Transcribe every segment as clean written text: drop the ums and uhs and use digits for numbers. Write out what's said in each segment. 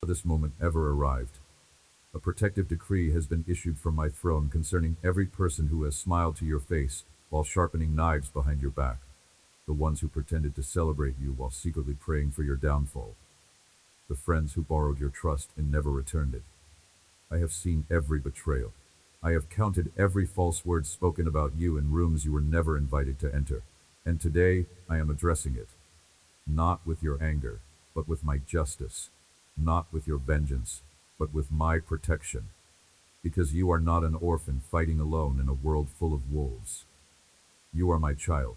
this moment ever arrived. A protective decree has been issued from my throne concerning every person who has smiled to your face while sharpening knives behind your back, the ones who pretended to celebrate you while secretly praying for your downfall, the friends who borrowed your trust and never returned it. I have seen every betrayal. I have counted every false word spoken about you in rooms you were never invited to enter. And today, I am addressing it. Not with your anger, but with my justice. Not with your vengeance, but with my protection. Because you are not an orphan fighting alone in a world full of wolves. You are my child,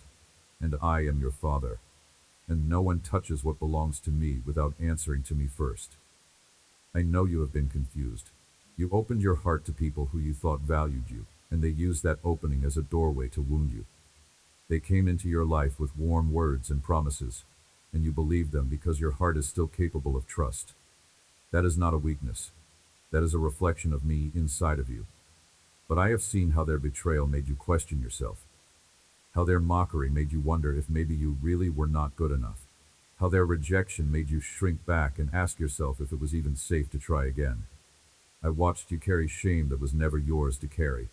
and I am your father. And no one touches what belongs to me without answering to me first. I know you have been confused. You opened your heart to people who you thought valued you, and they used that opening as a doorway to wound you. They came into your life with warm words and promises, and you believed them because your heart is still capable of trust. That is not a weakness. That is a reflection of me inside of you. But I have seen how their betrayal made you question yourself. How their mockery made you wonder if maybe you really were not good enough. How their rejection made you shrink back and ask yourself if it was even safe to try again. I watched you carry shame that was never yours to carry.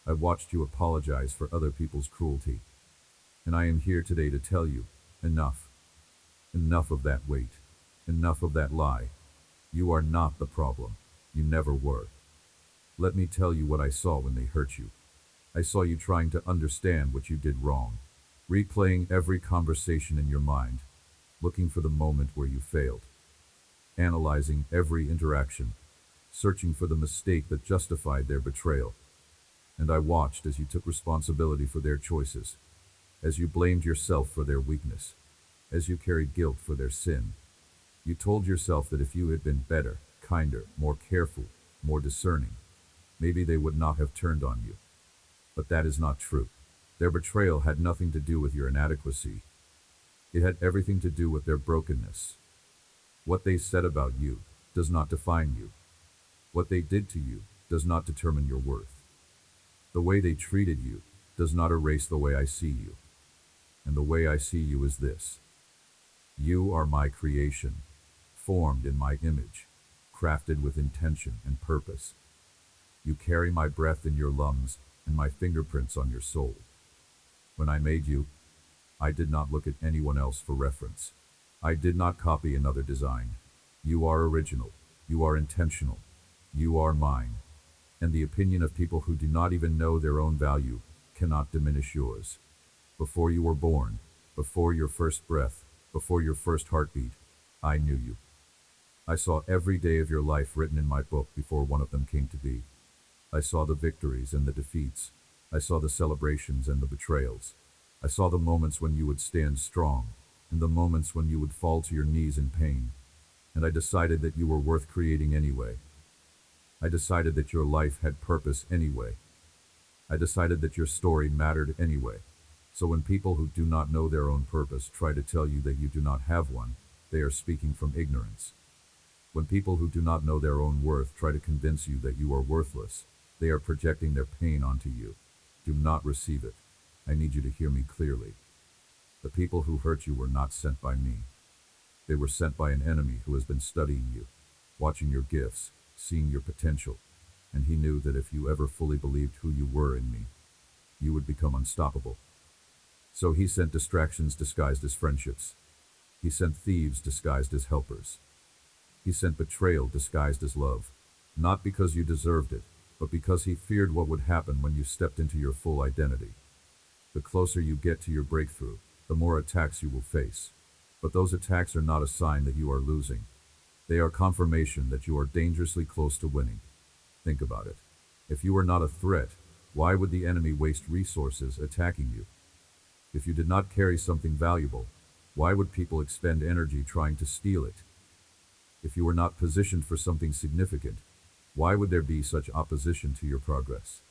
I watched you apologize for other people's cruelty. And I am here today to tell you, enough. Enough of that weight. Enough of that lie. You are not the problem. You never were. Let me tell you what I saw when they hurt you. I saw you trying to understand what you did wrong, replaying every conversation in your mind, looking for the moment where you failed, analyzing every interaction, searching for the mistake that justified their betrayal. And I watched as you took responsibility for their choices, as you blamed yourself for their weakness, as you carried guilt for their sin. You told yourself that if you had been better, kinder, more careful, more discerning, maybe they would not have turned on you. But that is not true. Their betrayal had nothing to do with your inadequacy. It had everything to do with their brokenness. What they said about you does not define you. What they did to you does not determine your worth. The way they treated you does not erase the way I see you. And the way I see you is this. You are my creation, formed in my image, crafted with intention and purpose. You carry my breath in your lungs and my fingerprints on your soul. When I made you, I did not look at anyone else for reference. I did not copy another design. You are original. You are intentional. You are mine. And the opinion of people who do not even know their own value cannot diminish yours. Before you were born, before your first breath, before your first heartbeat, I knew you. I saw every day of your life written in my book before one of them came to be. I saw the victories and the defeats. I saw the celebrations and the betrayals. I saw the moments when you would stand strong, and the moments when you would fall to your knees in pain. And I decided that you were worth creating anyway. I decided that your life had purpose anyway. I decided that your story mattered anyway. So when people who do not know their own purpose try to tell you that you do not have one, they are speaking from ignorance. When people who do not know their own worth try to convince you that you are worthless, they are projecting their pain onto you. Do not receive it. I need you to hear me clearly. The people who hurt you were not sent by me. They were sent by an enemy who has been studying you, watching your gifts, seeing your potential, and he knew that if you ever fully believed who you were in me, you would become unstoppable. So he sent distractions disguised as friendships. He sent thieves disguised as helpers. He sent betrayal disguised as love, not because you deserved it, but because he feared what would happen when you stepped into your full identity. The closer you get to your breakthrough, the more attacks you will face. But those attacks are not a sign that you are losing. They are confirmation that you are dangerously close to winning. Think about it. If you were not a threat, why would the enemy waste resources attacking you? If you did not carry something valuable, why would people expend energy trying to steal it? If you were not positioned for something significant, why would there be such opposition to your progress?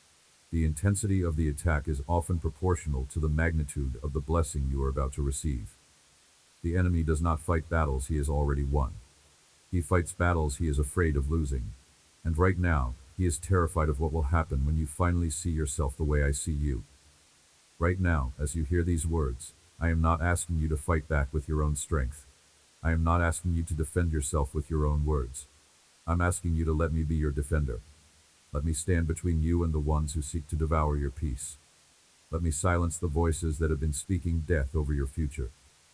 The intensity of the attack is often proportional to the magnitude of the blessing you are about to receive. The enemy does not fight battles he has already won. He fights battles he is afraid of losing. And right now, he is terrified of what will happen when you finally see yourself the way I see you. Right now, as you hear these words, I am not asking you to fight back with your own strength. I am not asking you to defend yourself with your own words. I'm asking you to let me be your defender. Let me stand between you and the ones who seek to devour your peace. Let me silence the voices that have been speaking death over your future.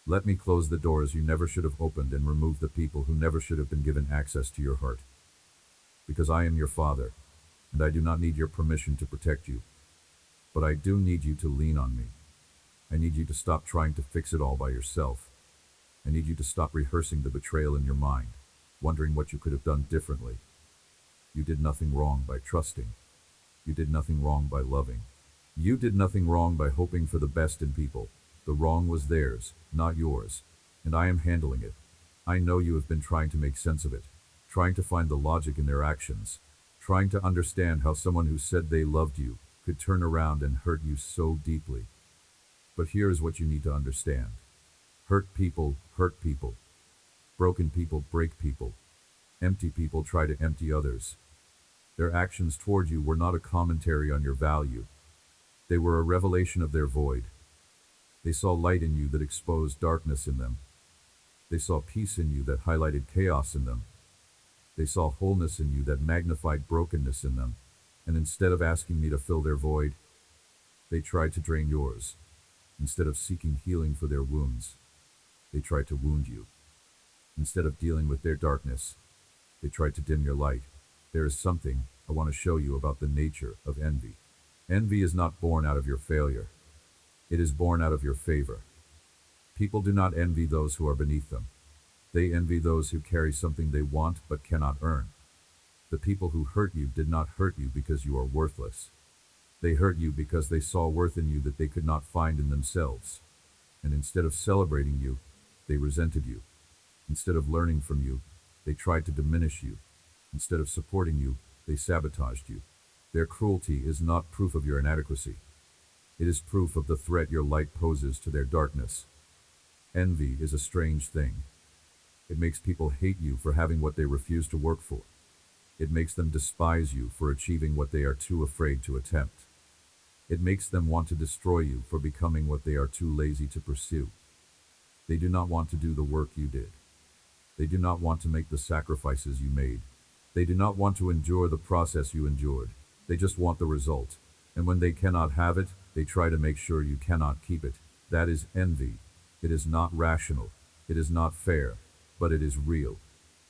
Let me close the doors you never should have opened and remove the people who never should have been given access to your heart. Because I am your father, and I do not need your permission to protect you. But I do need you to lean on me. I need you to stop trying to fix it all by yourself. I need you to stop rehearsing the betrayal in your mind, wondering what you could have done differently. You did nothing wrong by trusting. You did nothing wrong by loving. You did nothing wrong by hoping for the best in people. The wrong was theirs, not yours. And I am handling it. I know you have been trying to make sense of it, trying to find the logic in their actions, trying to understand how someone who said they loved you could turn around and hurt you so deeply. But here is what you need to understand. Hurt people hurt people. Broken people break people. Empty people try to empty others. Their actions toward you were not a commentary on your value. They were a revelation of their void. They saw light in you that exposed darkness in them. They saw peace in you that highlighted chaos in them. They saw wholeness in you that magnified brokenness in them. And instead of asking me to fill their void, they tried to drain yours. Instead of seeking healing for their wounds, they tried to wound you. Instead of dealing with their darkness, they tried to dim your light. There is something I want to show you about the nature of envy. Envy is not born out of your failure. It is born out of your favor. People do not envy those who are beneath them. They envy those who carry something they want but cannot earn. The people who hurt you did not hurt you because you are worthless. They hurt you because they saw worth in you that they could not find in themselves. And instead of celebrating you, they resented you. Instead of learning from you, they tried to diminish you. Instead of supporting you, they sabotaged you. Their cruelty is not proof of your inadequacy. It is proof of the threat your light poses to their darkness. Envy is a strange thing. It makes people hate you for having what they refuse to work for. It makes them despise you for achieving what they are too afraid to attempt. It makes them want to destroy you for becoming what they are too lazy to pursue. They do not want to do the work you did. They do not want to make the sacrifices you made. They do not want to endure the process you endured. They just want the result. And when they cannot have it, they try to make sure you cannot keep it. That is envy. It is not rational. It is not fair. But it is real.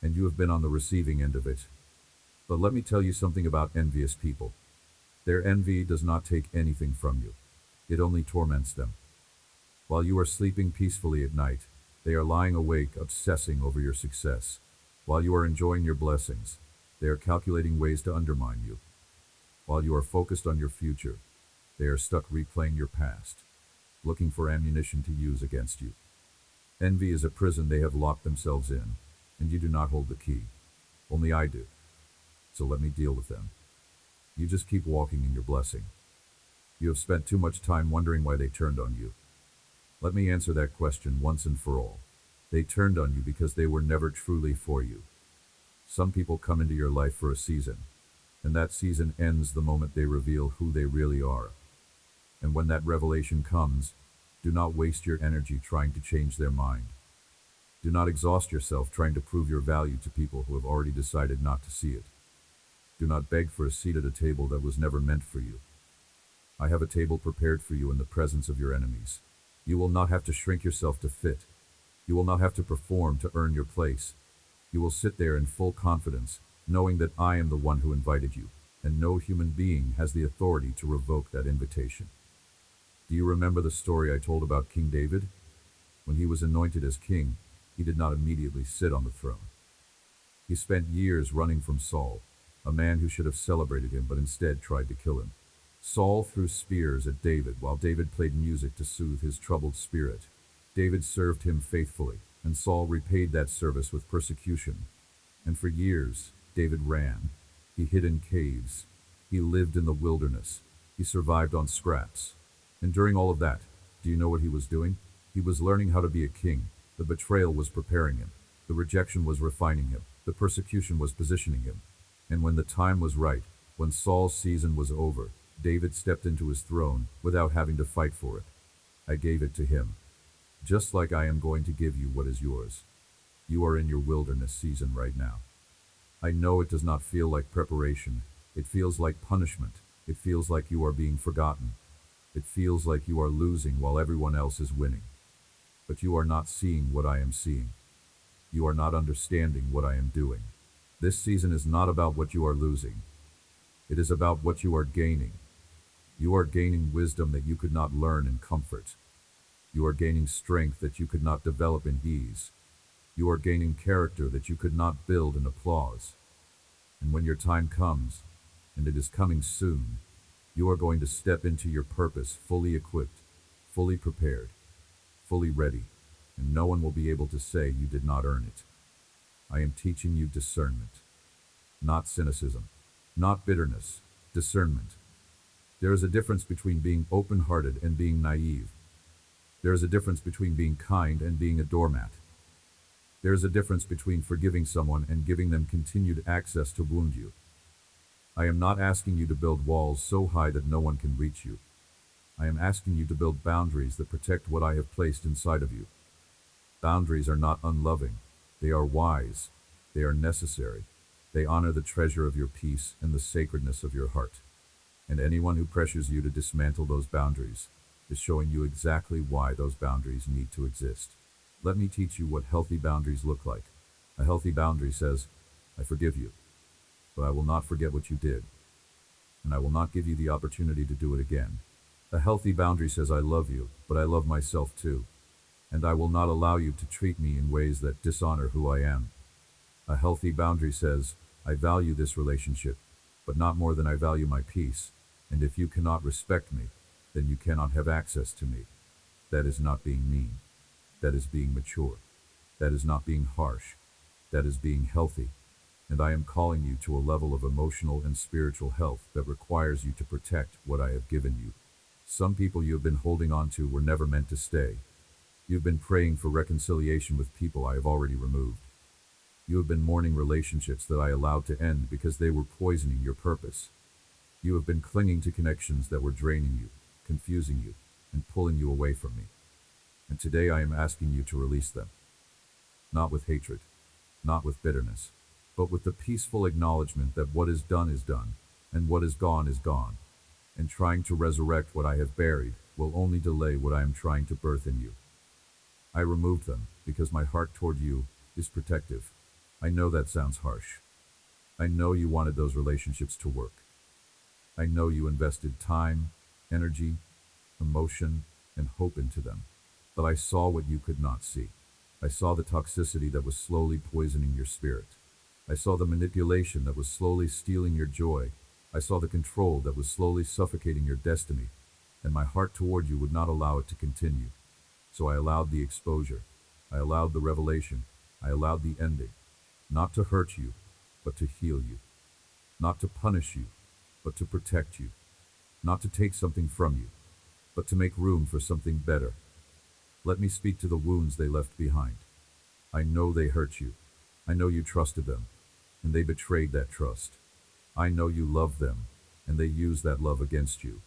And you have been on the receiving end of it. But let me tell you something about envious people. Their envy does not take anything from you. It only torments them. While you are sleeping peacefully at night, they are lying awake obsessing over your success. While you are enjoying your blessings, they are calculating ways to undermine you. While you are focused on your future, they are stuck replaying your past, looking for ammunition to use against you. Envy is a prison they have locked themselves in, and you do not hold the key. Only I do. So let me deal with them. You just keep walking in your blessing. You have spent too much time wondering why they turned on you. Let me answer that question once and for all. They turned on you because they were never truly for you. Some people come into your life for a season, and that season ends the moment they reveal who they really are. And when that revelation comes, do not waste your energy trying to change their mind. Do not exhaust yourself trying to prove your value to people who have already decided not to see it. Do not beg for a seat at a table that was never meant for you. I have a table prepared for you in the presence of your enemies. You will not have to shrink yourself to fit. You will not have to perform to earn your place. You will sit there in full confidence, knowing that I am the one who invited you, and no human being has the authority to revoke that invitation. Do you remember the story I told about King David? When he was anointed as king, he did not immediately sit on the throne. He spent years running from Saul, a man who should have celebrated him but instead tried to kill him. Saul threw spears at David while David played music to soothe his troubled spirit. David served him faithfully, and Saul repaid that service with persecution. And for years, David ran. He hid in caves. He lived in the wilderness. He survived on scraps. And during all of that, do you know what he was doing? He was learning how to be a king. The betrayal was preparing him. The rejection was refining him. The persecution was positioning him. And when the time was right, when Saul's season was over, David stepped into his throne without having to fight for it. I gave it to him. Just like I am going to give you what is yours. You are in your wilderness season right now. I know it does not feel like preparation. It feels like punishment. It feels like you are being forgotten. It feels like you are losing while everyone else is winning. But you are not seeing what I am seeing. You are not understanding what I am doing. This season is not about what you are losing. It is about what you are gaining. You are gaining wisdom that you could not learn in comfort. You are gaining strength that you could not develop in ease. You are gaining character that you could not build in applause. And when your time comes, and it is coming soon, you are going to step into your purpose fully equipped, fully prepared, fully ready, and no one will be able to say you did not earn it. I am teaching you discernment, not cynicism, not bitterness, discernment. There is a difference between being open-hearted and being naive. There is a difference between being kind and being a doormat. There is a difference between forgiving someone and giving them continued access to wound you. I am not asking you to build walls so high that no one can reach you. I am asking you to build boundaries that protect what I have placed inside of you. Boundaries are not unloving. They are wise. They are necessary. They honor the treasure of your peace and the sacredness of your heart. And anyone who pressures you to dismantle those boundaries is showing you exactly why those boundaries need to exist. Let me teach you what healthy boundaries look like. A healthy boundary says, I forgive you, but I will not forget what you did, and I will not give you the opportunity to do it again. A healthy boundary says, I love you, but I love myself too, and I will not allow you to treat me in ways that dishonor who I am. A healthy boundary says, I value this relationship, but not more than I value my peace, and if you cannot respect me, then you cannot have access to me. That is not being mean. That is being mature. That is not being harsh. That is being healthy. And I am calling you to a level of emotional and spiritual health that requires you to protect what I have given you. Some people you have been holding on to were never meant to stay. You have been praying for reconciliation with people I have already removed. You have been mourning relationships that I allowed to end because they were poisoning your purpose. You have been clinging to connections that were draining you, confusing you, and pulling you away from me. And today I am asking you to release them. Not with hatred, not with bitterness, but with the peaceful acknowledgement that what is done, and what is gone, and trying to resurrect what I have buried will only delay what I am trying to birth in you. I removed them because my heart toward you is protective. I know that sounds harsh. I know you wanted those relationships to work. I know you invested time, energy, emotion, and hope into them. But I saw what you could not see. I saw the toxicity that was slowly poisoning your spirit. I saw the manipulation that was slowly stealing your joy. I saw the control that was slowly suffocating your destiny. And my heart toward you would not allow it to continue. So I allowed the exposure. I allowed the revelation. I allowed the ending. Not to hurt you, but to heal you. Not to punish you, but to protect you. Not to take something from you, but to make room for something better. Let me speak to the wounds they left behind. I know they hurt you. I know you trusted them, and they betrayed that trust. I know you loved them, and they used that love against you.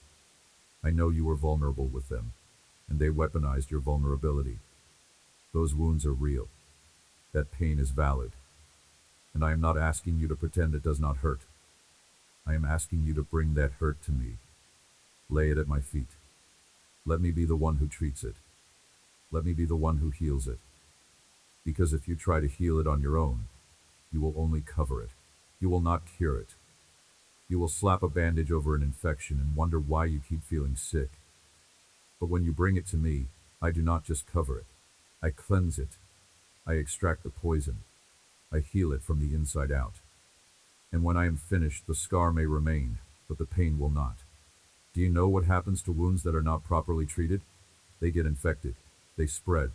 I know you were vulnerable with them, and they weaponized your vulnerability. Those wounds are real. That pain is valid. And I am not asking you to pretend it does not hurt. I am asking you to bring that hurt to me. Lay it at my feet. Let me be the one who treats it. Let me be the one who heals it. Because if you try to heal it on your own, you will only cover it. You will not cure it. You will slap a bandage over an infection and wonder why you keep feeling sick. But when you bring it to me, I do not just cover it. I cleanse it. I extract the poison. I heal it from the inside out. And when I am finished, the scar may remain, but the pain will not. Do you know what happens to wounds that are not properly treated? They get infected. They spread.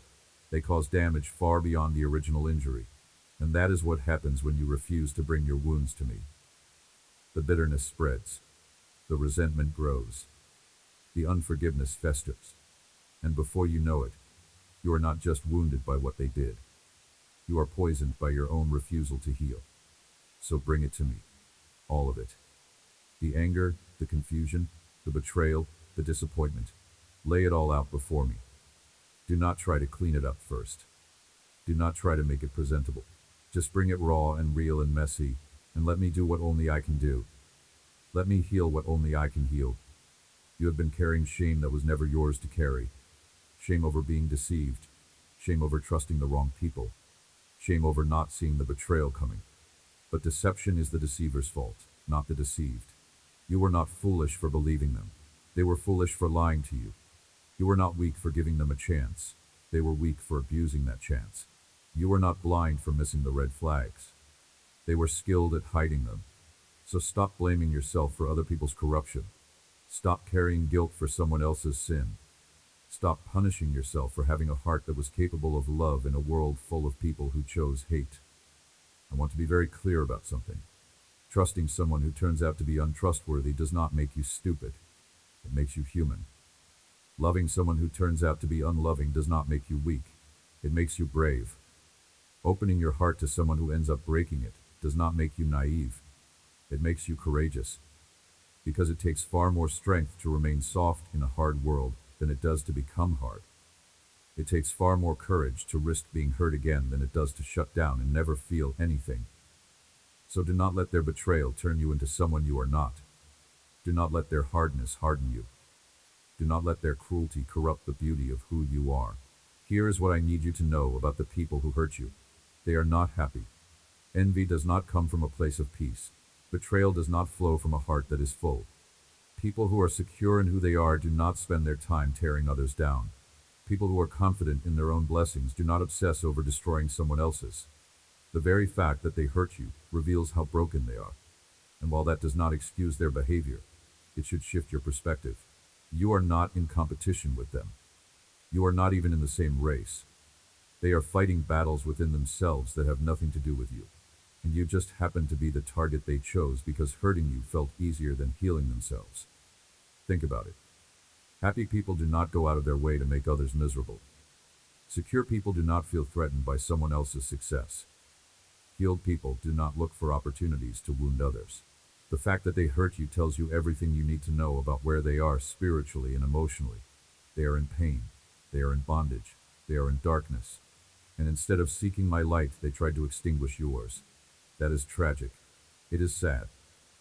They cause damage far beyond the original injury. And that is what happens when you refuse to bring your wounds to me. The bitterness spreads. The resentment grows. The unforgiveness festers. And before you know it, you are not just wounded by what they did. You are poisoned by your own refusal to heal. So bring it to me. All of it. The anger, the confusion, the betrayal, the disappointment. Lay it all out before me. Do not try to clean it up first. Do not try to make it presentable. Just bring it raw and real and messy, and let me do what only I can do. Let me heal what only I can heal. You have been carrying shame that was never yours to carry. Shame over being deceived. Shame over trusting the wrong people. Shame over not seeing the betrayal coming. But deception is the deceiver's fault, not the deceived. You were not foolish for believing them. They were foolish for lying to you. You were not weak for giving them a chance. They were weak for abusing that chance. You were not blind for missing the red flags. They were skilled at hiding them. So stop blaming yourself for other people's corruption. Stop carrying guilt for someone else's sin. Stop punishing yourself for having a heart that was capable of love in a world full of people who chose hate. I want to be very clear about something. Trusting someone who turns out to be untrustworthy does not make you stupid. It makes you human. Loving someone who turns out to be unloving does not make you weak. It makes you brave. Opening your heart to someone who ends up breaking it does not make you naive. It makes you courageous. Because it takes far more strength to remain soft in a hard world than it does to become hard. It takes far more courage to risk being hurt again than it does to shut down and never feel anything. So do not let their betrayal turn you into someone you are not. Do not let their hardness harden you. Do not let their cruelty corrupt the beauty of who you are. Here is what I need you to know about the people who hurt you. They are not happy. Envy does not come from a place of peace. Betrayal does not flow from a heart that is full. People who are secure in who they are do not spend their time tearing others down. People who are confident in their own blessings do not obsess over destroying someone else's. The very fact that they hurt you reveals how broken they are. And while that does not excuse their behavior, it should shift your perspective. You are not in competition with them. You are not even in the same race. They are fighting battles within themselves that have nothing to do with you. And you just happen to be the target they chose because hurting you felt easier than healing themselves. Think about it. Happy people do not go out of their way to make others miserable. Secure people do not feel threatened by someone else's success. Healed people do not look for opportunities to wound others. The fact that they hurt you tells you everything you need to know about where they are spiritually and emotionally. They are in pain. They are in bondage. They are in darkness. And instead of seeking my light, they tried to extinguish yours. That is tragic. It is sad.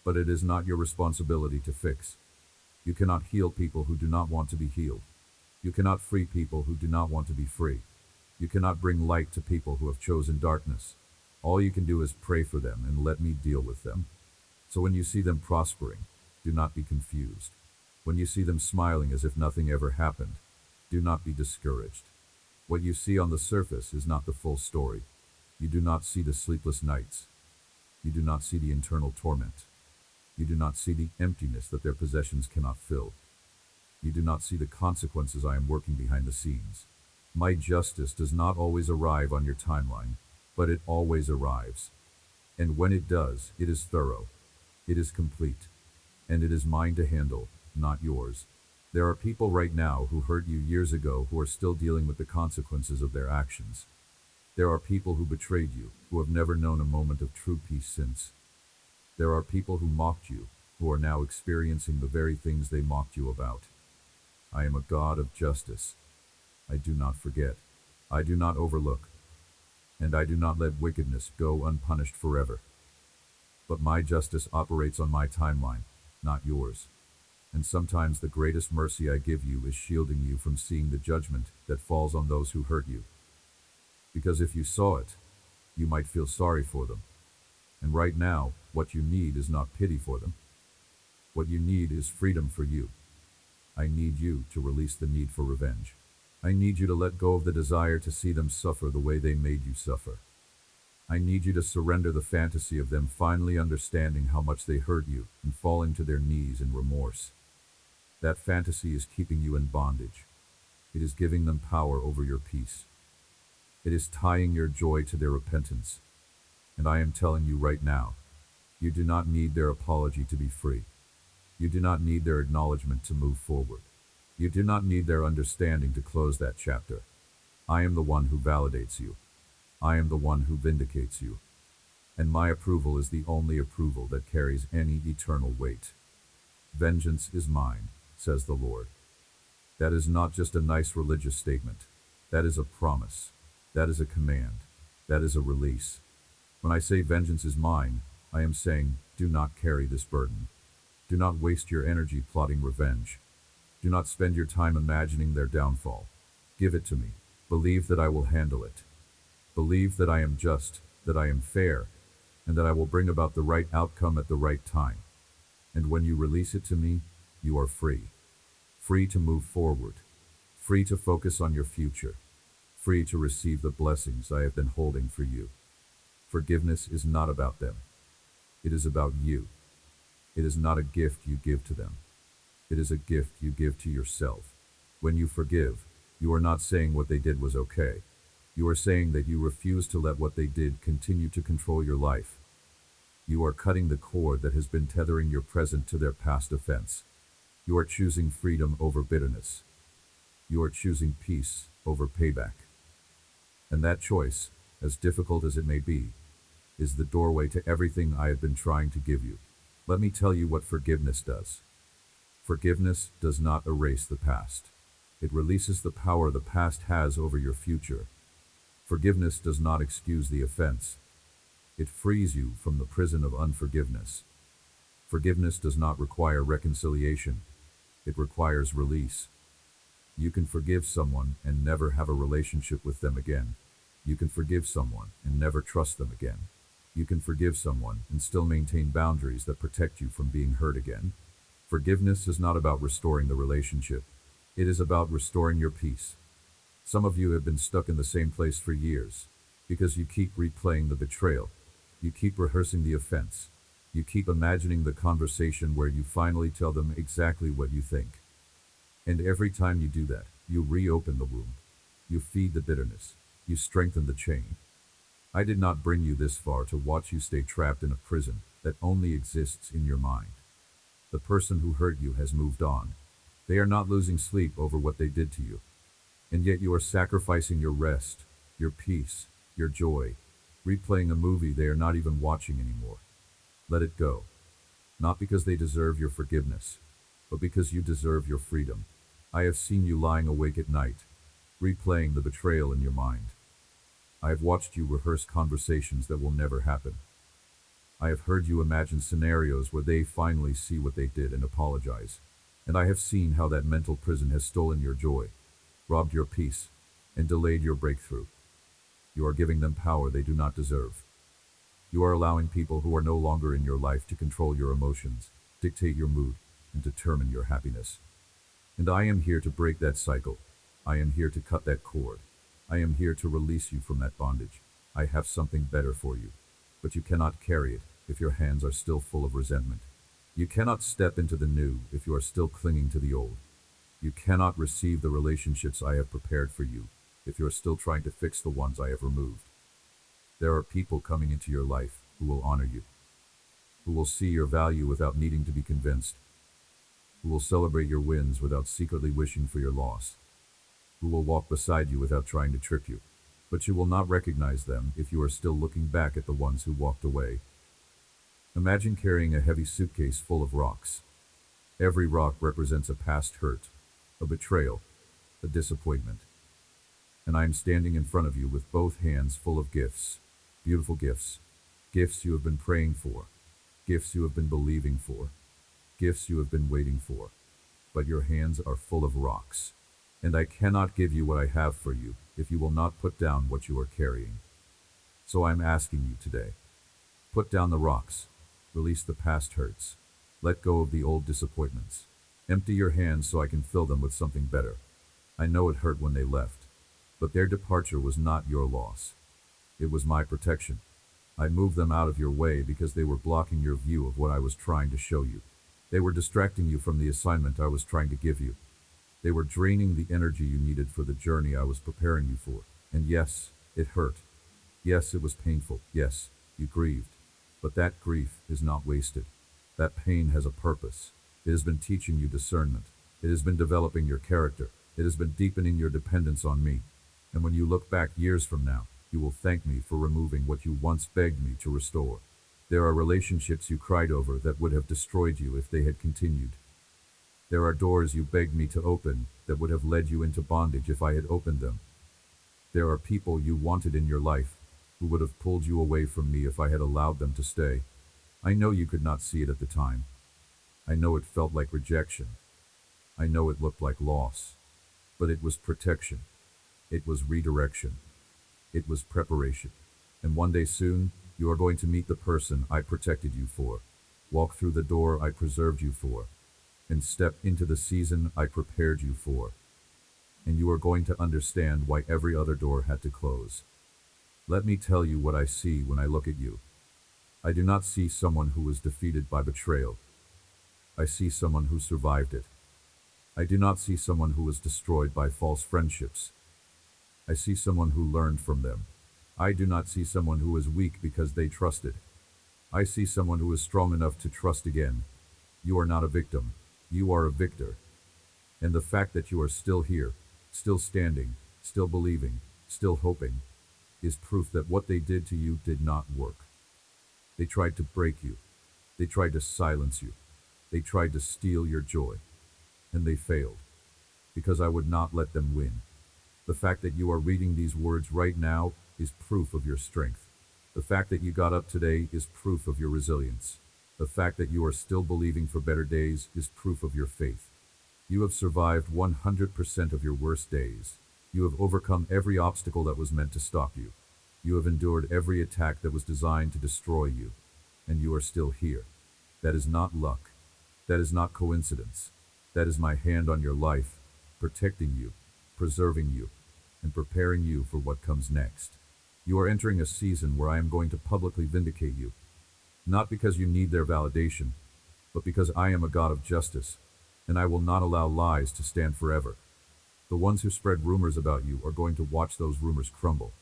But it is not your responsibility to fix. You cannot heal people who do not want to be healed. You cannot free people who do not want to be free. You cannot bring light to people who have chosen darkness. All you can do is pray for them and let me deal with them. So when you see them prospering, do not be confused. When you see them smiling as if nothing ever happened, do not be discouraged. What you see on the surface is not the full story. You do not see the sleepless nights. You do not see the internal torment. You do not see the emptiness that their possessions cannot fill. You do not see the consequences I am working behind the scenes. My justice does not always arrive on your timeline, but it always arrives. And when it does, it is thorough. It is complete. And it is mine to handle, not yours. There are people right now who hurt you years ago who are still dealing with the consequences of their actions. There are people who betrayed you, who have never known a moment of true peace since. There are people who mocked you, who are now experiencing the very things they mocked you about. I am a God of justice. I do not forget. I do not overlook. And I do not let wickedness go unpunished forever. But my justice operates on my timeline, not yours. And sometimes the greatest mercy I give you is shielding you from seeing the judgment that falls on those who hurt you. Because if you saw it, you might feel sorry for them. And right now, what you need is not pity for them. What you need is freedom for you. I need you to release the need for revenge. I need you to let go of the desire to see them suffer the way they made you suffer. I need you to surrender the fantasy of them finally understanding how much they hurt you and falling to their knees in remorse. That fantasy is keeping you in bondage. It is giving them power over your peace. It is tying your joy to their repentance. And I am telling you right now, you do not need their apology to be free. You do not need their acknowledgement to move forward. You do not need their understanding to close that chapter. I am the one who validates you. I am the one who vindicates you. And my approval is the only approval that carries any eternal weight. Vengeance is mine, says the Lord. That is not just a nice religious statement. That is a promise. That is a command. That is a release. When I say vengeance is mine, I am saying, do not carry this burden. Do not waste your energy plotting revenge. Do not spend your time imagining their downfall. Give it to me. Believe that I will handle it. Believe that I am just, that I am fair, and that I will bring about the right outcome at the right time. And when you release it to me, you are free. Free to move forward. Free to focus on your future. Free to receive the blessings I have been holding for you. Forgiveness is not about them. It is about you. It is not a gift you give to them. It is a gift you give to yourself. When you forgive, you are not saying what they did was okay. You are saying that you refuse to let what they did continue to control your life. You are cutting the cord that has been tethering your present to their past offense. You are choosing freedom over bitterness. You are choosing peace over payback. And that choice, as difficult as it may be, is the doorway to everything I have been trying to give you. Let me tell you what forgiveness does. Forgiveness does not erase the past. It releases the power the past has over your future. Forgiveness does not excuse the offense. It frees you from the prison of unforgiveness. Forgiveness does not require reconciliation. It requires release. You can forgive someone and never have a relationship with them again. You can forgive someone and never trust them again. You can forgive someone and still maintain boundaries that protect you from being hurt again. Forgiveness is not about restoring the relationship. It is about restoring your peace. Some of you have been stuck in the same place for years because you keep replaying the betrayal. You keep rehearsing the offense. You keep imagining the conversation where you finally tell them exactly what you think. And every time you do that, you reopen the wound. You feed the bitterness. You strengthen the chain. I did not bring you this far to watch you stay trapped in a prison that only exists in your mind. The person who hurt you has moved on. They are not losing sleep over what they did to you. And yet you are sacrificing your rest, your peace, your joy, replaying a movie they are not even watching anymore. Let it go. Not because they deserve your forgiveness, but because you deserve your freedom. I have seen you lying awake at night, replaying the betrayal in your mind. I have watched you rehearse conversations that will never happen. I have heard you imagine scenarios where they finally see what they did and apologize. And I have seen how that mental prison has stolen your joy, robbed your peace, and delayed your breakthrough. You are giving them power they do not deserve. You are allowing people who are no longer in your life to control your emotions, dictate your mood, and determine your happiness. And I am here to break that cycle. I am here to cut that cord. I am here to release you from that bondage. I have something better for you, but you cannot carry it if your hands are still full of resentment. You cannot step into the new if you are still clinging to the old. You cannot receive the relationships I have prepared for you if you are still trying to fix the ones I have removed. There are people coming into your life who will honor you, who will see your value without needing to be convinced, who will celebrate your wins without secretly wishing for your loss, who will walk beside you without trying to trip you. But you will not recognize them if you are still looking back at the ones who walked away. Imagine carrying a heavy suitcase full of rocks. Every rock represents a past hurt, a betrayal, a disappointment. And I am standing in front of you with both hands full of gifts, beautiful gifts, gifts you have been praying for, gifts you have been believing for, gifts you have been waiting for. But your hands are full of rocks. And I cannot give you what I have for you if you will not put down what you are carrying. So I am asking you today, put down the rocks, release the past hurts, let go of the old disappointments. Empty your hands so I can fill them with something better. I know it hurt when they left, but their departure was not your loss. It was my protection. I moved them out of your way because they were blocking your view of what I was trying to show you. They were distracting you from the assignment I was trying to give you. They were draining the energy you needed for the journey I was preparing you for. And yes, it hurt. Yes, it was painful. Yes, you grieved. But that grief is not wasted. That pain has a purpose. It has been teaching you discernment. It has been developing your character. It has been deepening your dependence on me. And when you look back years from now, you will thank me for removing what you once begged me to restore. There are relationships you cried over that would have destroyed you if they had continued. There are doors you begged me to open that would have led you into bondage if I had opened them. There are people you wanted in your life who would have pulled you away from me if I had allowed them to stay. I know you could not see it at the time. I know it felt like rejection. I know it looked like loss. But it was protection. It was redirection. It was preparation. And one day soon, you are going to meet the person I protected you for, walk through the door I preserved you for, and step into the season I prepared you for. And you are going to understand why every other door had to close. Let me tell you what I see when I look at you. I do not see someone who was defeated by betrayal. I see someone who survived it. I do not see someone who was destroyed by false friendships. I see someone who learned from them. I do not see someone who is weak because they trusted. I see someone who is strong enough to trust again. You are not a victim. You are a victor. And the fact that you are still here, still standing, still believing, still hoping, is proof that what they did to you did not work. They tried to break you. They tried to silence you. They tried to steal your joy. And they failed. Because I would not let them win. The fact that you are reading these words right now is proof of your strength. The fact that you got up today is proof of your resilience. The fact that you are still believing for better days is proof of your faith. You have survived 100% of your worst days. You have overcome every obstacle that was meant to stop you. You have endured every attack that was designed to destroy you. And you are still here. That is not luck. That is not coincidence. That is my hand on your life, protecting you, preserving you, and preparing you for what comes next. You are entering a season where I am going to publicly vindicate you. Not because you need their validation, but because I am a God of justice, and I will not allow lies to stand forever. The ones who spread rumors about you are going to watch those rumors crumble.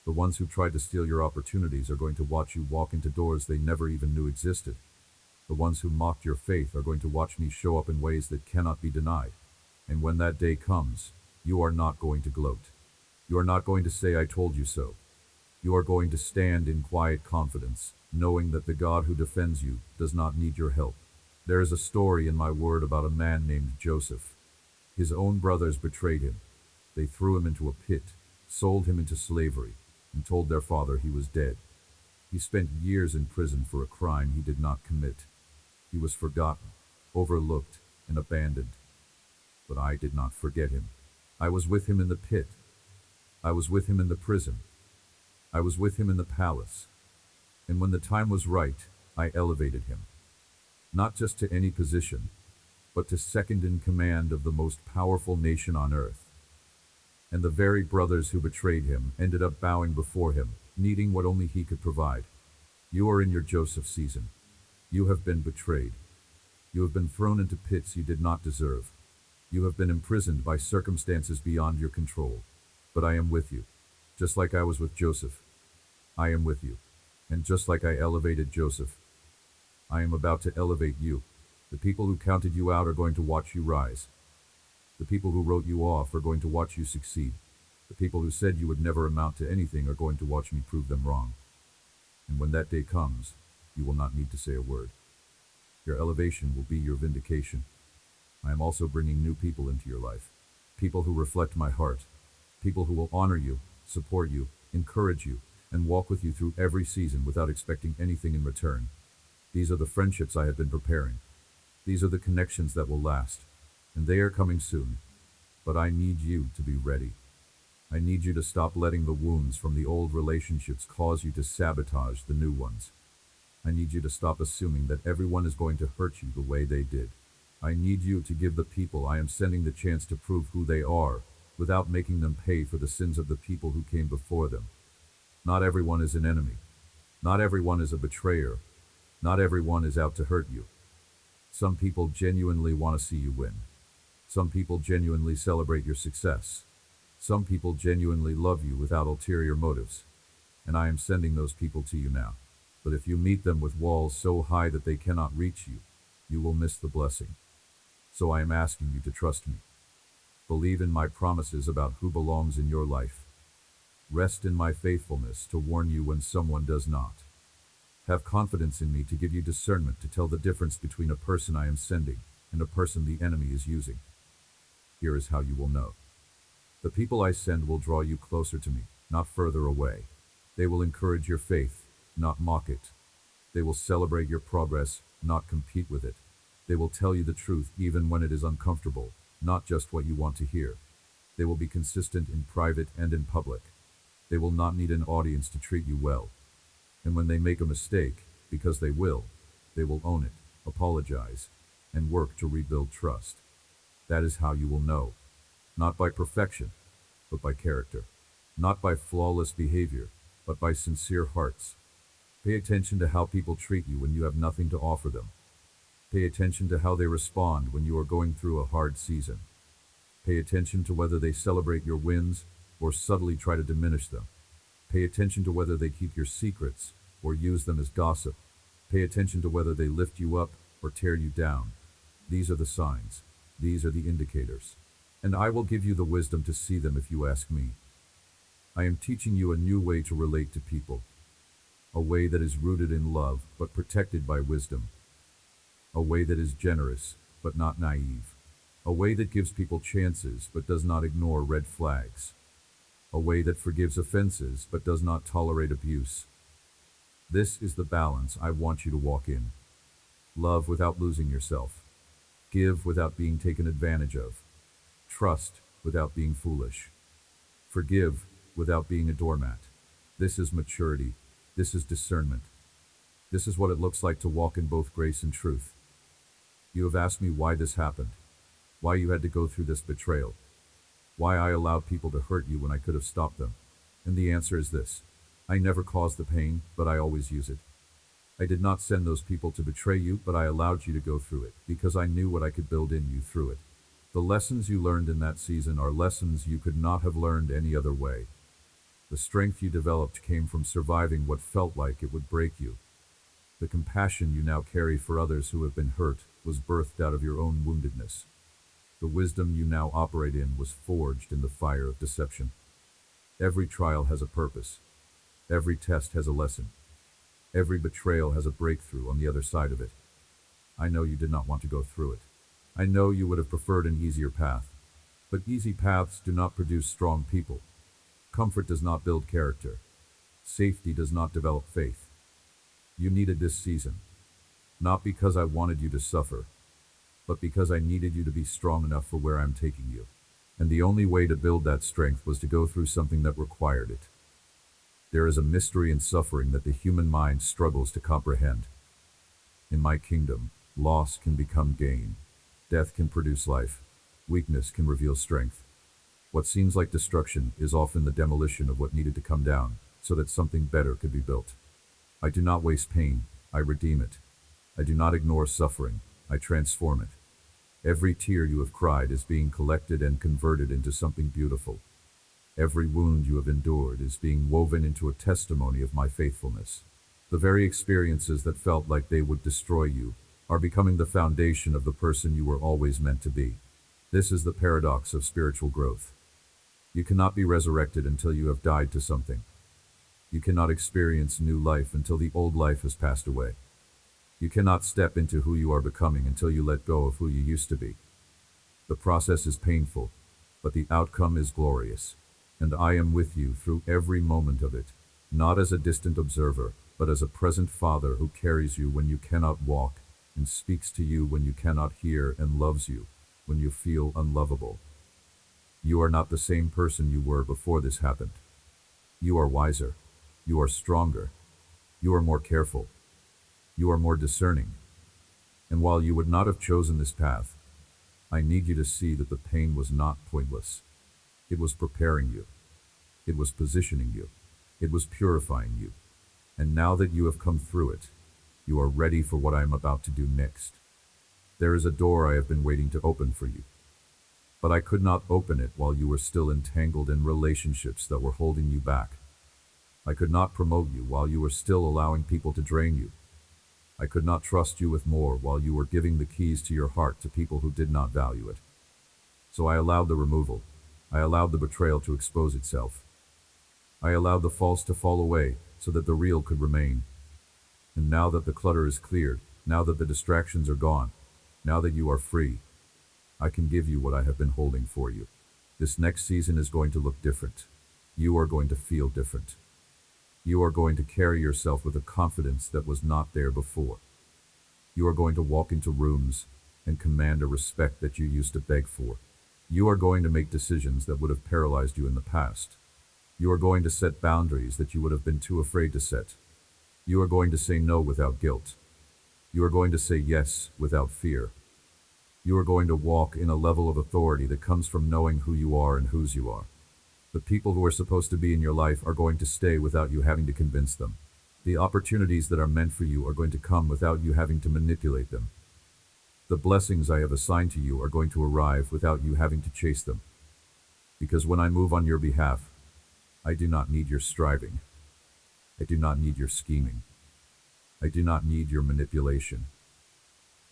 The ones who tried to steal your opportunities are going to watch you walk into doors they never even knew existed. The ones who mocked your faith are going to watch me show up in ways that cannot be denied. And when that day comes, you are not going to gloat. You are not going to say, "I told you so." You are going to stand in quiet confidence, knowing that the God who defends you does not need your help. There is a story in my word about a man named Joseph. His own brothers betrayed him. They threw him into a pit, sold him into slavery, and told their father he was dead. He spent years in prison for a crime he did not commit. He was forgotten, overlooked, and abandoned. But I did not forget him. I was with him in the pit. I was with him in the prison. I was with him in the palace. And when the time was right, I elevated him. Not just to any position, but to second in command of the most powerful nation on earth. And the very brothers who betrayed him ended up bowing before him, needing what only he could provide. You are in your Joseph season. You have been betrayed. You have been thrown into pits you did not deserve. You have been imprisoned by circumstances beyond your control. But I am with you, just like I was with Joseph. I am with you. And just like I elevated Joseph, I am about to elevate you. The people who counted you out are going to watch you rise. The people who wrote you off are going to watch you succeed. The people who said you would never amount to anything are going to watch me prove them wrong. And when that day comes, you will not need to say a word. Your elevation will be your vindication. I am also bringing new people into your life. People who reflect my heart. People who will honor you, support you, encourage you, and walk with you through every season without expecting anything in return. These are the friendships I have been preparing. These are the connections that will last. And they are coming soon. But I need you to be ready. I need you to stop letting the wounds from the old relationships cause you to sabotage the new ones. I need you to stop assuming that everyone is going to hurt you the way they did. I need you to give the people I am sending the chance to prove who they are, without making them pay for the sins of the people who came before them. Not everyone is an enemy. Not everyone is a betrayer. Not everyone is out to hurt you. Some people genuinely want to see you win. Some people genuinely celebrate your success. Some people genuinely love you without ulterior motives. And I am sending those people to you now. But if you meet them with walls so high that they cannot reach you, you will miss the blessing. So I am asking you to trust me. Believe in my promises about who belongs in your life. Rest in my faithfulness to warn you when someone does not. Have confidence in me to give you discernment to tell the difference between a person I am sending and a person the enemy is using. Here is how you will know. The people I send will draw you closer to me, not further away. They will encourage your faith, not mock it. They will celebrate your progress, not compete with it. They will tell you the truth even when it is uncomfortable, not just what you want to hear. They will be consistent in private and in public. They will not need an audience to treat you well. And when they make a mistake, because they will own it, apologize, and work to rebuild trust. That is how you will know. Not by perfection, but by character. Not by flawless behavior, but by sincere hearts. Pay attention to how people treat you when you have nothing to offer them. Pay attention to how they respond when you are going through a hard season. Pay attention to whether they celebrate your wins or subtly try to diminish them. Pay attention to whether they keep your secrets or use them as gossip. Pay attention to whether they lift you up or tear you down. These are the signs. These are the indicators. And I will give you the wisdom to see them if you ask me. I am teaching you a new way to relate to people. A way that is rooted in love but protected by wisdom. A way that is generous but not naive. A way that gives people chances but does not ignore red flags. A way that forgives offenses but does not tolerate abuse. This is the balance I want you to walk in. Love without losing yourself. Give without being taken advantage of. Trust without being foolish. Forgive without being a doormat. This is maturity. This is discernment. This is what it looks like to walk in both grace and truth. You have asked me why this happened. Why you had to go through this betrayal. Why I allowed people to hurt you when I could have stopped them. And the answer is this. I never caused the pain, but I always use it. I did not send those people to betray you, but I allowed you to go through it, because I knew what I could build in you through it. The lessons you learned in that season are lessons you could not have learned any other way. The strength you developed came from surviving what felt like it would break you. The compassion you now carry for others who have been hurt was birthed out of your own woundedness. The wisdom you now operate in was forged in the fire of deception. Every trial has a purpose. Every test has a lesson. Every betrayal has a breakthrough on the other side of it. I know you did not want to go through it. I know you would have preferred an easier path. But easy paths do not produce strong people. Comfort does not build character. Safety does not develop faith. You needed this season. Not because I wanted you to suffer, but because I needed you to be strong enough for where I'm taking you. And the only way to build that strength was to go through something that required it. There is a mystery in suffering that the human mind struggles to comprehend. In my kingdom, loss can become gain. Death can produce life. Weakness can reveal strength. What seems like destruction is often the demolition of what needed to come down, so that something better could be built. I do not waste pain, I redeem it. I do not ignore suffering, I transform it. Every tear you have cried is being collected and converted into something beautiful. Every wound you have endured is being woven into a testimony of my faithfulness. The very experiences that felt like they would destroy you are becoming the foundation of the person you were always meant to be. This is the paradox of spiritual growth. You cannot be resurrected until you have died to something. You cannot experience new life until the old life has passed away. You cannot step into who you are becoming until you let go of who you used to be. The process is painful, but the outcome is glorious. And I am with you through every moment of it, not as a distant observer, but as a present Father who carries you when you cannot walk, and speaks to you when you cannot hear, and loves you when you feel unlovable. You are not the same person you were before this happened. You are wiser. You are stronger. You are more careful. You are more discerning. And while you would not have chosen this path, I need you to see that the pain was not pointless. It was preparing you. It was positioning you. It was purifying you. And now that you have come through it, you are ready for what I am about to do next. There is a door I have been waiting to open for you. But I could not open it while you were still entangled in relationships that were holding you back. I could not promote you while you were still allowing people to drain you. I could not trust you with more while you were giving the keys to your heart to people who did not value it. So I allowed the removal. I allowed the betrayal to expose itself. I allowed the false to fall away so that the real could remain. And now that the clutter is cleared, now that the distractions are gone, now that you are free, I can give you what I have been holding for you. This next season is going to look different. You are going to feel different. You are going to carry yourself with a confidence that was not there before. You are going to walk into rooms and command a respect that you used to beg for. You are going to make decisions that would have paralyzed you in the past. You are going to set boundaries that you would have been too afraid to set. You are going to say no without guilt. You are going to say yes without fear. You are going to walk in a level of authority that comes from knowing who you are and whose you are. The people who are supposed to be in your life are going to stay without you having to convince them. The opportunities that are meant for you are going to come without you having to manipulate them. The blessings I have assigned to you are going to arrive without you having to chase them. Because when I move on your behalf, I do not need your striving. I do not need your scheming. I do not need your manipulation.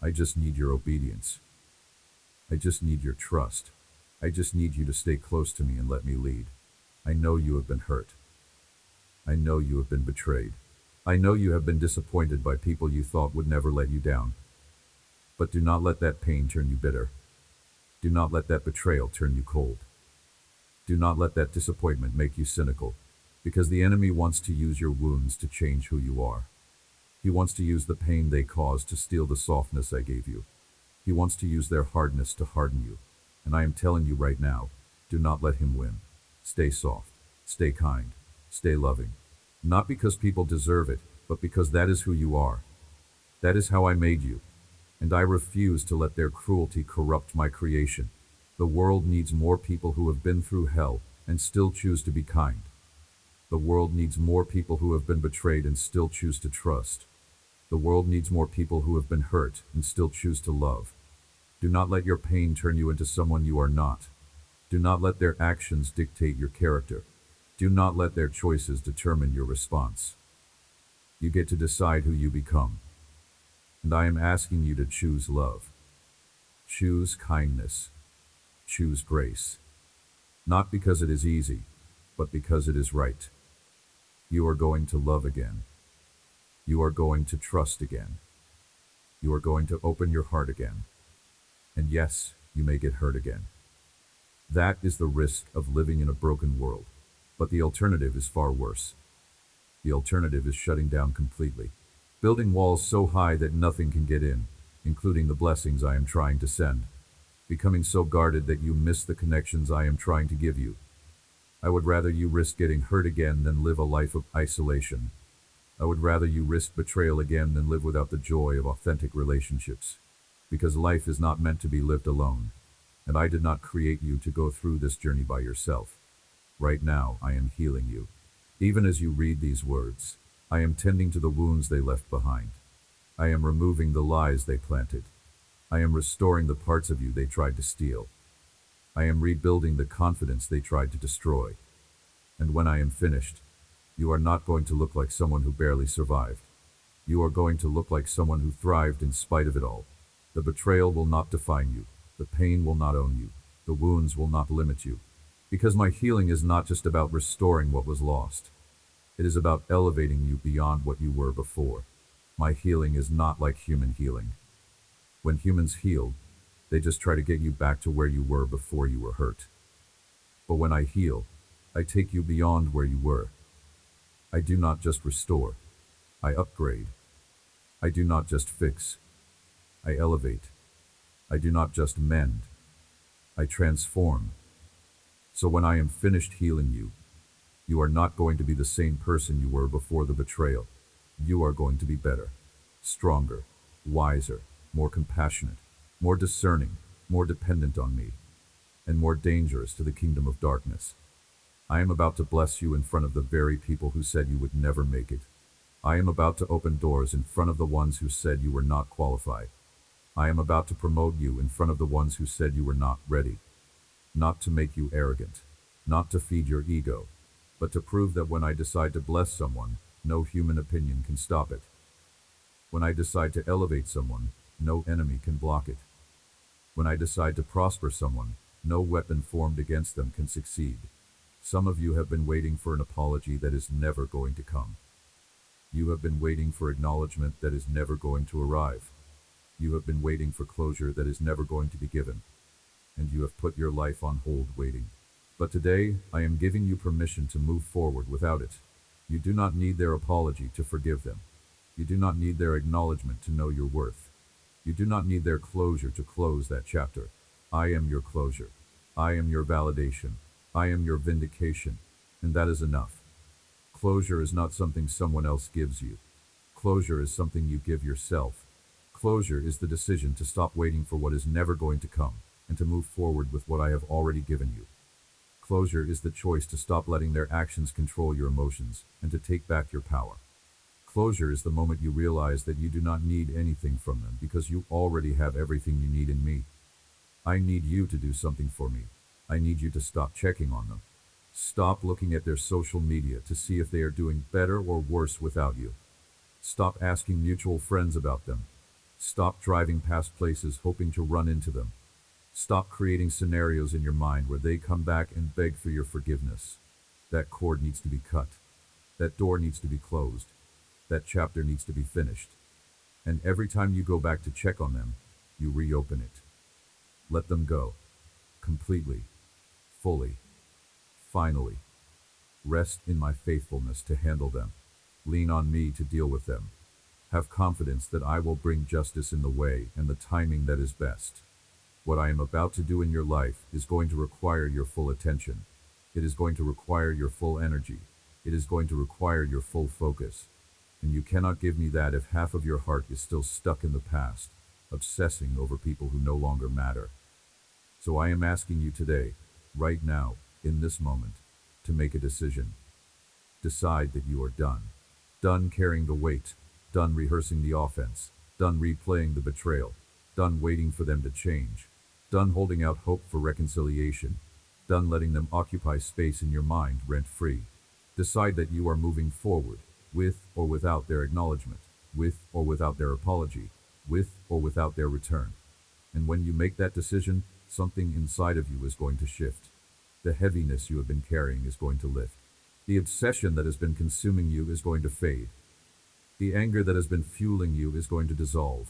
I just need your obedience. I just need your trust. I just need you to stay close to me and let me lead. I know you have been hurt. I know you have been betrayed. I know you have been disappointed by people you thought would never let you down. But do not let that pain turn you bitter. Do not let that betrayal turn you cold. Do not let that disappointment make you cynical, because the enemy wants to use your wounds to change who you are. He wants to use the pain they caused to steal the softness I gave you. He wants to use their hardness to harden you. And I am telling you right now, do not let him win. Stay soft, stay kind, stay loving. Not because people deserve it, but because that is who you are. That is how I made you. And I refuse to let their cruelty corrupt my creation. The world needs more people who have been through hell and still choose to be kind. The world needs more people who have been betrayed and still choose to trust. The world needs more people who have been hurt and still choose to love. Do not let your pain turn you into someone you are not. Do not let their actions dictate your character. Do not let their choices determine your response. You get to decide who you become. And I am asking you to choose love. Choose kindness. Choose grace. Not because it is easy, but because it is right. You are going to love again. You are going to trust again. You are going to open your heart again. And yes, you may get hurt again. That is the risk of living in a broken world. But the alternative is far worse. The alternative is shutting down completely. Building walls so high that nothing can get in, including the blessings I am trying to send. Becoming so guarded that you miss the connections I am trying to give you. I would rather you risk getting hurt again than live a life of isolation. I would rather you risk betrayal again than live without the joy of authentic relationships. Because life is not meant to be lived alone. And I did not create you to go through this journey by yourself. Right now, I am healing you. Even as you read these words, I am tending to the wounds they left behind. I am removing the lies they planted. I am restoring the parts of you they tried to steal. I am rebuilding the confidence they tried to destroy. And when I am finished, you are not going to look like someone who barely survived. You are going to look like someone who thrived in spite of it all. The betrayal will not define you. The pain will not own you. The wounds will not limit you. Because my healing is not just about restoring what was lost. It is about elevating you beyond what you were before. My healing is not like human healing. When humans heal, they just try to get you back to where you were before you were hurt. But when I heal, I take you beyond where you were. I do not just restore. I upgrade. I do not just fix. I elevate. I do not just mend. I transform. So when I am finished healing you, you are not going to be the same person you were before the betrayal. You are going to be better, stronger, wiser, more compassionate, more discerning, more dependent on me, and more dangerous to the kingdom of darkness. I am about to bless you in front of the very people who said you would never make it. I am about to open doors in front of the ones who said you were not qualified. I am about to promote you in front of the ones who said you were not ready. Not to make you arrogant, not to feed your ego, but to prove that when I decide to bless someone, no human opinion can stop it. When I decide to elevate someone, no enemy can block it. When I decide to prosper someone, no weapon formed against them can succeed. Some of you have been waiting for an apology that is never going to come. You have been waiting for acknowledgement that is never going to arrive. You have been waiting for closure that is never going to be given. And you have put your life on hold waiting. But today, I am giving you permission to move forward without it. You do not need their apology to forgive them. You do not need their acknowledgement to know your worth. You do not need their closure to close that chapter. I am your closure. I am your validation. I am your vindication. And that is enough. Closure is not something someone else gives you. Closure is something you give yourself. Closure is the decision to stop waiting for what is never going to come and to move forward with what I have already given you. Closure is the choice to stop letting their actions control your emotions and to take back your power. Closure is the moment you realize that you do not need anything from them because you already have everything you need in me. I need you to do something for me. I need you to stop checking on them. Stop looking at their social media to see if they are doing better or worse without you. Stop asking mutual friends about them. Stop driving past places hoping to run into them. Stop creating scenarios in your mind where they come back and beg for your forgiveness. That cord needs to be cut. That door needs to be closed. That chapter needs to be finished. And every time you go back to check on them, you reopen it. Let them go. Completely. Fully. Finally. Rest in my faithfulness to handle them. Lean on me to deal with them. Have confidence that I will bring justice in the way and the timing that is best. What I am about to do in your life is going to require your full attention. It is going to require your full energy. It is going to require your full focus. And you cannot give me that if half of your heart is still stuck in the past, obsessing over people who no longer matter. So I am asking you today, right now, in this moment, to make a decision. Decide that you are done. Done carrying the weight. Done rehearsing the offense. Done replaying the betrayal. Done waiting for them to change. Done holding out hope for reconciliation. Done letting them occupy space in your mind rent-free. Decide that you are moving forward, with or without their acknowledgement, with or without their apology, with or without their return. And when you make that decision, something inside of you is going to shift. The heaviness you have been carrying is going to lift. The obsession that has been consuming you is going to fade. The anger that has been fueling you is going to dissolve.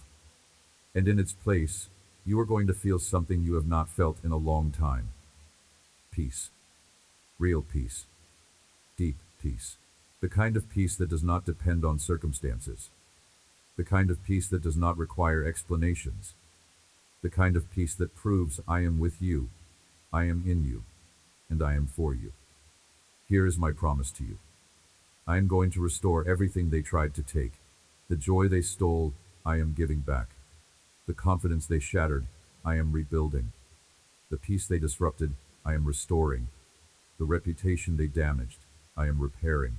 And in its place, you are going to feel something you have not felt in a long time. Peace. Real peace. Deep peace. The kind of peace that does not depend on circumstances. The kind of peace that does not require explanations. The kind of peace that proves I am with you, I am in you, and I am for you. Here is my promise to you. I am going to restore everything they tried to take. The joy they stole, I am giving back. The confidence they shattered, I am rebuilding. The peace they disrupted, I am restoring. The reputation they damaged, I am repairing.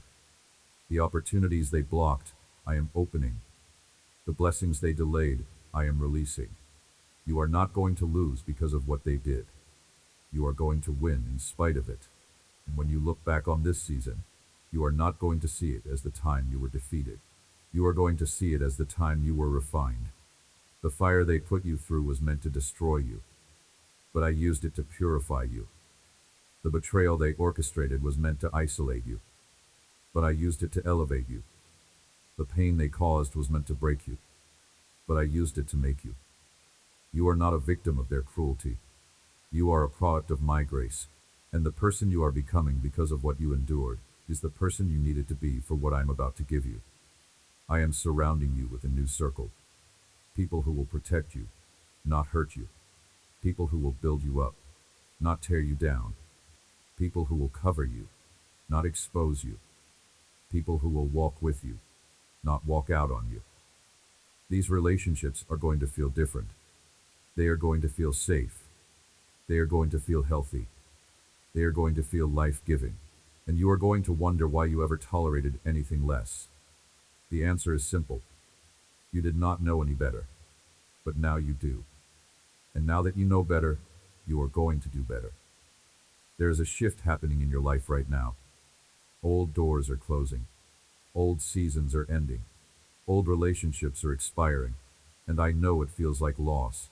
The opportunities they blocked, I am opening. The blessings they delayed, I am releasing. You are not going to lose because of what they did. You are going to win in spite of it. And when you look back on this season, you are not going to see it as the time you were defeated. You are going to see it as the time you were refined. The fire they put you through was meant to destroy you, but I used it to purify you. The betrayal they orchestrated was meant to isolate you, but I used it to elevate you. The pain they caused was meant to break you, but I used it to make you. You are not a victim of their cruelty. You are a product of my grace, and the person you are becoming because of what you endured is the person you needed to be for what I am about to give you. I am surrounding you with a new circle. People who will protect you, not hurt you. People who will build you up, not tear you down. People who will cover you, not expose you. People who will walk with you, not walk out on you. These relationships are going to feel different. They are going to feel safe. They are going to feel healthy. They are going to feel life-giving. And you are going to wonder why you ever tolerated anything less. The answer is simple. You did not know any better, but now you do. And now that you know better, you are going to do better. There is a shift happening in your life right now. Old doors are closing. Old seasons are ending. Old relationships are expiring. And I know it feels like loss.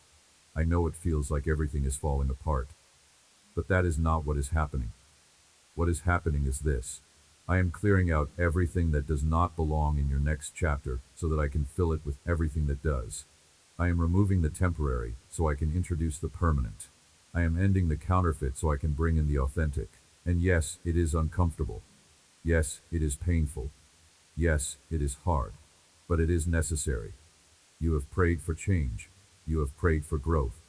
I know it feels like everything is falling apart. But that is not what is happening. What is happening is this. I am clearing out everything that does not belong in your next chapter so that I can fill it with everything that does. I am removing the temporary so I can introduce the permanent. I am ending the counterfeit so I can bring in the authentic. And yes, it is uncomfortable. Yes, it is painful. Yes, it is hard. But it is necessary. You have prayed for change. You have prayed for growth.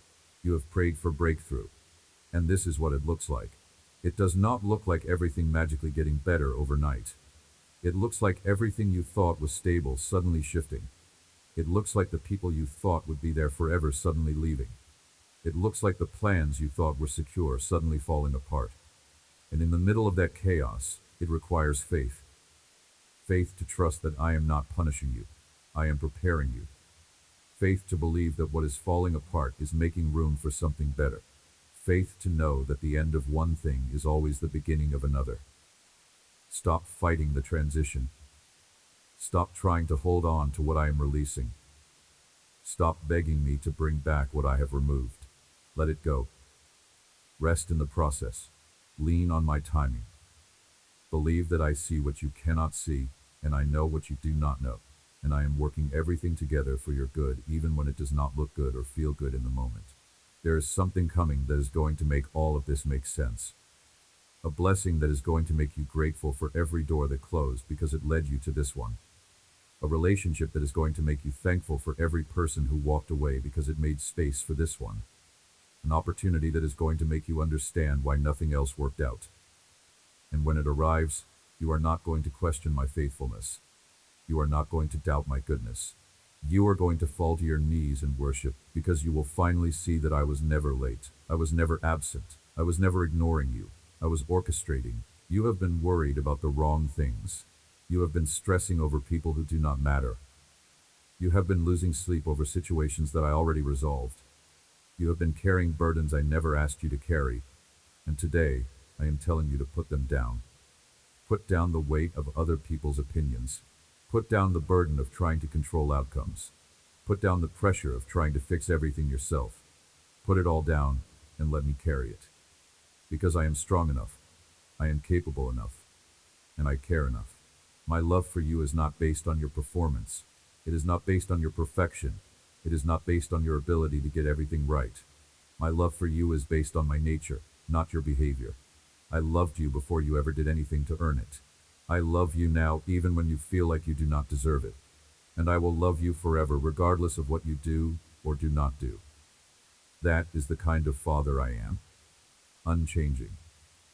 You have prayed for breakthrough. And this is what it looks like. It does not look like everything magically getting better overnight. It looks like everything you thought was stable suddenly shifting. It looks like the people you thought would be there forever suddenly leaving. It looks like the plans you thought were secure suddenly falling apart. And in the middle of that chaos, it requires faith. Faith to trust that I am not punishing you. I am preparing you. Faith to believe that what is falling apart is making room for something better. Faith to know that the end of one thing is always the beginning of another. Stop fighting the transition. Stop trying to hold on to what I am releasing. Stop begging me to bring back what I have removed. Let it go. Rest in the process. Lean on my timing. Believe that I see what you cannot see, and I know what you do not know. And I am working everything together for your good, even when it does not look good or feel good in the moment. There is something coming that is going to make all of this make sense. A blessing that is going to make you grateful for every door that closed because it led you to this one. A relationship that is going to make you thankful for every person who walked away because it made space for this one. An opportunity that is going to make you understand why nothing else worked out. And when it arrives, you are not going to question my faithfulness. You are not going to doubt my goodness. You are going to fall to your knees and worship because you will finally see that I was never late. I was never absent. I was never ignoring you. I was orchestrating. You have been worried about the wrong things. You have been stressing over people who do not matter. You have been losing sleep over situations that I already resolved. You have been carrying burdens I never asked you to carry. And today, I am telling you to put them down. Put down the weight of other people's opinions. Put down the burden of trying to control outcomes. Put down the pressure of trying to fix everything yourself. Put it all down and let me carry it. Because I am strong enough. I am capable enough. And I care enough. My love for you is not based on your performance. It is not based on your perfection. It is not based on your ability to get everything right. My love for you is based on my nature, not your behavior. I loved you before you ever did anything to earn it. I love you now even when you feel like you do not deserve it. And I will love you forever regardless of what you do or do not do. That is the kind of father I am. Unchanging,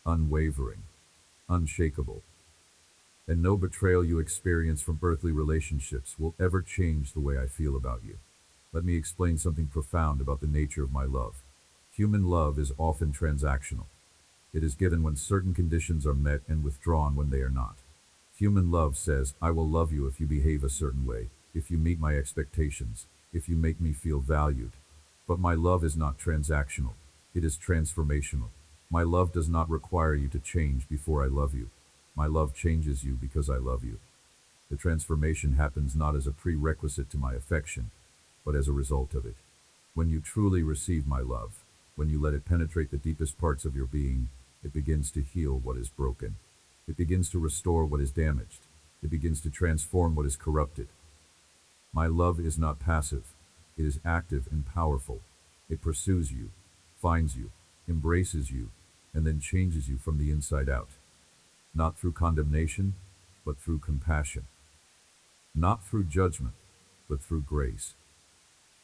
unwavering, unshakable. And no betrayal you experience from earthly relationships will ever change the way I feel about you. Let me explain something profound about the nature of my love. Human love is often transactional. It is given when certain conditions are met and withdrawn when they are not. Human love says, I will love you if you behave a certain way, if you meet my expectations, if you make me feel valued. But my love is not transactional. It is transformational. My love does not require you to change before I love you. My love changes you because I love you. The transformation happens not as a prerequisite to my affection, but as a result of it. When you truly receive my love, when you let it penetrate the deepest parts of your being, it begins to heal what is broken. It begins to restore what is damaged. It begins to transform what is corrupted. My love is not passive. It is active and powerful. It pursues you, finds you, embraces you, and then changes you from the inside out. Not through condemnation, but through compassion. Not through judgment, but through grace.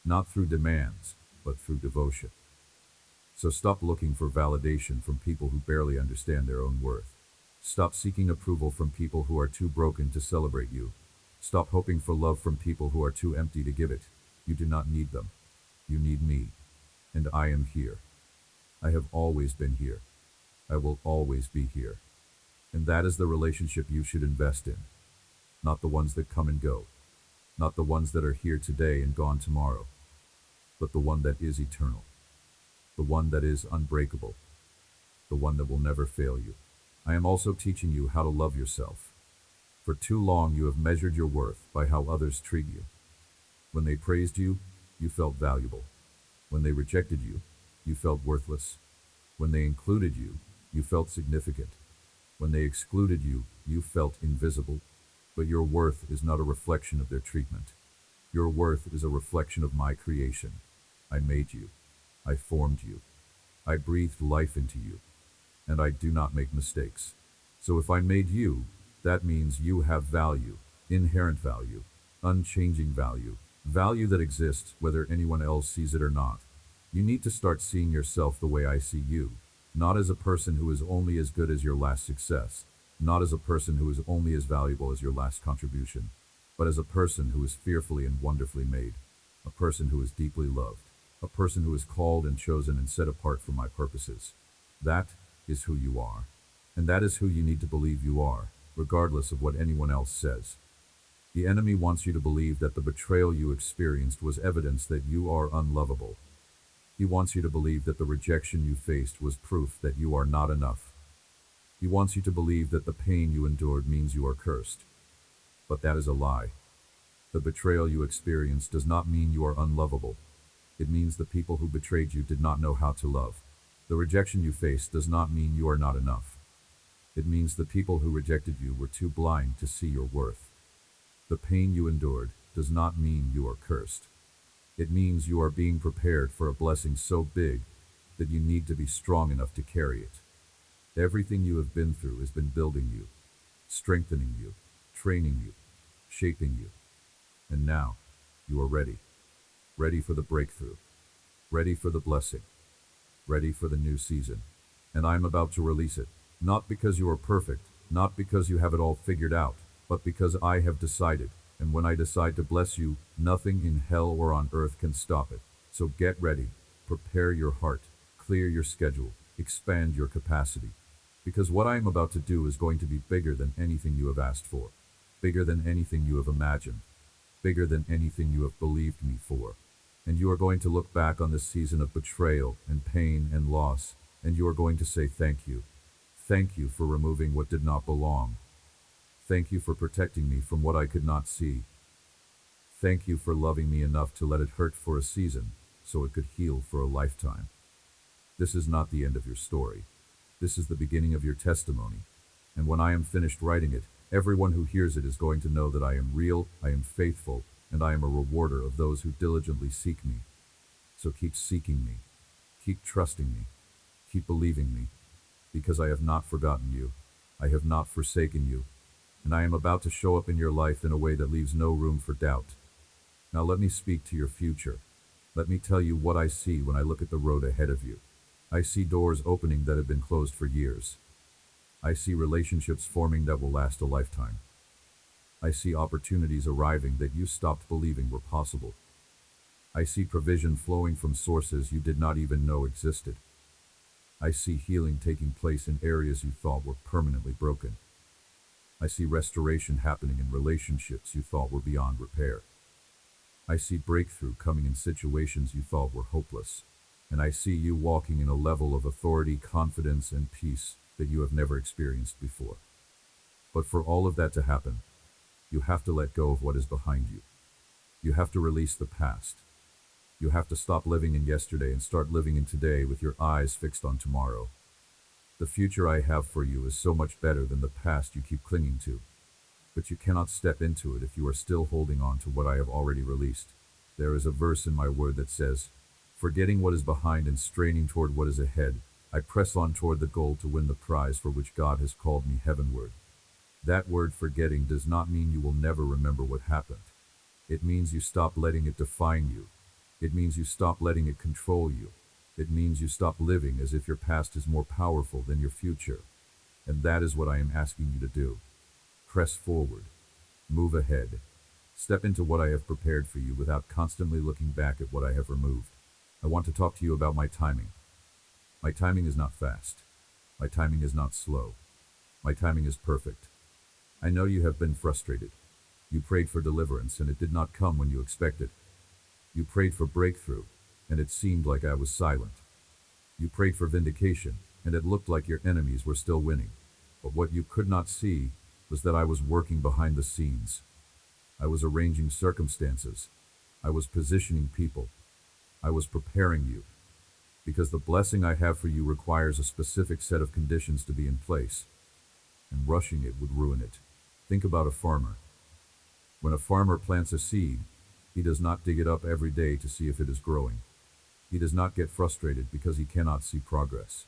Not through demands, but through devotion. So stop looking for validation from people who barely understand their own worth. Stop seeking approval from people who are too broken to celebrate you. Stop hoping for love from people who are too empty to give it. You do not need them. You need me. And I am here. I have always been here. I will always be here. And that is the relationship you should invest in. Not the ones that come and go. Not the ones that are here today and gone tomorrow. But the one that is eternal. The one that is unbreakable. The one that will never fail you. I am also teaching you how to love yourself. For too long you have measured your worth by how others treat you. When they praised you, you felt valuable. When they rejected you, you felt worthless. When they included you, you felt significant. When they excluded you, you felt invisible. But your worth is not a reflection of their treatment. Your worth is a reflection of my creation. I made you. I formed you. I breathed life into you, and I do not make mistakes. So if I made you, that means you have value, inherent value, unchanging value, value that exists whether anyone else sees it or not. You need to start seeing yourself the way I see you, not as a person who is only as good as your last success, not as a person who is only as valuable as your last contribution, but as a person who is fearfully and wonderfully made, a person who is deeply loved, a person who is called and chosen and set apart for my purposes. That is who you are, and that is who you need to believe you are, regardless of what anyone else says. The enemy wants you to believe that the betrayal you experienced was evidence that you are unlovable. He wants you to believe that the rejection you faced was proof that you are not enough. He wants you to believe that the pain you endured means you are cursed. But that is a lie. The betrayal you experienced does not mean you are unlovable. It means the people who betrayed you did not know how to love. The rejection you faced does not mean you are not enough. It means the people who rejected you were too blind to see your worth. The pain you endured does not mean you are cursed. It means you are being prepared for a blessing so big that you need to be strong enough to carry it. Everything you have been through has been building you, strengthening you, training you, shaping you. And now, you are ready. Ready for the breakthrough. Ready for the blessing. Ready for the new season. And I am about to release it. Not because you are perfect, not because you have it all figured out, but because I have decided. And when I decide to bless you, nothing in hell or on earth can stop it. So get ready. Prepare your heart. Clear your schedule. Expand your capacity. Because what I am about to do is going to be bigger than anything you have asked for. Bigger than anything you have imagined. Bigger than anything you have believed me for. And you are going to look back on this season of betrayal and pain and loss, and you are going to say thank you. Thank you for removing what did not belong. Thank you for protecting me from what I could not see. Thank you for loving me enough to let it hurt for a season, so it could heal for a lifetime. This is not the end of your story. This is the beginning of your testimony. And when I am finished writing it, everyone who hears it is going to know that I am real, I am faithful, and I am a rewarder of those who diligently seek me. So keep seeking me. Keep trusting me. Keep believing me. Because I have not forgotten you. I have not forsaken you. And I am about to show up in your life in a way that leaves no room for doubt. Now let me speak to your future. Let me tell you what I see when I look at the road ahead of you. I see doors opening that have been closed for years. I see relationships forming that will last a lifetime. I see opportunities arriving that you stopped believing were possible. I see provision flowing from sources you did not even know existed. I see healing taking place in areas you thought were permanently broken. I see restoration happening in relationships you thought were beyond repair. I see breakthrough coming in situations you thought were hopeless. And I see you walking in a level of authority, confidence, and peace that you have never experienced before. But for all of that to happen, you have to let go of what is behind you. You have to release the past. You have to stop living in yesterday and start living in today with your eyes fixed on tomorrow. The future I have for you is so much better than the past you keep clinging to. But you cannot step into it if you are still holding on to what I have already released. There is a verse in my word that says, "Forgetting what is behind and straining toward what is ahead, I press on toward the goal to win the prize for which God has called me heavenward." That word forgetting does not mean you will never remember what happened. It means you stop letting it define you. It means you stop letting it control you. It means you stop living as if your past is more powerful than your future. And that is what I am asking you to do. Press forward. Move ahead. Step into what I have prepared for you without constantly looking back at what I have removed. I want to talk to you about my timing. My timing is not fast. My timing is not slow. My timing is perfect. I know you have been frustrated. You prayed for deliverance and it did not come when you expected. You prayed for breakthrough and it seemed like I was silent. You prayed for vindication and it looked like your enemies were still winning. But what you could not see was that I was working behind the scenes. I was arranging circumstances. I was positioning people. I was preparing you. Because the blessing I have for you requires a specific set of conditions to be in place. And rushing it would ruin it. Think about a farmer. When a farmer plants a seed, he does not dig it up every day to see if it is growing. He does not get frustrated because he cannot see progress.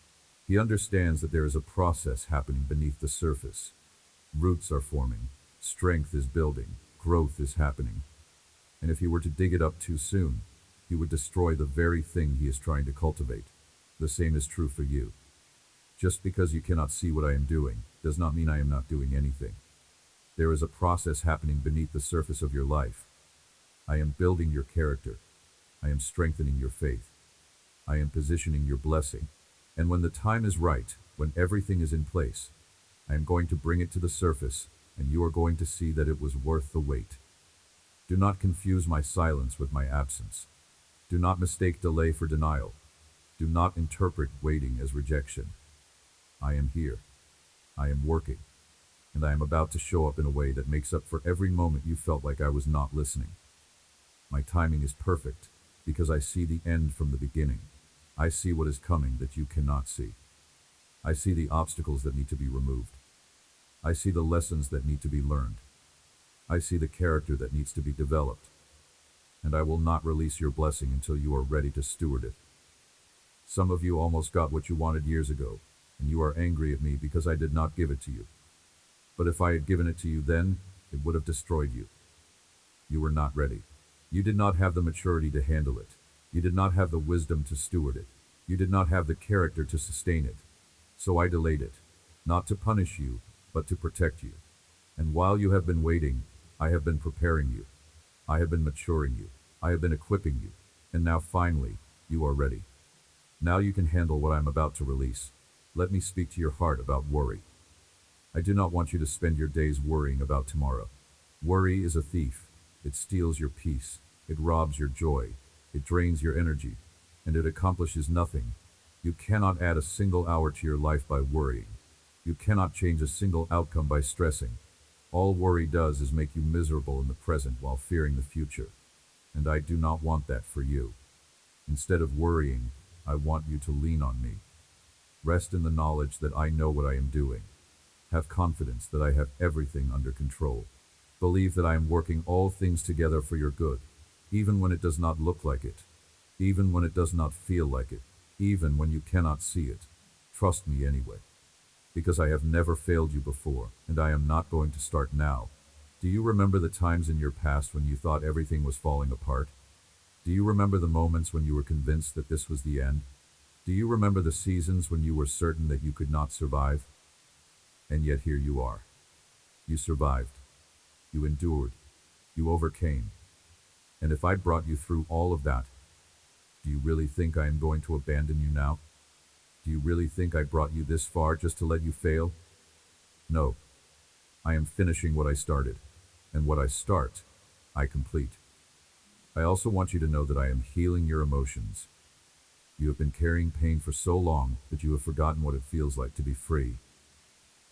He understands that there is a process happening beneath the surface. Roots are forming, strength is building, growth is happening. And if he were to dig it up too soon, he would destroy the very thing he is trying to cultivate. The same is true for you. Just because you cannot see what I am doing, does not mean I am not doing anything. There is a process happening beneath the surface of your life. I am building your character. I am strengthening your faith. I am positioning your blessing. And when the time is right, when everything is in place, I am going to bring it to the surface, and you are going to see that it was worth the wait. Do not confuse my silence with my absence. Do not mistake delay for denial. Do not interpret waiting as rejection. I am here. I am working. And I am about to show up in a way that makes up for every moment you felt like I was not listening. My timing is perfect, because I see the end from the beginning. I see what is coming that you cannot see. I see the obstacles that need to be removed. I see the lessons that need to be learned. I see the character that needs to be developed. And I will not release your blessing until you are ready to steward it. Some of you almost got what you wanted years ago, and you are angry at me because I did not give it to you. But if I had given it to you then, it would have destroyed you. You were not ready. You did not have the maturity to handle it. You did not have the wisdom to steward it. You did not have the character to sustain it. So I delayed it, not to punish you, but to protect you. And while you have been waiting, I have been preparing you. I have been maturing you. I have been equipping you. And now finally, you are ready. Now you can handle what I am about to release. Let me speak to your heart about worry. I do not want you to spend your days worrying about tomorrow. Worry is a thief. It steals your peace. It robs your joy. It drains your energy. And it accomplishes nothing. You cannot add a single hour to your life by worrying. You cannot change a single outcome by stressing. All worry does is make you miserable in the present while fearing the future. And I do not want that for you. Instead of worrying, I want you to lean on me. Rest in the knowledge that I know what I am doing. Have confidence that I have everything under control. Believe that I am working all things together for your good, even when it does not look like it, even when it does not feel like it, even when you cannot see it. Trust me anyway, because I have never failed you before, and I am not going to start now. Do you remember the times in your past when you thought everything was falling apart? Do you remember the moments when you were convinced that this was the end? Do you remember the seasons when you were certain that you could not survive? And yet here you are. You survived. You endured. You overcame. And if I brought you through all of that, do you really think I am going to abandon you now? Do you really think I brought you this far just to let you fail? No. I am finishing what I started. And what I start, I complete. I also want you to know that I am healing your emotions. You have been carrying pain for so long that you have forgotten what it feels like to be free.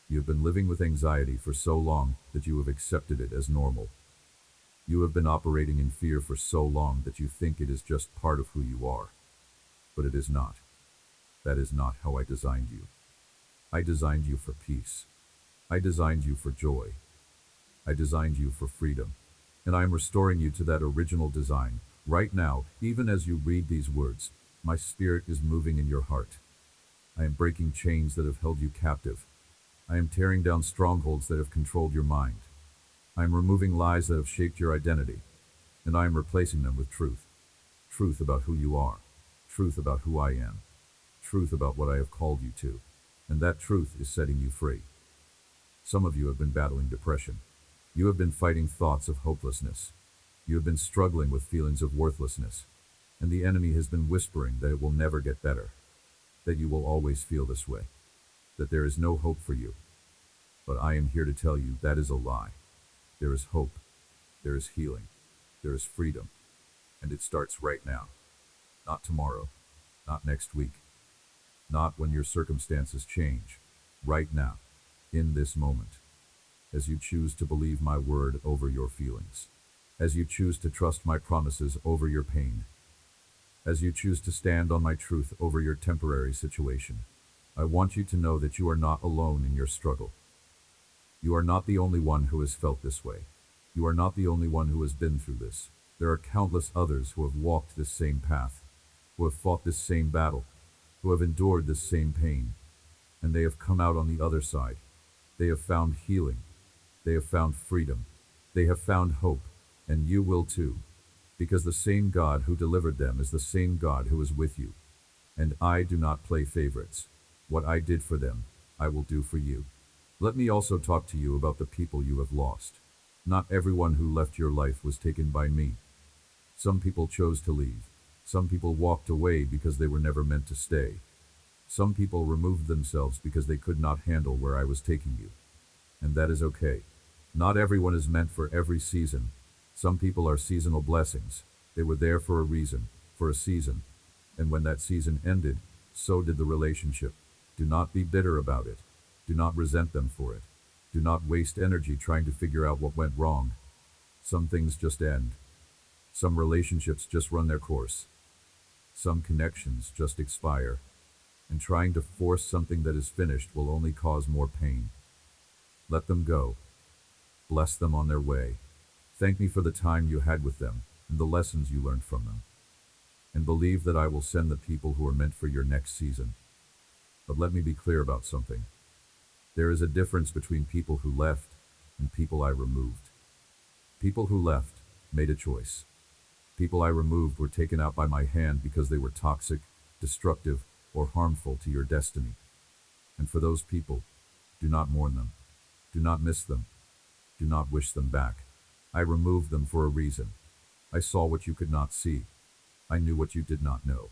You have been living with anxiety for so long that you have accepted it as normal. You have been operating in fear for so long that you think it is just part of who you are. But it is not. That is not how I designed you. I designed you for peace. I designed you for joy. I designed you for freedom. And I am restoring you to that original design. Right now, even as you read these words, my spirit is moving in your heart. I am breaking chains that have held you captive. I am tearing down strongholds that have controlled your mind. I am removing lies that have shaped your identity, and I am replacing them with truth. Truth about who you are. Truth about who I am. Truth about what I have called you to. And that truth is setting you free. Some of you have been battling depression. You have been fighting thoughts of hopelessness. You have been struggling with feelings of worthlessness. And the enemy has been whispering that it will never get better. That you will always feel this way. That there is no hope for you. But I am here to tell you that is a lie. There is hope. There is healing. There is freedom. And it starts right now. Not tomorrow. Not next week. Not when your circumstances change. Right now. In this moment. As you choose to believe my word over your feelings. As you choose to trust my promises over your pain. As you choose to stand on my truth over your temporary situation. I want you to know that you are not alone in your struggle. You are not the only one who has felt this way. You are not the only one who has been through this. There are countless others who have walked this same path. who have fought this same battle, who have endured this same pain, and they have come out on the other side. They have found healing. They have found freedom. They have found hope, and you will too, because the same God who delivered them is the same God who is with you. And I do not play favorites. What I did for them, I will do for you. Let me also talk to you about the people you have lost. Not everyone who left your life was taken by me. Some people chose to leave. Some people walked away because they were never meant to stay. Some people removed themselves because they could not handle where I was taking you. And that is okay. Not everyone is meant for every season. Some people are seasonal blessings. They were there for a reason, for a season. And when that season ended, so did the relationship. Do not be bitter about it. Do not resent them for it. Do not waste energy trying to figure out what went wrong. Some things just end. Some relationships just run their course. Some connections just expire. And trying to force something that is finished will only cause more pain. Let them go. Bless them on their way. Thank me for the time you had with them and the lessons you learned from them. And believe that I will send the people who are meant for your next season. But let me be clear about something. There is a difference between people who left and people I removed. People who left made a choice. People I removed were taken out by my hand because they were toxic, destructive, or harmful to your destiny. And for those people, do not mourn them. Do not miss them. Do not wish them back. I removed them for a reason. I saw what you could not see. I knew what you did not know.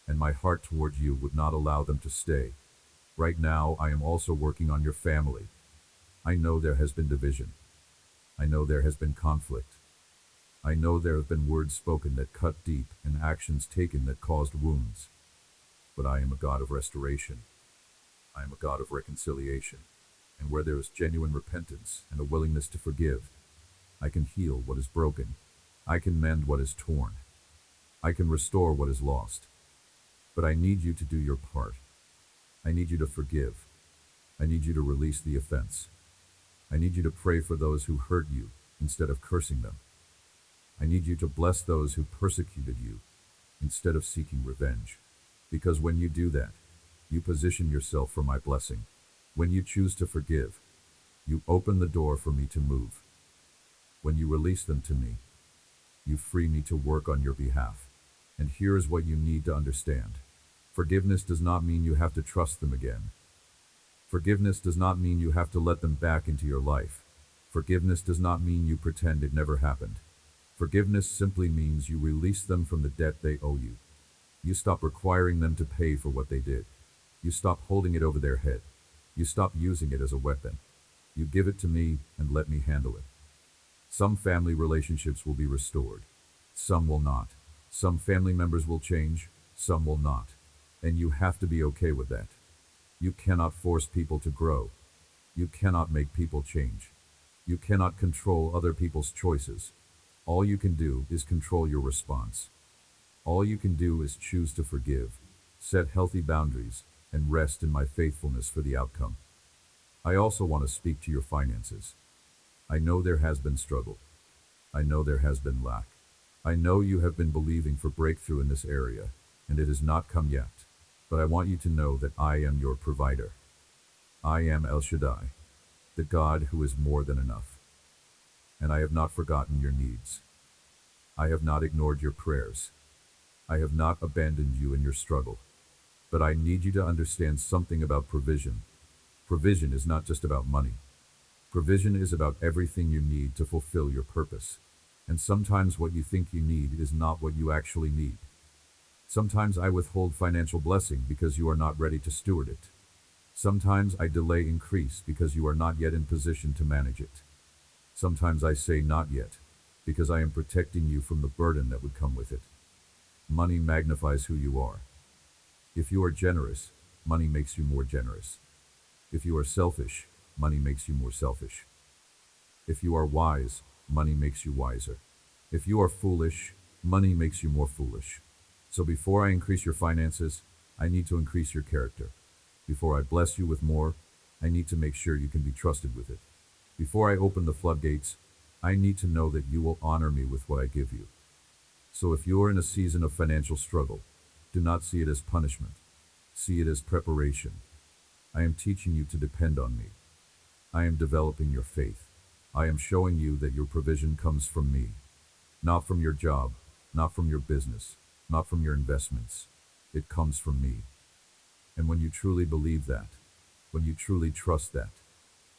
And my heart toward you would not allow them to stay. Right now, I am also working on your family. I know there has been division. I know there has been conflict. I know there have been words spoken that cut deep and actions taken that caused wounds. But I am a God of restoration. I am a God of reconciliation. And where there is genuine repentance and a willingness to forgive, I can heal what is broken. I can mend what is torn. I can restore what is lost. But I need you to do your part. I need you to forgive. I need you to release the offense. I need you to pray for those who hurt you instead of cursing them. I need you to bless those who persecuted you instead of seeking revenge. Because when you do that, you position yourself for my blessing. When you choose to forgive, you open the door for me to move. When you release them to me, you free me to work on your behalf. And here is what you need to understand. Forgiveness does not mean you have to trust them again. Forgiveness does not mean you have to let them back into your life. Forgiveness does not mean you pretend it never happened. Forgiveness simply means you release them from the debt they owe you. You stop requiring them to pay for what they did. You stop holding it over their head. You stop using it as a weapon. You give it to me and let me handle it. Some family relationships will be restored. Some will not. Some family members will change. Some will not. And you have to be okay with that. You cannot force people to grow. You cannot make people change. You cannot control other people's choices. All you can do is control your response. All you can do is choose to forgive, set healthy boundaries, and rest in my faithfulness for the outcome. I also want to speak to your finances. I know there has been struggle. I know there has been lack. I know you have been believing for breakthrough in this area, and it has not come yet. But I want you to know that I am your provider. I am El Shaddai, the God who is more than enough. And I have not forgotten your needs. I have not ignored your prayers. I have not abandoned you in your struggle. But I need you to understand something about provision. Provision is not just about money. Provision is about everything you need to fulfill your purpose. And sometimes what you think you need is not what you actually need. Sometimes I withhold financial blessing because you are not ready to steward it. Sometimes I delay increase because you are not yet in position to manage it. Sometimes I say not yet because I am protecting you from the burden that would come with it. Money magnifies who you are. If you are generous, money makes you more generous. If you are selfish, money makes you more selfish. If you are wise, money makes you wiser. If you are foolish, money makes you more foolish. So before I increase your finances, I need to increase your character. Before I bless you with more, I need to make sure you can be trusted with it. Before I open the floodgates, I need to know that you will honor me with what I give you. So if you are in a season of financial struggle, Do not see it as punishment. See it as preparation. I am teaching you to depend on me. I am developing your faith. I am showing you that your provision comes from me, not from your job, not from your business, not from your investments. It comes from me. And when you truly believe that, when you truly trust that,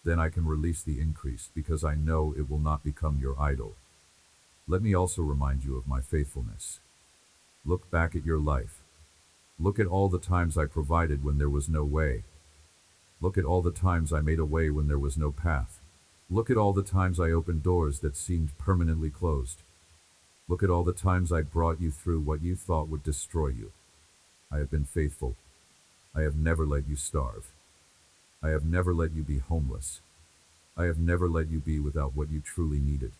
then I can release the increase because I know it will not become your idol. Let me also remind you of my faithfulness. Look back at your life. Look at all the times I provided when there was no way. Look at all the times I made a way when there was no path. Look at all the times I opened doors that seemed permanently closed. Look at all the times I brought you through what you thought would destroy you. I have been faithful. I have never let you starve. I have never let you be homeless. I have never let you be without what you truly needed.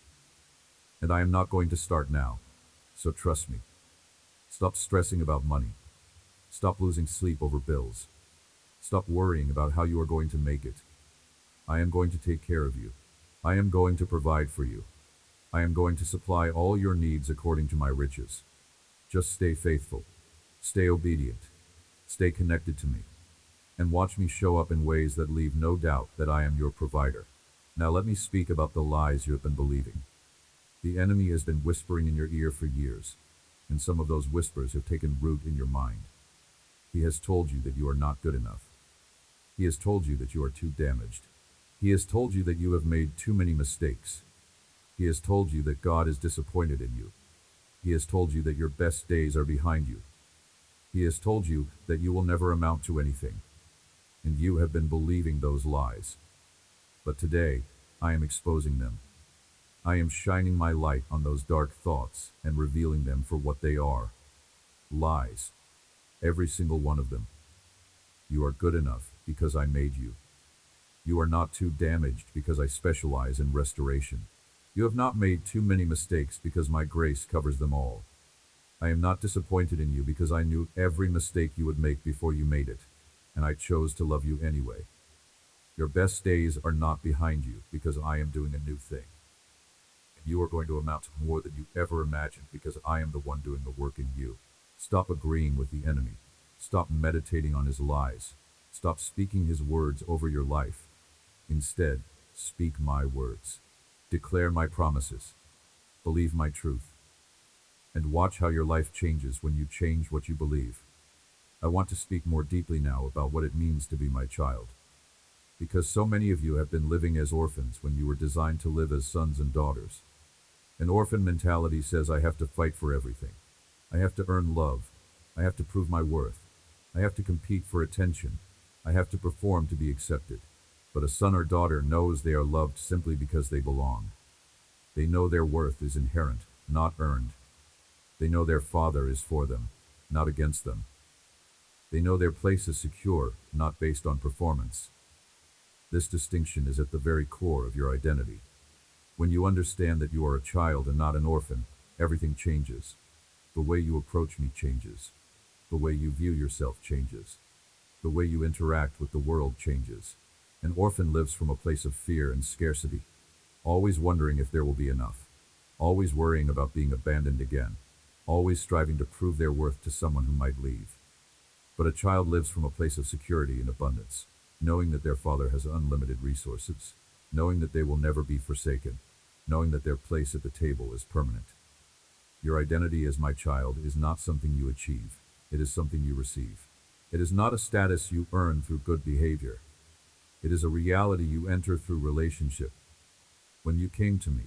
And I am not going to start now, so trust me. Stop stressing about money. Stop losing sleep over bills. Stop worrying about how you are going to make it. I am going to take care of you. I am going to provide for you. I am going to supply all your needs according to my riches. Just stay faithful. Stay obedient. Stay connected to me. And watch me show up in ways that leave no doubt that I am your provider. Now let me speak about the lies you have been believing. The enemy has been whispering in your ear for years, and some of those whispers have taken root in your mind. He has told you that you are not good enough. He has told you that you are too damaged. He has told you that you have made too many mistakes. He has told you that God is disappointed in you. He has told you that your best days are behind you. He has told you that you will never amount to anything. And you have been believing those lies. But today, I am exposing them. I am shining my light on those dark thoughts and revealing them for what they are. Lies. Every single one of them. You are good enough because I made you. You are not too damaged because I specialize in restoration. You have not made too many mistakes because my grace covers them all. I am not disappointed in you because I knew every mistake you would make before you made it, and I chose to love you anyway. Your best days are not behind you because I am doing a new thing. You are going to amount to more than you ever imagined because I am the one doing the work in you. Stop agreeing with the enemy. Stop meditating on his lies. Stop speaking his words over your life. Instead, speak my words. Declare my promises. Believe my truth. And watch how your life changes when you change what you believe. I want to speak more deeply now about what it means to be my child. Because so many of you have been living as orphans when you were designed to live as sons and daughters. An orphan mentality says I have to fight for everything. I have to earn love. I have to prove my worth. I have to compete for attention. I have to perform to be accepted. But a son or daughter knows they are loved simply because they belong. They know their worth is inherent, not earned. They know their father is for them, not against them. They know their place is secure, not based on performance. This distinction is at the very core of your identity. When you understand that you are a child and not an orphan, everything changes. The way you approach me changes. The way you view yourself changes. The way you interact with the world changes. An orphan lives from a place of fear and scarcity, always wondering if there will be enough, always worrying about being abandoned again, always striving to prove their worth to someone who might leave. But a child lives from a place of security and abundance, knowing that their father has unlimited resources, knowing that they will never be forsaken, knowing that their place at the table is permanent. Your identity as my child is not something you achieve, it is something you receive. It is not a status you earn through good behavior. It is a reality you enter through relationship. When you came to me,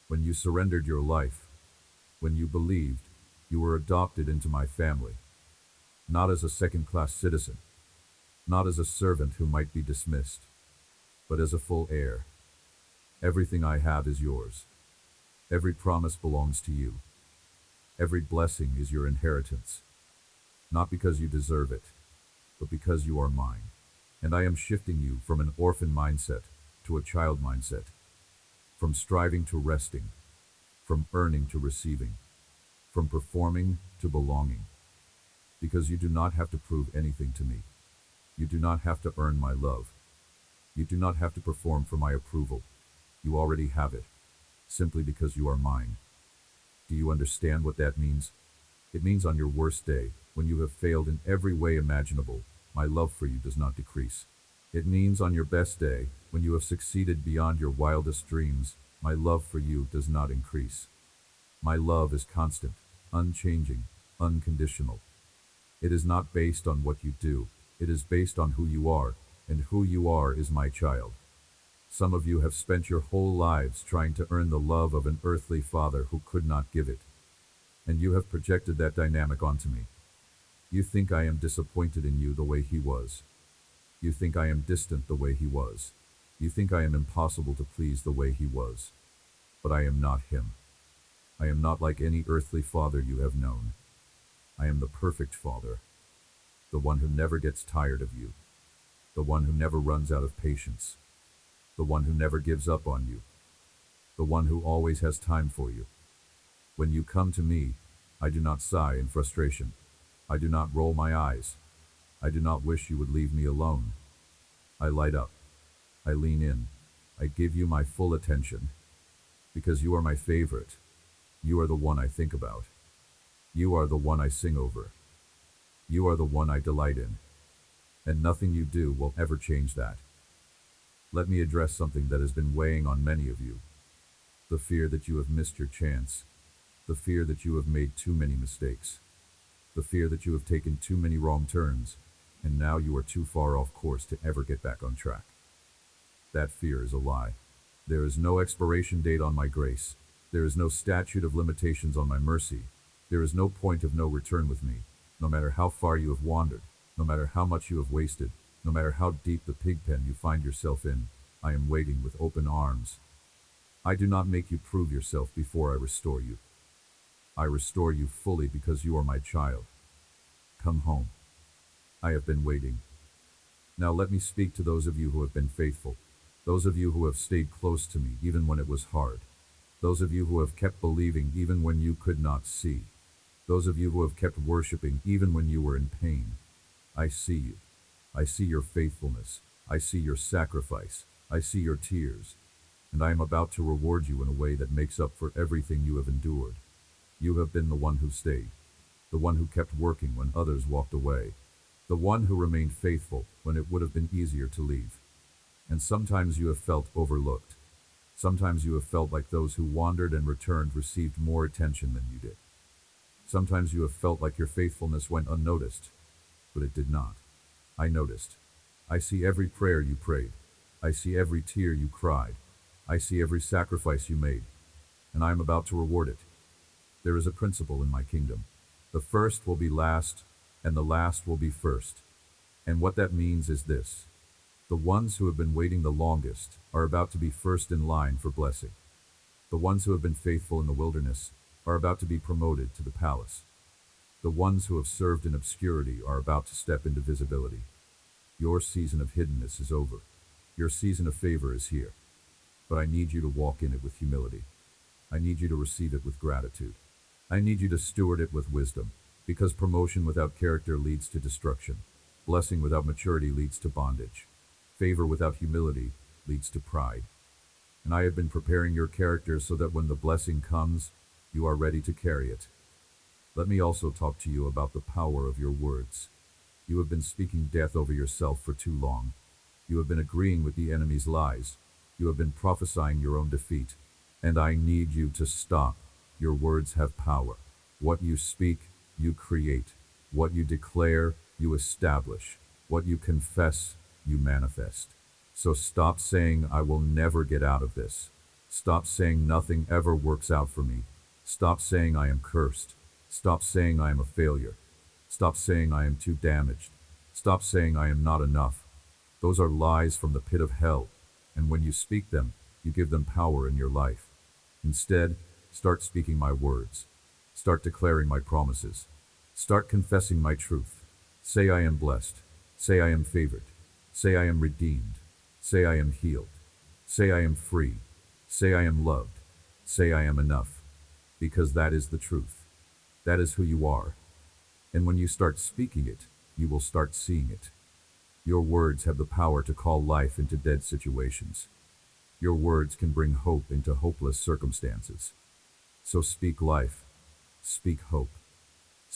when you surrendered your life, when you believed, you were adopted into my family. Not as a second-class citizen, not as a servant who might be dismissed, but as a full heir. Everything I have is yours. Every promise belongs to you. Every blessing is your inheritance. Not because you deserve it, but because you are mine. And I am shifting you from an orphan mindset to a child mindset, from striving to resting, from earning to receiving, from performing to belonging. Because you do not have to prove anything to me. You do not have to earn my love. You do not have to perform for my approval. You already have it, simply because you are mine. Do you understand what that means? It means on your worst day, when you have failed in every way imaginable, my love for you does not decrease. It means on your best day, when you have succeeded beyond your wildest dreams, my love for you does not increase. My love is constant, unchanging, unconditional. It is not based on what you do, it is based on who you are, and who you are is my child. Some of you have spent your whole lives trying to earn the love of an earthly father who could not give it. And you have projected that dynamic onto me. You think I am disappointed in you the way he was. You think I am distant the way he was. You think I am impossible to please the way he was. But I am not him. I am not like any earthly father you have known. I am the perfect father. The one who never gets tired of you. The one who never runs out of patience. The one who never gives up on you. The one who always has time for you. When you come to me, I do not sigh in frustration. I do not roll my eyes. I do not wish you would leave me alone. I light up. I lean in. I give you my full attention. Because you are my favorite. You are the one I think about. You are the one I sing over. You are the one I delight in. And nothing you do will ever change that. Let me address something that has been weighing on many of you. The fear that you have missed your chance. The fear that you have made too many mistakes. The fear that you have taken too many wrong turns, and now you are too far off course to ever get back on track. That fear is a lie. There is no expiration date on my grace. There is no statute of limitations on my mercy. There is no point of no return with me, no matter how far you have wandered, no matter how much you have wasted, no matter how deep the pig pen you find yourself in. I am waiting with open arms. I do not make you prove yourself before I restore you. I restore you fully because you are my child. Come home. I have been waiting. Now let me speak to those of you who have been faithful, those of you who have stayed close to me even when it was hard, those of you who have kept believing even when you could not see, those of you who have kept worshiping even when you were in pain. I see you. I see your faithfulness. I see your sacrifice. I see your tears. And I am about to reward you in a way that makes up for everything you have endured. You have been the one who stayed, the one who kept working when others walked away, the one who remained faithful when it would have been easier to leave. And sometimes you have felt overlooked. Sometimes you have felt like those who wandered and returned received more attention than you did. Sometimes you have felt like your faithfulness went unnoticed, but it did not. I noticed. I see every prayer you prayed. I see every tear you cried. I see every sacrifice you made, and I am about to reward it. There is a principle in my kingdom. The first will be last, and the last will be first. And what that means is this. The ones who have been waiting the longest are about to be first in line for blessing. The ones who have been faithful in the wilderness are about to be promoted to the palace. The ones who have served in obscurity are about to step into visibility. Your season of hiddenness is over. Your season of favor is here. But I need you to walk in it with humility. I need you to receive it with gratitude. I need you to steward it with wisdom, because promotion without character leads to destruction. Blessing without maturity leads to bondage. Favor without humility leads to pride. And I have been preparing your character so that when the blessing comes, you are ready to carry it. Let me also talk to you about the power of your words. You have been speaking death over yourself for too long. You have been agreeing with the enemy's lies. You have been prophesying your own defeat. And I need you to stop. Your words have power. What you speak, you create. What you declare, you establish. What you confess, you manifest. So stop saying, I will never get out of this. Stop saying nothing ever works out for me. Stop saying I am cursed. Stop saying I am a failure. Stop saying I am too damaged. Stop saying I am not enough. Those are lies from the pit of hell, and when you speak them, you give them power in your life. Instead, start speaking my words. Start declaring my promises. Start confessing my truth. Say I am blessed. Say I am favored. Say I am redeemed. Say I am healed. Say I am free. Say I am loved. Say I am enough. Because that is the truth. That is who you are. And when you start speaking it, you will start seeing it. Your words have the power to call life into dead situations. Your words can bring hope into hopeless circumstances. So speak life. Speak hope.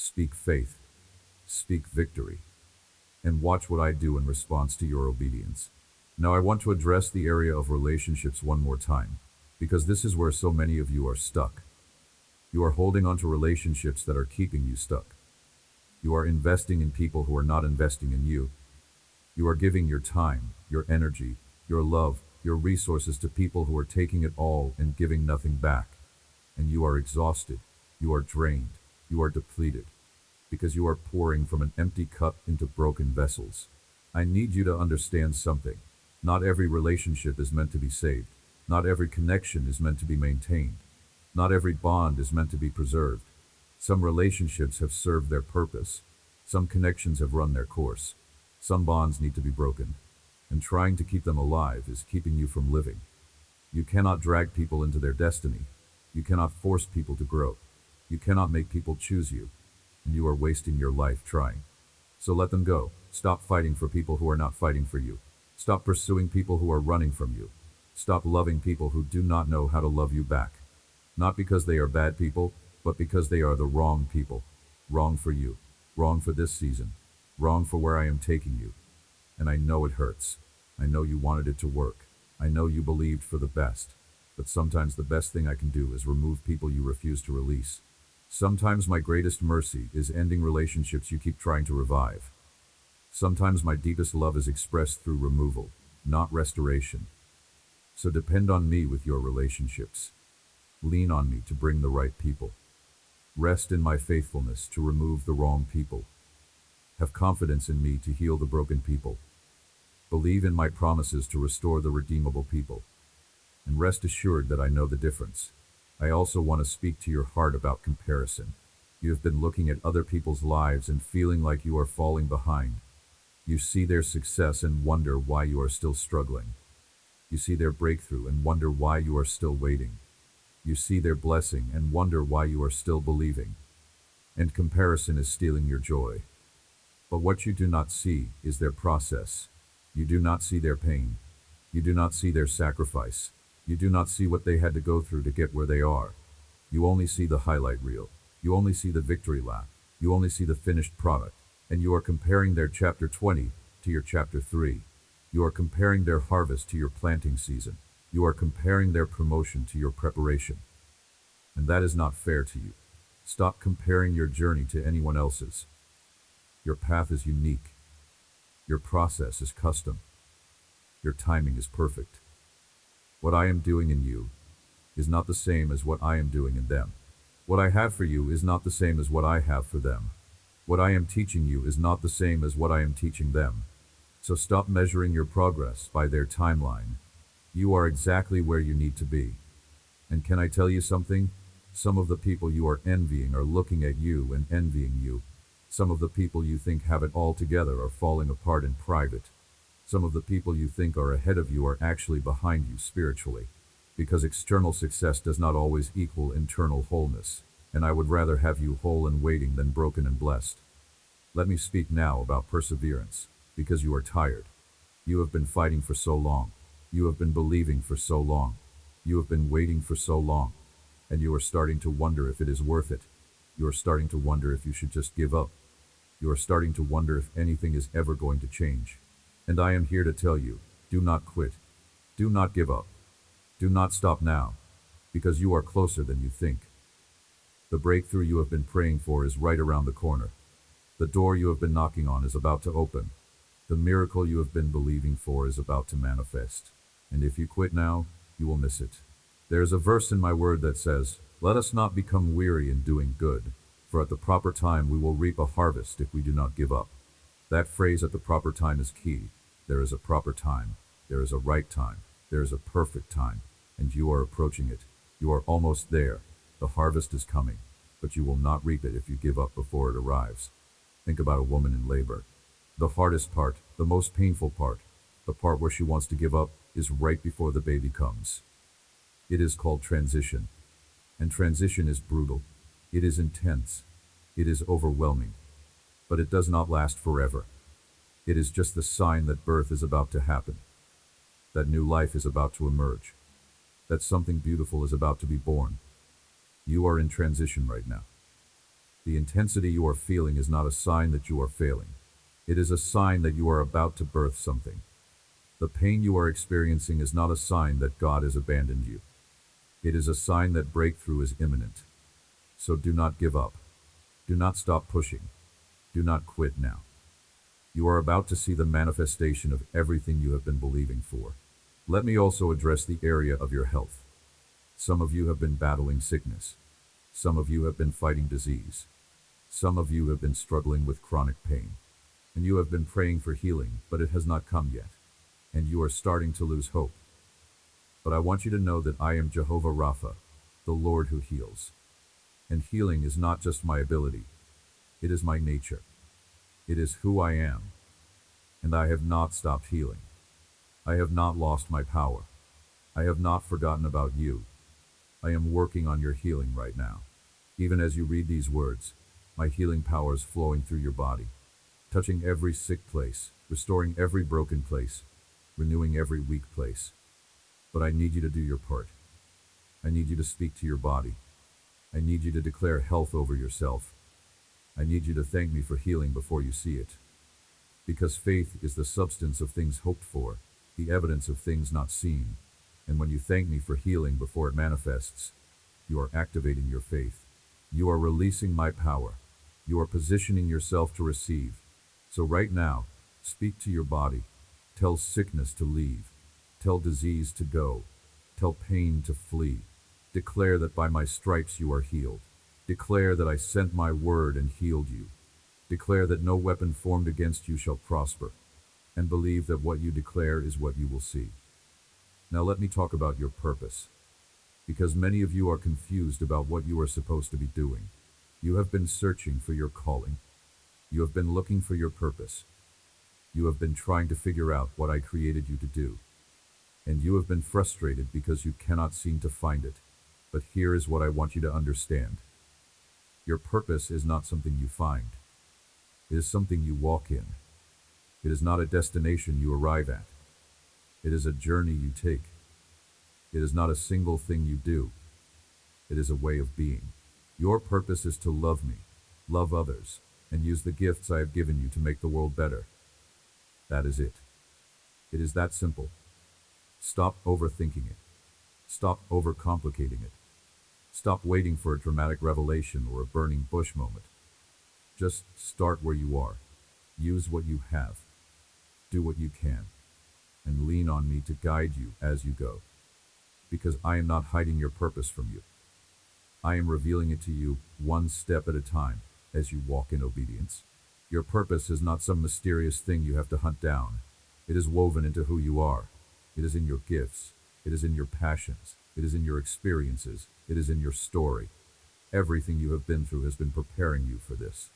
Speak faith, speak victory, and watch what I do in response to your obedience. Now I want to address the area of relationships one more time, because this is where so many of you are stuck. You are holding on to relationships that are keeping you stuck. You are investing in people who are not investing in you. You are giving your time, your energy, your love, your resources to people who are taking it all and giving nothing back. And you are exhausted, you are drained, you are depleted, because you are pouring from an empty cup into broken vessels. I need you to understand something. Not every relationship is meant to be saved. Not every connection is meant to be maintained. Not every bond is meant to be preserved. Some relationships have served their purpose. Some connections have run their course. Some bonds need to be broken. And trying to keep them alive is keeping you from living. You cannot drag people into their destiny. You cannot force people to grow. You cannot make people choose you. And you are wasting your life trying. So let them go. Stop fighting for people who are not fighting for you. Stop pursuing people who are running from you. Stop loving people who do not know how to love you back. Not because they are bad people, but because they are the wrong people. Wrong for you. Wrong for this season. Wrong for where I am taking you. And I know it hurts. I know you wanted it to work. I know you believed for the best. But sometimes the best thing I can do is remove people you refuse to release. Sometimes my greatest mercy is ending relationships you keep trying to revive. Sometimes my deepest love is expressed through removal, not restoration. So depend on me with your relationships. Lean on me to bring the right people. Rest in my faithfulness to remove the wrong people. Have confidence in me to heal the broken people. Believe in my promises to restore the redeemable people. And rest assured that I know the difference. I also want to speak to your heart about comparison. You have been looking at other people's lives and feeling like you are falling behind. You see their success and wonder why you are still struggling. You see their breakthrough and wonder why you are still waiting. You see their blessing and wonder why you are still believing. And comparison is stealing your joy. But what you do not see is their process. You do not see their pain. You do not see their sacrifice. You do not see what they had to go through to get where they are. You only see the highlight reel. You only see the victory lap. You only see the finished product. And you are comparing their chapter 20 to your chapter 3. You are comparing their harvest to your planting season. You are comparing their promotion to your preparation. And that is not fair to you. Stop comparing your journey to anyone else's. Your path is unique. Your process is custom. Your timing is perfect. What I am doing in you is not the same as what I am doing in them. What I have for you is not the same as what I have for them. What I am teaching you is not the same as what I am teaching them. So stop measuring your progress by their timeline. You are exactly where you need to be. And can I tell you something? Some of the people you are envying are looking at you and envying you. Some of the people you think have it all together are falling apart in private. Some of the people you think are ahead of you are actually behind you spiritually. Because external success does not always equal internal wholeness. And I would rather have you whole and waiting than broken and blessed. Let me speak now about perseverance, because you are tired. You have been fighting for so long. You have been believing for so long. You have been waiting for so long. And you are starting to wonder if it is worth it. You are starting to wonder if you should just give up. You are starting to wonder if anything is ever going to change. And I am here to tell you, do not quit. Do not give up. Do not stop now, because you are closer than you think. The breakthrough you have been praying for is right around the corner. The door you have been knocking on is about to open. The miracle you have been believing for is about to manifest. And if you quit now, you will miss it. There is a verse in my word that says, "Let us not become weary in doing good, for at the proper time we will reap a harvest if we do not give up." That phrase, "at the proper time," is key. There is a proper time. There is a right time. There is a perfect time. And you are approaching it. You are almost there. The harvest is coming, but you will not reap it if you give up before it arrives. Think about a woman in labor. The hardest part, the most painful part, the part where she wants to give up, is right before the baby comes. It is called transition. And transition is brutal. It is intense. It is overwhelming. But it does not last forever. It is just the sign that birth is about to happen. That new life is about to emerge. That something beautiful is about to be born. You are in transition right now. The intensity you are feeling is not a sign that you are failing. It is a sign that you are about to birth something. The pain you are experiencing is not a sign that God has abandoned you. It is a sign that breakthrough is imminent. So do not give up. Do not stop pushing. Do not quit now. You are about to see the manifestation of everything you have been believing for. Let me also address the area of your health. Some of you have been battling sickness. Some of you have been fighting disease. Some of you have been struggling with chronic pain. And you have been praying for healing, but it has not come yet. And you are starting to lose hope. But I want you to know that I am Jehovah Rapha, the Lord who heals. And healing is not just my ability. It is my nature. It is who I am. And I have not stopped healing. I have not lost my power. I have not forgotten about you. I am working on your healing right now. Even as you read these words, my healing power is flowing through your body, touching every sick place, restoring every broken place, renewing every weak place. But I need you to do your part. I need you to speak to your body. I need you to declare health over yourself. I need you to thank me for healing before you see it. Because faith is the substance of things hoped for, the evidence of things not seen. And when you thank me for healing before it manifests, you are activating your faith. You are releasing my power. You are positioning yourself to receive. So right now, speak to your body. Tell sickness to leave. Tell disease to go. Tell pain to flee. Declare that by my stripes you are healed. Declare that I sent my word and healed you. Declare that no weapon formed against you shall prosper. And believe that what you declare is what you will see. Now let me talk about your purpose. Because many of you are confused about what you are supposed to be doing. You have been searching for your calling. You have been looking for your purpose. You have been trying to figure out what I created you to do. And you have been frustrated because you cannot seem to find it. But here is what I want you to understand. Your purpose is not something you find. It is something you walk in. It is not a destination you arrive at. It is a journey you take. It is not a single thing you do. It is a way of being. Your purpose is to love me, love others, and use the gifts I have given you to make the world better. That is it. It is that simple. Stop overthinking it. Stop overcomplicating it. Stop waiting for a dramatic revelation or a burning bush moment. Just start where you are. Use what you have. Do what you can. And lean on me to guide you as you go. Because I am not hiding your purpose from you. I am revealing it to you one step at a time as you walk in obedience. Your purpose is not some mysterious thing you have to hunt down. It is woven into who you are. It is in your gifts. It is in your passions. It is in your experiences. It is in your story. Everything you have been through has been preparing you for this.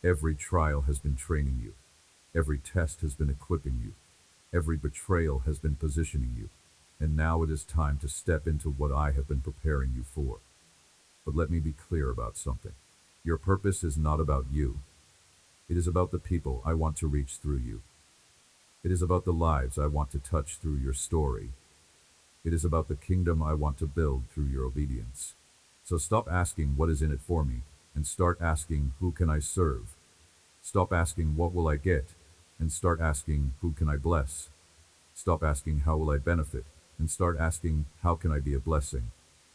Every trial has been training you. Every test has been equipping you. Every betrayal has been positioning you. And now it is time to step into what I have been preparing you for. But let me be clear about something. Your purpose is not about you. It is about the people I want to reach through you. It is about the lives I want to touch through your story. It is about the kingdom I want to build through your obedience. So stop asking what is in it for me, and start asking who can I serve. Stop asking what will I get, and start asking who can I bless. Stop asking how will I benefit, and start asking how can I be a blessing.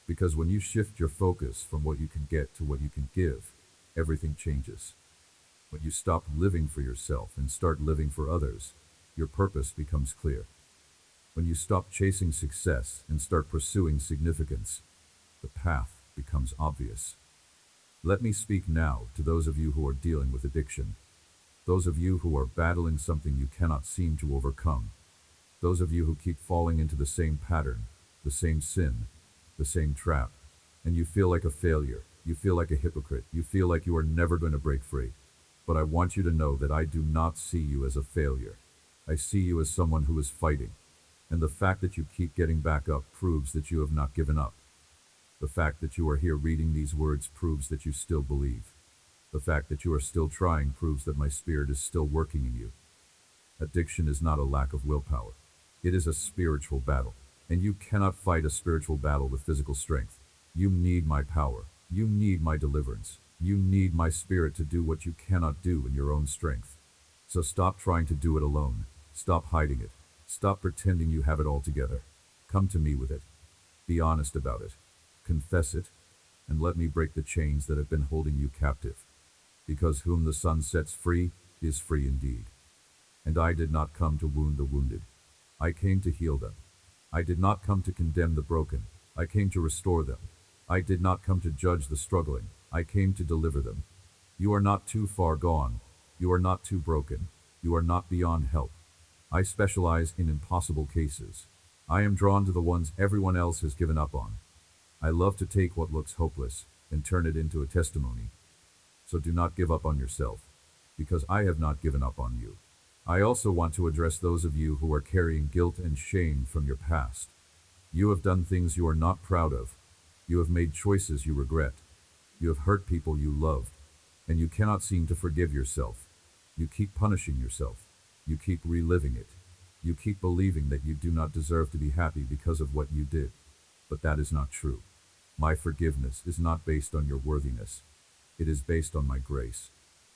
Because when you shift your focus from what you can get to what you can give, everything changes. When you stop living for yourself and start living for others, your purpose becomes clear. When you stop chasing success and start pursuing significance, the path becomes obvious. Let me speak now to those of you who are dealing with addiction, those of you who are battling something you cannot seem to overcome, those of you who keep falling into the same pattern, the same sin, the same trap, and you feel like a failure, you feel like a hypocrite, you feel like you are never going to break free. But I want you to know that I do not see you as a failure. I see you as someone who is fighting. And the fact that you keep getting back up proves that you have not given up. The fact that you are here reading these words proves that you still believe. The fact that you are still trying proves that my spirit is still working in you. Addiction is not a lack of willpower. It is a spiritual battle. And you cannot fight a spiritual battle with physical strength. You need my power. You need my deliverance. You need my spirit to do what you cannot do in your own strength. So stop trying to do it alone. Stop hiding it. Stop pretending you have it all together. Come to me with it. Be honest about it. Confess it. And let me break the chains that have been holding you captive. Because whom the Son sets free is free indeed. And I did not come to wound the wounded. I came to heal them. I did not come to condemn the broken. I came to restore them. I did not come to judge the struggling. I came to deliver them. You are not too far gone. You are not too broken. You are not beyond help. I specialize in impossible cases. I am drawn to the ones everyone else has given up on. I love to take what looks hopeless and turn it into a testimony. So do not give up on yourself, because I have not given up on you. I also want to address those of you who are carrying guilt and shame from your past. You have done things you are not proud of. You have made choices you regret. You have hurt people you loved, and you cannot seem to forgive yourself. You keep punishing yourself. You keep reliving it. You keep believing that you do not deserve to be happy because of what you did. But that is not true. My forgiveness is not based on your worthiness. It is based on my grace.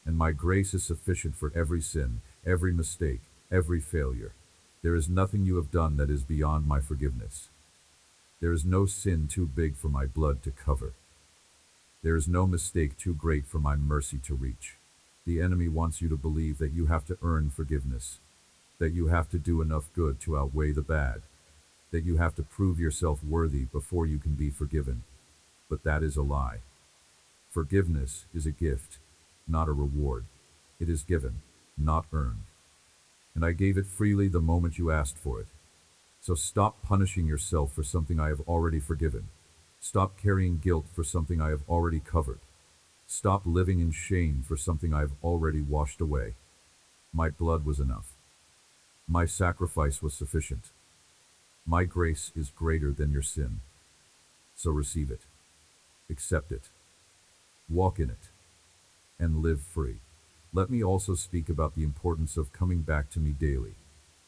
And my grace is sufficient for every sin, every mistake, every failure. There is nothing you have done that is beyond my forgiveness. There is no sin too big for my blood to cover. There is no mistake too great for my mercy to reach. The enemy wants you to believe that you have to earn forgiveness, that you have to do enough good to outweigh the bad, that you have to prove yourself worthy before you can be forgiven. But that is a lie. Forgiveness is a gift, not a reward. It is given, not earned. And I gave it freely the moment you asked for it. So stop punishing yourself for something I have already forgiven. Stop carrying guilt for something I have already covered. Stop living in shame for something I have already washed away. My blood was enough. My sacrifice was sufficient. My grace is greater than your sin. So receive it. Accept it. Walk in it. And live free. Let me also speak about the importance of coming back to me daily.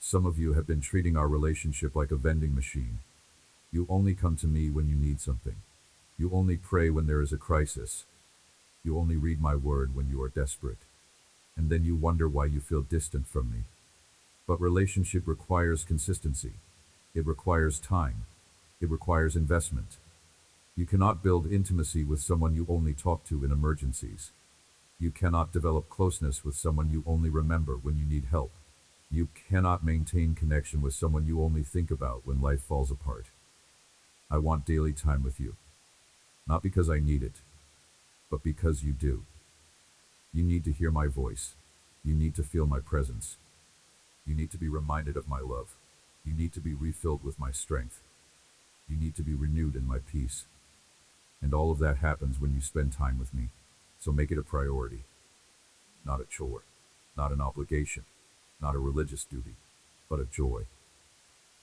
Some of you have been treating our relationship like a vending machine. You only come to me when you need something. You only pray when there is a crisis. You only read my word when you are desperate. And then you wonder why you feel distant from me. But relationship requires consistency. It requires time. It requires investment. You cannot build intimacy with someone you only talk to in emergencies. You cannot develop closeness with someone you only remember when you need help. You cannot maintain connection with someone you only think about when life falls apart. I want daily time with you. Not because I need it, but because you do. You need to hear my voice. You need to feel my presence. You need to be reminded of my love. You need to be refilled with my strength. You need to be renewed in my peace. And all of that happens when you spend time with me. So make it a priority. Not a chore. Not an obligation. Not a religious duty. But a joy.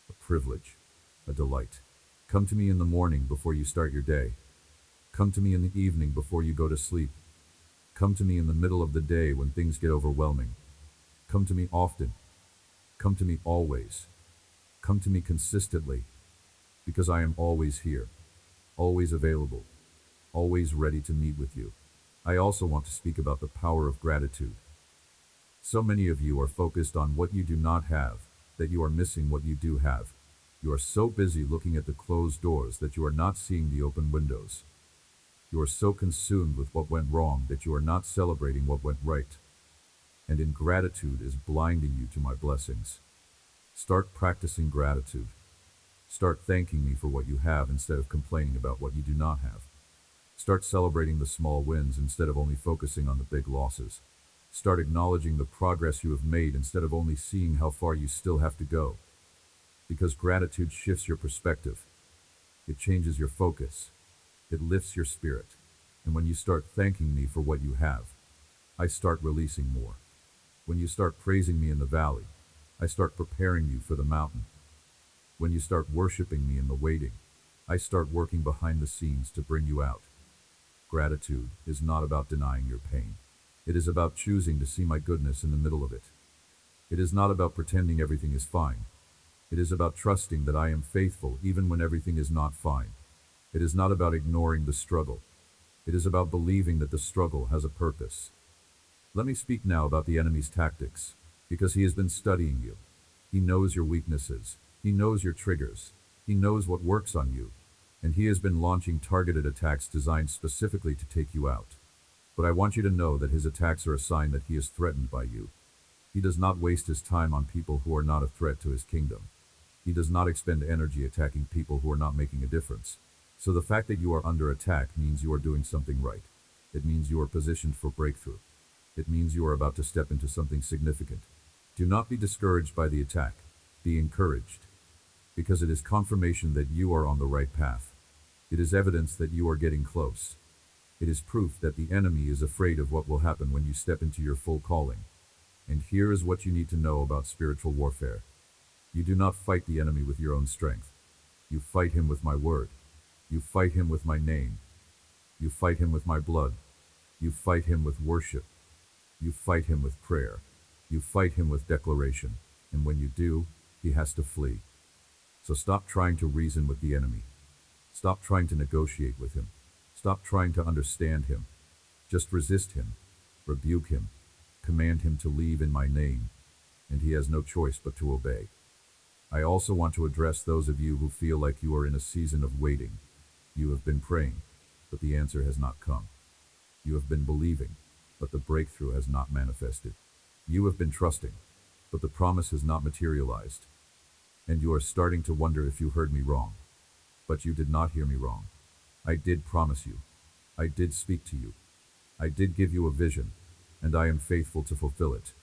A privilege. A delight. Come to me in the morning before you start your day. Come to me in the evening before you go to sleep. Come to me in the middle of the day when things get overwhelming. Come to me often. Come to me always. Come to me consistently, because I am always here, always available, always ready to meet with you. I also want to speak about the power of gratitude. So many of you are focused on what you do not have, that you are missing what you do have. You are so busy looking at the closed doors that you are not seeing the open windows. You are so consumed with what went wrong that you are not celebrating what went right. And ingratitude is blinding you to my blessings. Start practicing gratitude. Start thanking me for what you have instead of complaining about what you do not have. Start celebrating the small wins instead of only focusing on the big losses. Start acknowledging the progress you have made instead of only seeing how far you still have to go. Because gratitude shifts your perspective. It changes your focus. It lifts your spirit. And when you start thanking me for what you have, I start releasing more. When you start praising me in the valley, I start preparing you for the mountain. When you start worshiping me in the waiting, I start working behind the scenes to bring you out. Gratitude is not about denying your pain. It is about choosing to see my goodness in the middle of it. It is not about pretending everything is fine. It is about trusting that I am faithful even when everything is not fine. It is not about ignoring the struggle. It is about believing that the struggle has a purpose. Let me speak now about the enemy's tactics, because he has been studying you. He knows your weaknesses. He knows your triggers. He knows what works on you. And he has been launching targeted attacks designed specifically to take you out. But I want you to know that his attacks are a sign that he is threatened by you. He does not waste his time on people who are not a threat to his kingdom. He does not expend energy attacking people who are not making a difference. So the fact that you are under attack means you are doing something right. It means you are positioned for breakthrough. It means you are about to step into something significant. Do not be discouraged by the attack. Be encouraged. Because it is confirmation that you are on the right path. It is evidence that you are getting close. It is proof that the enemy is afraid of what will happen when you step into your full calling. And here is what you need to know about spiritual warfare. You do not fight the enemy with your own strength. You fight him with my word. You fight him with my name. You fight him with my blood. You fight him with worship. You fight him with prayer. You fight him with declaration. And when you do, he has to flee. So stop trying to reason with the enemy. Stop trying to negotiate with him. Stop trying to understand him. Just resist him. Rebuke him. Command him to leave in my name. And he has no choice but to obey. I also want to address those of you who feel like you are in a season of waiting. You have been praying, but the answer has not come. You have been believing, but the breakthrough has not manifested. You have been trusting, but the promise has not materialized. And you are starting to wonder if you heard me wrong. But you did not hear me wrong. I did promise you. I did speak to you. I did give you a vision, and I am faithful to fulfill it.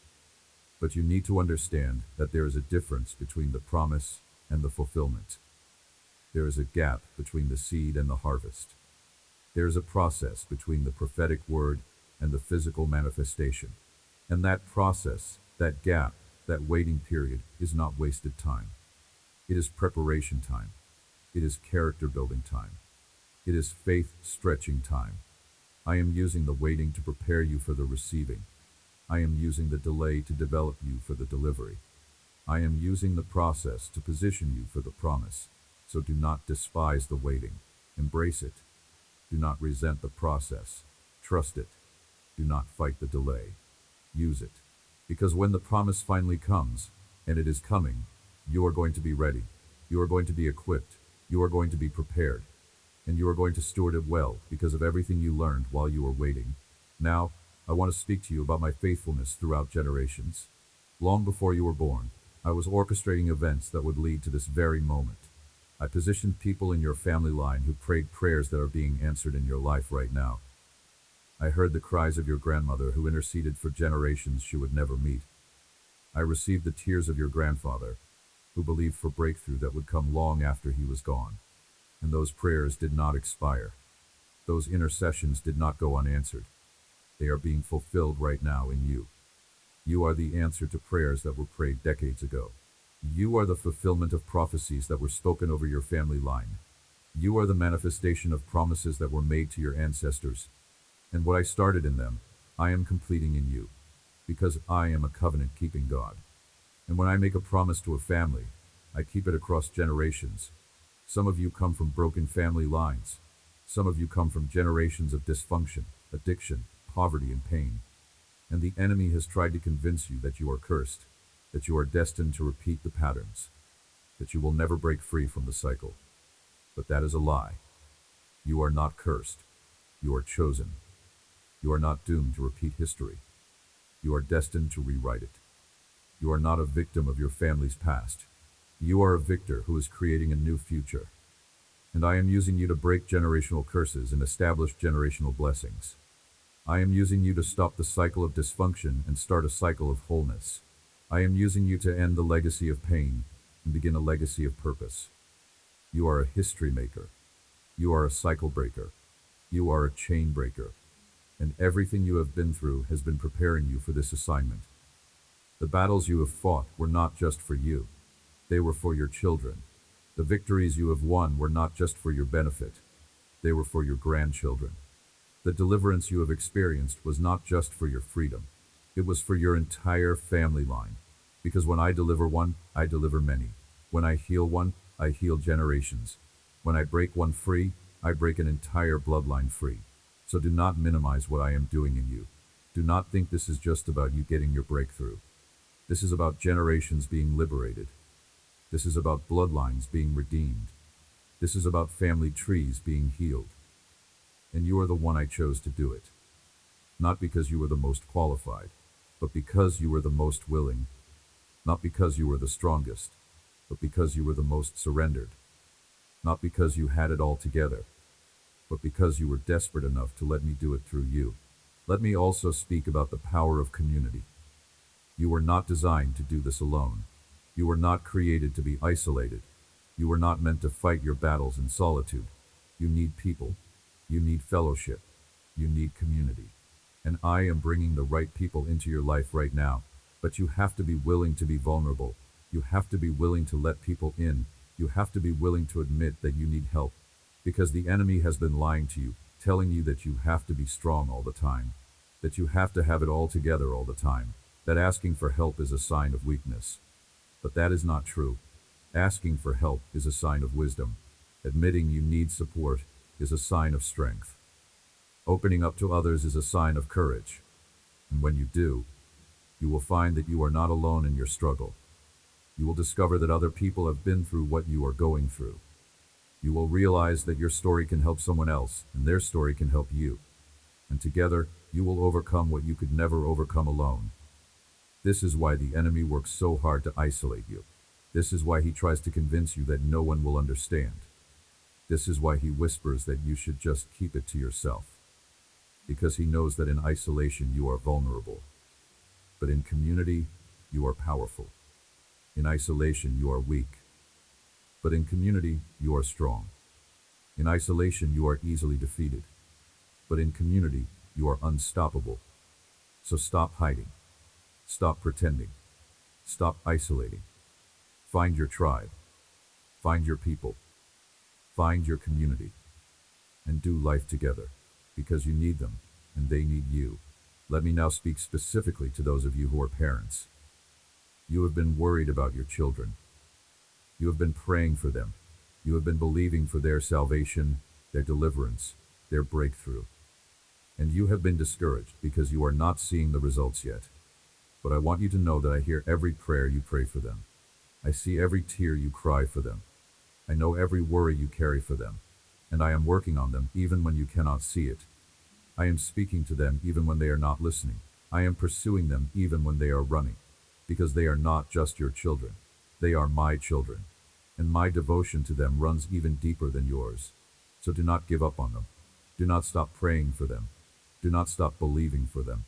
But you need to understand that there is a difference between the promise and the fulfillment. There is a gap between the seed and the harvest. There is a process between the prophetic word and the physical manifestation. And that process, that gap, that waiting period is not wasted time. It is preparation time. It is character building time. It is faith stretching time. I am using the waiting to prepare you for the receiving. I am using the delay to develop you for the delivery. I am using the process to position you for the promise. So do not despise the waiting. Embrace it. Do not resent the process. Trust it. Do not fight the delay. Use it. Because when the promise finally comes, and it is coming, you are going to be ready. You are going to be equipped. You are going to be prepared. And you are going to steward it well because of everything you learned while you were waiting. Now, I want to speak to you about my faithfulness throughout generations. Long before you were born, I was orchestrating events that would lead to this very moment. I positioned people in your family line who prayed prayers that are being answered in your life right now. I heard the cries of your grandmother who interceded for generations she would never meet. I received the tears of your grandfather, who believed for breakthrough that would come long after he was gone. And those prayers did not expire. Those intercessions did not go unanswered. They are being fulfilled right now in you. You are the answer to prayers that were prayed decades ago. You are the fulfillment of prophecies that were spoken over your family line. You are the manifestation of promises that were made to your ancestors. And what I started in them, I am completing in you, because I am a covenant-keeping God. And when I make a promise to a family, I keep it across generations. Some of you come from broken family lines. Some of you come from generations of dysfunction, addiction, poverty, and pain. And the enemy has tried to convince you that you are cursed, that you are destined to repeat the patterns, that you will never break free from the cycle. But that is a lie. You are not cursed. You are chosen. You are not doomed to repeat history. You are destined to rewrite it. You are not a victim of your family's past. You are a victor who is creating a new future. And I am using you to break generational curses and establish generational blessings. I am using you to stop the cycle of dysfunction and start a cycle of wholeness. I am using you to end the legacy of pain and begin a legacy of purpose. You are a history maker. You are a cycle breaker. You are a chain breaker. And everything you have been through has been preparing you for this assignment. The battles you have fought were not just for you. They were for your children. The victories you have won were not just for your benefit. They were for your grandchildren. The deliverance you have experienced was not just for your freedom. It was for your entire family line. Because when I deliver one, I deliver many. When I heal one, I heal generations. When I break one free, I break an entire bloodline free. So do not minimize what I am doing in you. Do not think this is just about you getting your breakthrough. This is about generations being liberated. This is about bloodlines being redeemed. This is about family trees being healed. And you are the one I chose to do it. Not because you were the most qualified, but because you were the most willing. Not because you were the strongest, but because you were the most surrendered. Not because you had it all together, but because you were desperate enough to let me do it through you. Let me also speak about the power of community. You were not designed to do this alone. You were not created to be isolated. You were not meant to fight your battles in solitude. You need people. You need fellowship. You need community. And I am bringing the right people into your life right now. But you have to be willing to be vulnerable. You have to be willing to let people in. You have to be willing to admit that you need help. Because the enemy has been lying to you, telling you that you have to be strong all the time. That you have to have it all together all the time. That asking for help is a sign of weakness. But that is not true. Asking for help is a sign of wisdom. Admitting you need support is a sign of strength. Opening up to others is a sign of courage. And when you do, you will find that you are not alone in your struggle. You will discover that other people have been through what you are going through. You will realize that your story can help someone else, and their story can help you. And together, you will overcome what you could never overcome alone. This is why the enemy works so hard to isolate you. This is why he tries to convince you that no one will understand. This is why he whispers that you should just keep it to yourself. Because he knows that in isolation you are vulnerable. But in community, you are powerful. In isolation, you are weak. But in community, you are strong. In isolation, you are easily defeated. But in community, you are unstoppable. So stop hiding. Stop pretending. Stop isolating. Find your tribe. Find your people. Find your community. And do life together, because you need them, and they need you. Let me now speak specifically to those of you who are parents. You have been worried about your children. You have been praying for them. You have been believing for their salvation, their deliverance, their breakthrough. And you have been discouraged because you are not seeing the results yet. But I want you to know that I hear every prayer you pray for them. I see every tear you cry for them. I know every worry you carry for them. And I am working on them even when you cannot see it. I am speaking to them even when they are not listening. I am pursuing them even when they are running. Because they are not just your children. They are my children. And my devotion to them runs even deeper than yours. So do not give up on them. Do not stop praying for them. Do not stop believing for them.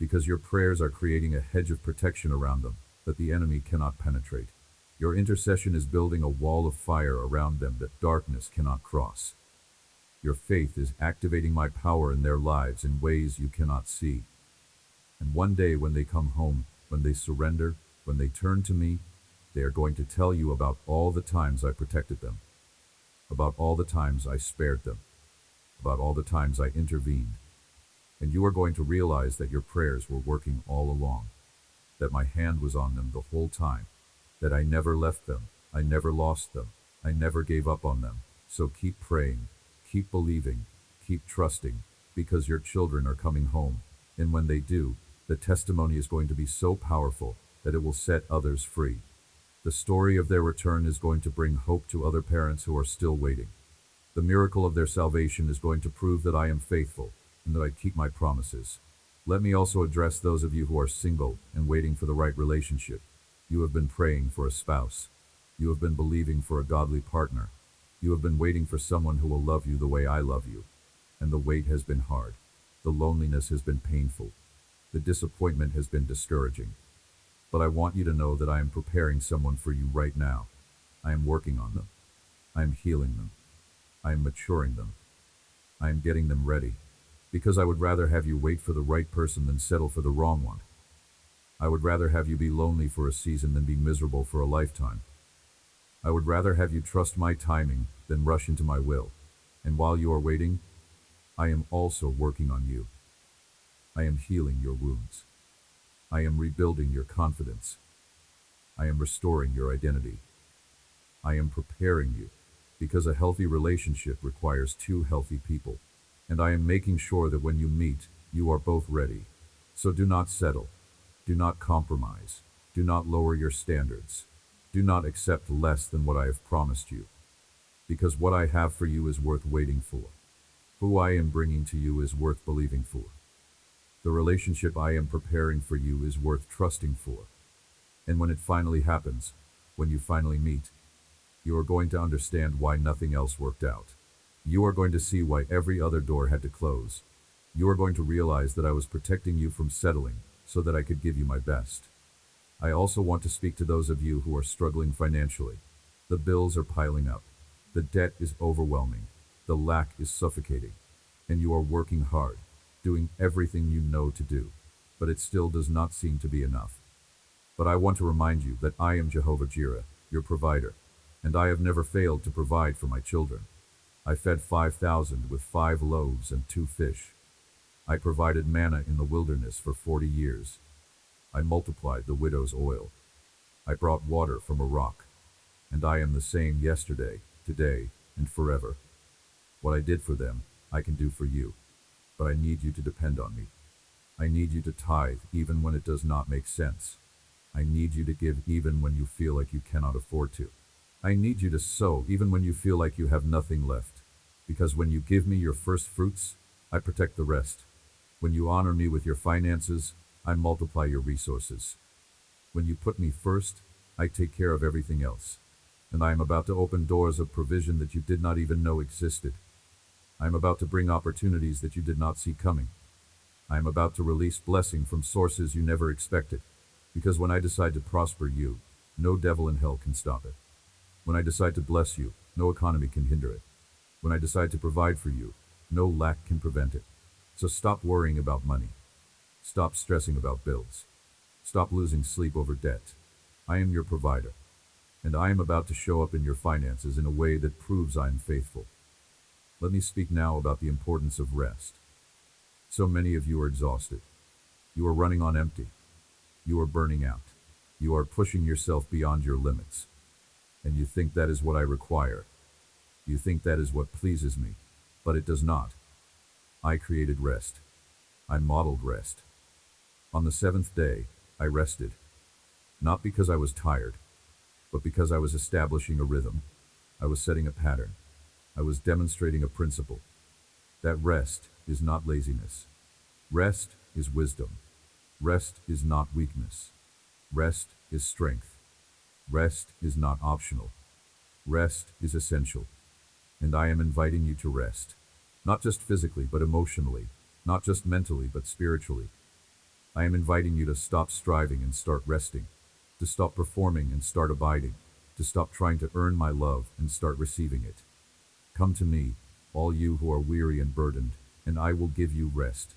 Because your prayers are creating a hedge of protection around them that the enemy cannot penetrate. Your intercession is building a wall of fire around them that darkness cannot cross. Your faith is activating my power in their lives in ways you cannot see. And one day when they come home, when they surrender, when they turn to me, they are going to tell you about all the times I protected them, about all the times I spared them, about all the times I intervened. And you are going to realize that your prayers were working all along, that my hand was on them the whole time, that I never left them, I never lost them, I never gave up on them. So keep praying, keep believing, keep trusting, because your children are coming home. And when they do, the testimony is going to be so powerful that it will set others free. The story of their return is going to bring hope to other parents who are still waiting. The miracle of their salvation is going to prove that I am faithful and that I keep my promises. Let me also address those of you who are single and waiting for the right relationship. You have been praying for a spouse. You have been believing for a godly partner. You have been waiting for someone who will love you the way I love you. And the wait has been hard. The loneliness has been painful. The disappointment has been discouraging. But I want you to know that I am preparing someone for you right now. I am working on them. I am healing them. I am maturing them. I am getting them ready. Because I would rather have you wait for the right person than settle for the wrong one. I would rather have you be lonely for a season than be miserable for a lifetime. I would rather have you trust my timing than rush into my will. And while you are waiting, I am also working on you. I am healing your wounds. I am rebuilding your confidence. I am restoring your identity. I am preparing you, because a healthy relationship requires two healthy people. And I am making sure that when you meet, you are both ready. So do not settle. Do not compromise. Do not lower your standards. Do not accept less than what I have promised you. Because what I have for you is worth waiting for. Who I am bringing to you is worth believing for. The relationship I am preparing for you is worth trusting for. And when it finally happens, when you finally meet, you are going to understand why nothing else worked out. You are going to see why every other door had to close. You are going to realize that I was protecting you from settling so that I could give you my best. I also want to speak to those of you who are struggling financially. The bills are piling up. The debt is overwhelming. The lack is suffocating. And you are working hard, doing everything you know to do. But it still does not seem to be enough. But I want to remind you that I am Jehovah Jireh, your provider, and I have never failed to provide for my children. I fed 5,000 with 5 loaves and 2 fish. I provided manna in the wilderness for 40 years. I multiplied the widow's oil. I brought water from a rock. And I am the same yesterday, today, and forever. What I did for them, I can do for you. But I need you to depend on me. I need you to tithe even when it does not make sense. I need you to give even when you feel like you cannot afford to. I need you to sow even when you feel like you have nothing left. Because when you give me your first fruits, I protect the rest. When you honor me with your finances, I multiply your resources. When you put me first, I take care of everything else. And I am about to open doors of provision that you did not even know existed. I am about to bring opportunities that you did not see coming. I am about to release blessing from sources you never expected. Because when I decide to prosper you, no devil in hell can stop it. When I decide to bless you, no economy can hinder it. When I decide to provide for you, no lack can prevent it. So stop worrying about money. Stop stressing about bills. Stop losing sleep over debt. I am your provider. And I am about to show up in your finances in a way that proves I am faithful. Let me speak now about the importance of rest. So many of you are exhausted. You are running on empty. You are burning out. You are pushing yourself beyond your limits. And you think that is what I require. You think that is what pleases me. But it does not. I created rest. I modeled rest. On the 7th day, I rested. Not because I was tired, but because I was establishing a rhythm. I was setting a pattern. I was demonstrating a principle. That rest is not laziness. Rest is wisdom. Rest is not weakness. Rest is strength. Rest is not optional. Rest is essential. And I am inviting you to rest. Not just physically, but emotionally. Not just mentally, but spiritually. I am inviting you to stop striving and start resting. To stop performing and start abiding. To stop trying to earn my love and start receiving it. Come to me, all you who are weary and burdened, and I will give you rest.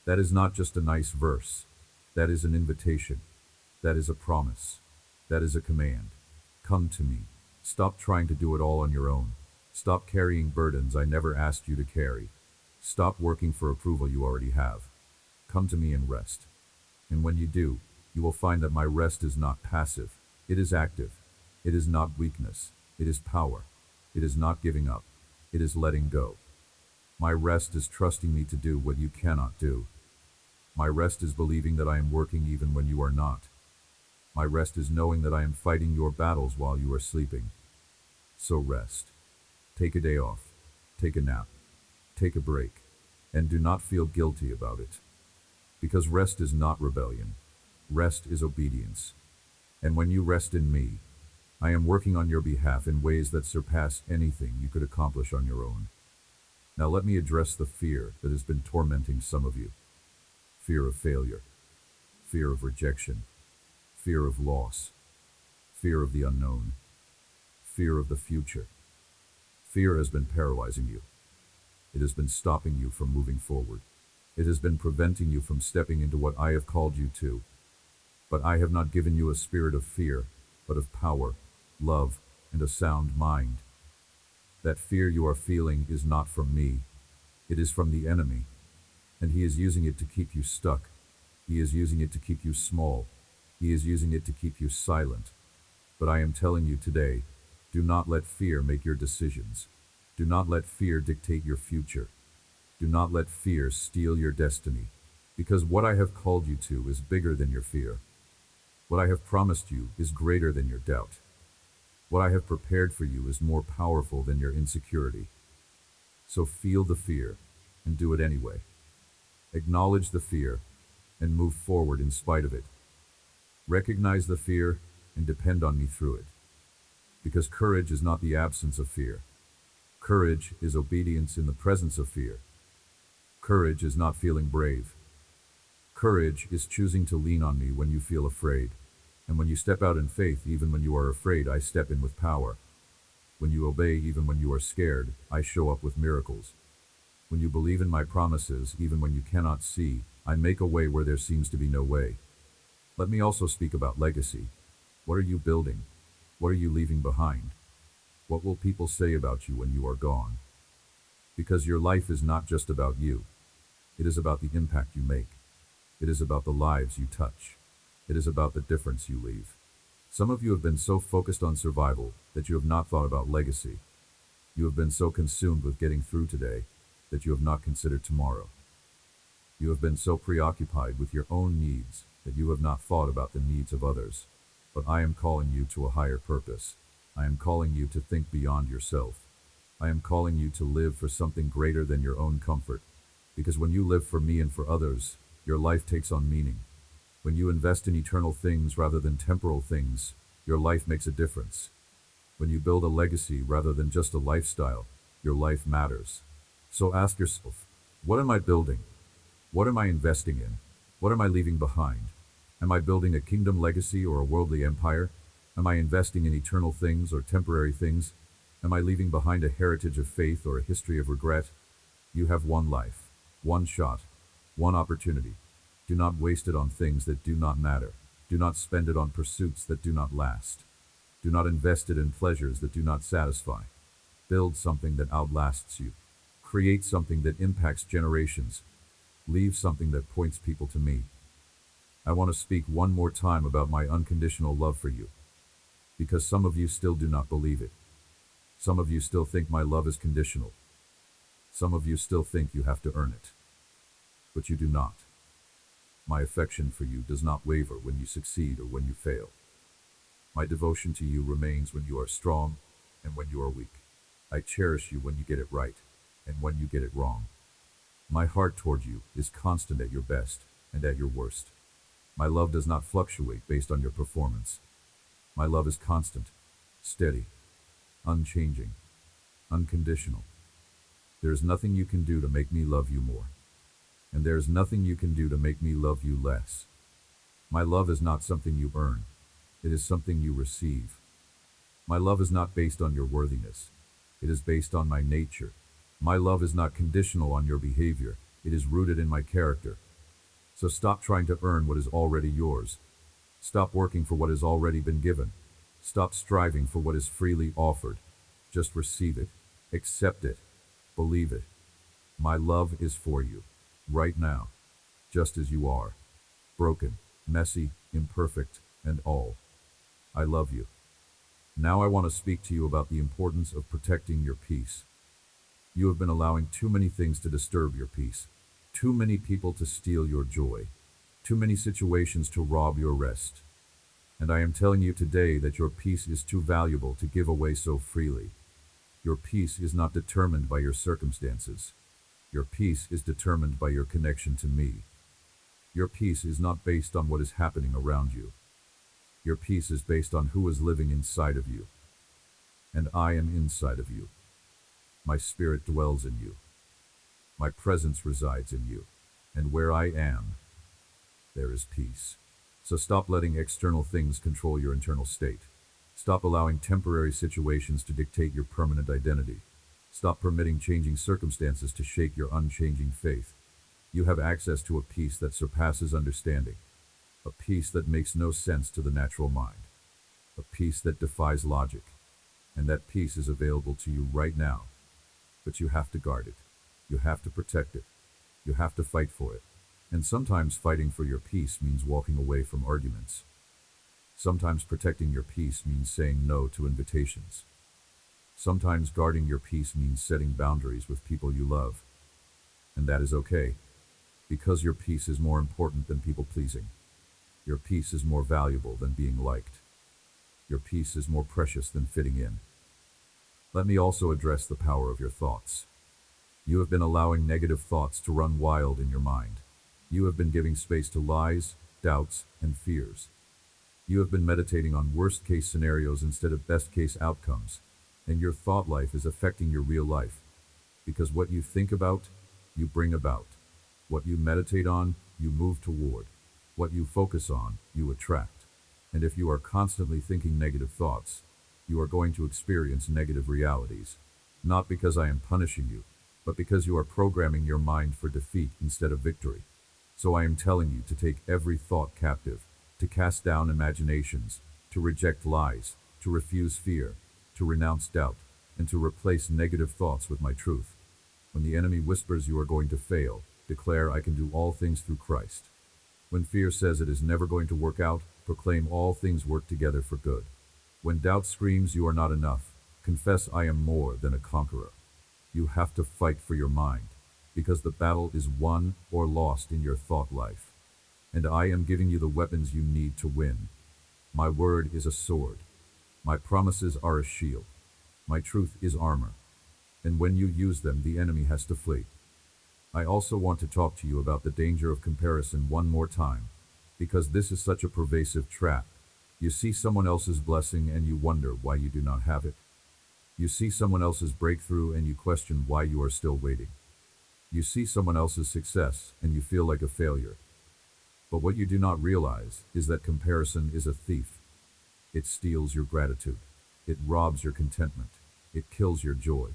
That is not just a nice verse. That is an invitation. That is a promise. That is a command. Come to me. Stop trying to do it all on your own. Stop carrying burdens I never asked you to carry. Stop working for approval you already have. Come to me and rest. And when you do, you will find that my rest is not passive. It is active. It is not weakness. It is power. It is not giving up. It is letting go. My rest is trusting me to do what you cannot do. My rest is believing that I am working even when you are not. My rest is knowing that I am fighting your battles while you are sleeping. So rest. Take a day off. Take a nap. Take a break. And do not feel guilty about it. Because rest is not rebellion. Rest is obedience. And when you rest in me, I am working on your behalf in ways that surpass anything you could accomplish on your own. Now let me address the fear that has been tormenting some of you. Fear of failure. Fear of rejection. Fear of loss. Fear of the unknown. Fear of the future. Fear has been paralyzing you. It has been stopping you from moving forward. It has been preventing you from stepping into what I have called you to. But I have not given you a spirit of fear, but of power, love, and a sound mind. That fear you are feeling is not from me. It is from the enemy. And he is using it to keep you stuck. He is using it to keep you small. He is using it to keep you silent. But I am telling you today, do not let fear make your decisions. Do not let fear dictate your future. Do not let fear steal your destiny, because what I have called you to is bigger than your fear. What I have promised you is greater than your doubt. What I have prepared for you is more powerful than your insecurity. So feel the fear and do it anyway. Acknowledge the fear and move forward in spite of it. Recognize the fear and depend on me through it. Because courage is not the absence of fear. Courage is obedience in the presence of fear. Courage is not feeling brave. Courage is choosing to lean on me when you feel afraid. And when you step out in faith, even when you are afraid, I step in with power. When you obey, even when you are scared, I show up with miracles. When you believe in my promises, even when you cannot see, I make a way where there seems to be no way. Let me also speak about legacy. What are you building? What are you leaving behind? What will people say about you when you are gone? Because your life is not just about you. It is about the impact you make. It is about the lives you touch. It is about the difference you leave. Some of you have been so focused on survival that you have not thought about legacy. You have been so consumed with getting through today that you have not considered tomorrow. You have been so preoccupied with your own needs that you have not thought about the needs of others. But I am calling you to a higher purpose. I am calling you to think beyond yourself. I am calling you to live for something greater than your own comfort. Because when you live for me and for others, your life takes on meaning. When you invest in eternal things rather than temporal things, your life makes a difference. When you build a legacy rather than just a lifestyle, your life matters. So ask yourself, what am I building? What am I investing in? What am I leaving behind? Am I building a kingdom legacy or a worldly empire? Am I investing in eternal things or temporary things? Am I leaving behind a heritage of faith or a history of regret? You have one life, one shot, one opportunity. Do not waste it on things that do not matter. Do not spend it on pursuits that do not last. Do not invest it in pleasures that do not satisfy. Build something that outlasts you. Create something that impacts generations. Leave something that points people to me. I want to speak one more time about my unconditional love for you. Because some of you still do not believe it. Some of you still think my love is conditional. Some of you still think you have to earn it. But you do not. My affection for you does not waver when you succeed or when you fail. My devotion to you remains when you are strong and when you are weak. I cherish you when you get it right and when you get it wrong. My heart toward you is constant at your best and at your worst. My love does not fluctuate based on your performance. My love is constant, steady, unchanging, unconditional. There is nothing you can do to make me love you more. And there is nothing you can do to make me love you less. My love is not something you earn. It is something you receive. My love is not based on your worthiness. It is based on my nature. My love is not conditional on your behavior. It is rooted in my character. So stop trying to earn what is already yours. Stop working for what has already been given. Stop striving for what is freely offered. Just receive it. Accept it. Believe it. My love is for you. Right now, just as you are, broken, messy, imperfect, and all. I love you. Now I want to speak to you about the importance of protecting your peace. You have been allowing too many things to disturb your peace, too many people to steal your joy, too many situations to rob your rest. And I am telling you today that your peace is too valuable to give away so freely. Your peace is not determined by your circumstances. Your peace is determined by your connection to me. Your peace is not based on what is happening around you. Your peace is based on who is living inside of you. And I am inside of you. My spirit dwells in you. My presence resides in you. And where I am, there is peace. So stop letting external things control your internal state. Stop allowing temporary situations to dictate your permanent identity. Stop permitting changing circumstances to shake your unchanging faith. You have access to a peace that surpasses understanding, a peace that makes no sense to the natural mind, a peace that defies logic, and that peace is available to you right now. But you have to guard it. You have to protect it. You have to fight for it. And sometimes fighting for your peace means walking away from arguments. Sometimes protecting your peace means saying no to invitations. Sometimes guarding your peace means setting boundaries with people you love. And that is okay, because your peace is more important than people pleasing. Your peace is more valuable than being liked. Your peace is more precious than fitting in. Let me also address the power of your thoughts. You have been allowing negative thoughts to run wild in your mind. You have been giving space to lies, doubts, and fears. You have been meditating on worst-case scenarios instead of best-case outcomes, and your thought life is affecting your real life. Because what you think about, you bring about. What you meditate on, you move toward. What you focus on, you attract. And if you are constantly thinking negative thoughts, you are going to experience negative realities. Not because I am punishing you, but because you are programming your mind for defeat instead of victory. So I am telling you to take every thought captive, to cast down imaginations, to reject lies, to refuse fear, to renounce doubt, and to replace negative thoughts with my truth. When the enemy whispers you are going to fail, declare I can do all things through Christ. When fear says it is never going to work out, proclaim all things work together for good. When doubt screams you are not enough, confess I am more than a conqueror. You have to fight for your mind, because the battle is won or lost in your thought life. And I am giving you the weapons you need to win. My word is a sword. My promises are a shield. My truth is armor. And when you use them, the enemy has to flee. I also want to talk to you about the danger of comparison one more time, because this is such a pervasive trap. You see someone else's blessing and you wonder why you do not have it. You see someone else's breakthrough and you question why you are still waiting. You see someone else's success and you feel like a failure. But what you do not realize is that comparison is a thief. It steals your gratitude. It robs your contentment. It kills your joy.